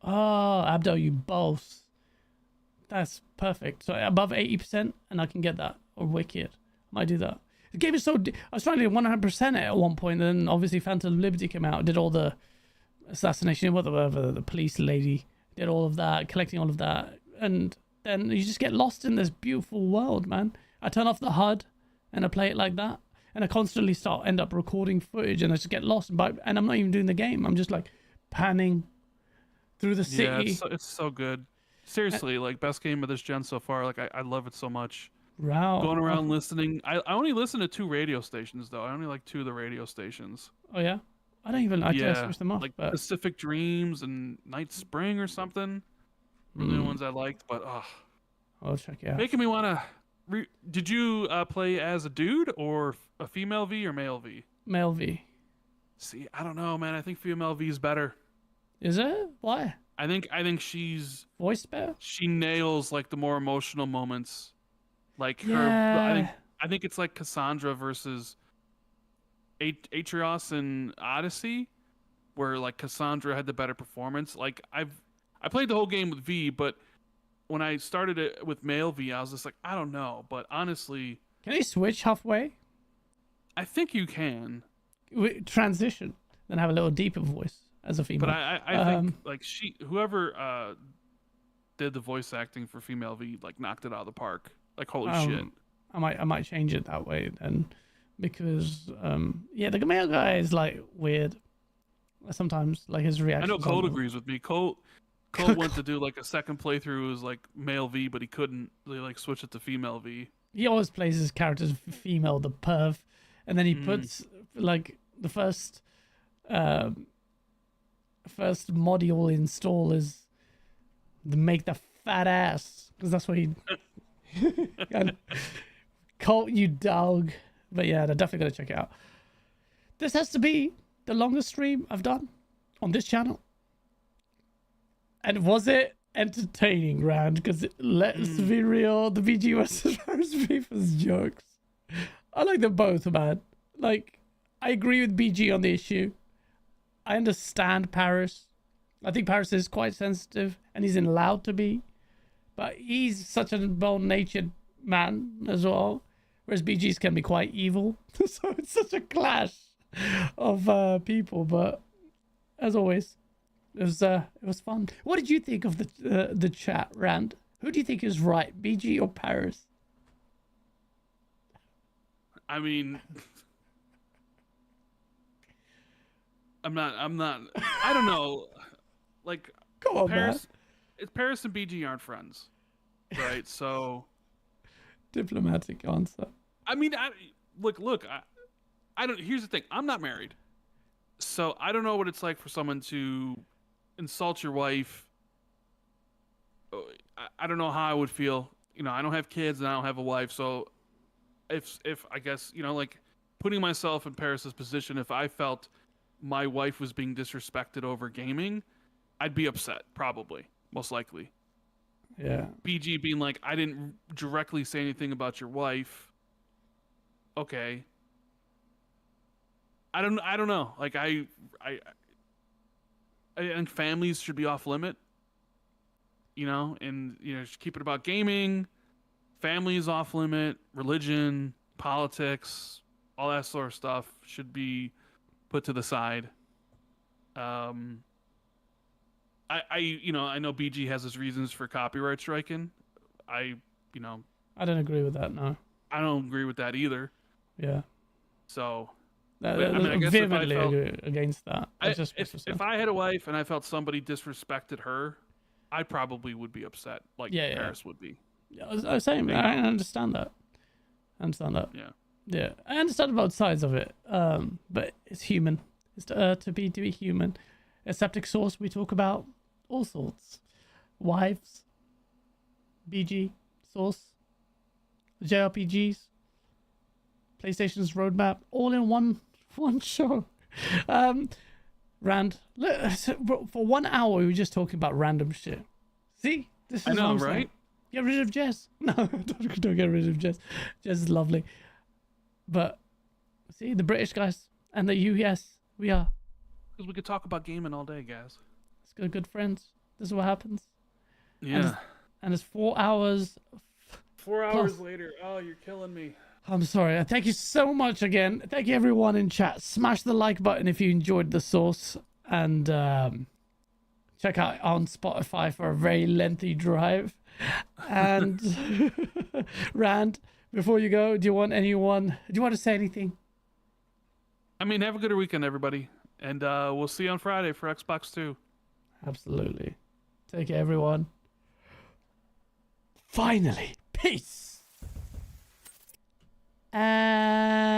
Oh, Abdel, you both. That's perfect. So above 80%, and I can get that. Or wicked. Might do that. The game is so... I was trying to do 100% at one point, and then obviously Phantom Liberty came out, did all the assassination, whatever, the police lady, did all of that, collecting all of that, and then you just get lost in this beautiful world, man. I turn off the HUD, and I play it like that, and I constantly end up recording footage, and I just get lost, and I'm not even doing the game. I'm just like panning through the city. Yeah, it's so good. Seriously, like best game of this gen so far. Like I love it so much. Wow. Going around listening. I only listen to 2 radio stations though. I only like 2 of the radio stations. Oh yeah? I don't even switch them off. Like but... Pacific Dreams and Night Spring or something. Were the ones I liked, but I'll check it out. making me wanna did you play as a dude or a female V or male V? Male V. See, I don't know, man. I think female V is better. Is it? Why? I think she's Voice better? she nails like the more emotional moments. Like her, I think it's like Cassandra versus Atreus and Odyssey, where like Cassandra had the better performance. Like I played the whole game with V, but when I started it with male V, I was just like, I don't know. But honestly, can you switch halfway? I think you can transition, then have a little deeper voice as a female. But I think like whoever did the voice acting for female V like knocked it out of the park. Like holy shit. I might change it that way then, because the male guy is like weird. Sometimes like his reaction. I know Colt agrees with me. Colt went to do like a second playthrough as like male V, but he couldn't. They like switch it to female V. He always plays his characters female, the perv, and then he puts like the first module install is make the fat ass, because that's what he. Colt, you dog. But yeah, they're definitely gonna check it out. This has to be the longest stream I've done on this channel. And was it entertaining, Rand? Because let's be real, the BG versus Parris beef is jokes. I like them both, man. Like, I agree with BG on the issue. I understand Parris. I think Parris is quite sensitive, and he's allowed to be. But he's such a well-natured man as well, whereas BGs can be quite evil. So it's such a clash of people. But as always, it was fun. What did you think of the chat, Rand? Who do you think is right, BG or Parris? I mean, I'm not. I don't know. Like, come on, Parris. Parris and BG aren't friends, right? So, diplomatic answer. I mean, look. I don't. Here's the thing. I'm not married, so I don't know what it's like for someone to insult your wife. I don't know how I would feel. You know, I don't have kids and I don't have a wife, so if I guess, you know, like putting myself in Parris's position, if I felt my wife was being disrespected over gaming, I'd be upset, probably. Most likely. Yeah. BG being like, I didn't directly say anything about your wife. Okay. I don't know. Like I think families should be off limit. You know, and you know, just keep it about gaming. Family is off limit. Religion, politics, all that sort of stuff should be put to the side. I know BG has his reasons for copyright striking. I don't agree with that. No. I don't agree with that either. Yeah. So. I guess vehemently agree against that. If I had a wife and I felt somebody disrespected her, I probably would be upset, like Parris would be. Yeah, I was saying, I understand that. Yeah, I understand both sides of it. But it's human. It's to be human. Aseptic Source, we talk about all sorts. Wives, BG, Source, JRPGs, PlayStation's roadmap, all in one show. Rand, for 1 hour we were just talking about random shit. See, this is I know, what I'm right? saying. Get rid of Jess. No, don't get rid of Jess. Jess is lovely. But see, the British guys and the US, we are. Because we could talk about gaming all day, guys. It's good friends. This is what happens. Yeah. And it's 4 hours. 4 hours later. Oh, you're killing me. I'm sorry. Thank you so much again. Thank you everyone in chat. Smash the like button if you enjoyed the source. And check out on Spotify for a very lengthy drive. And Rand, before you go, do you want to say anything? I mean, have a good weekend, everybody. And we'll see you on Friday for Xbox 2. Absolutely. Take care, everyone. Finally. Peace. And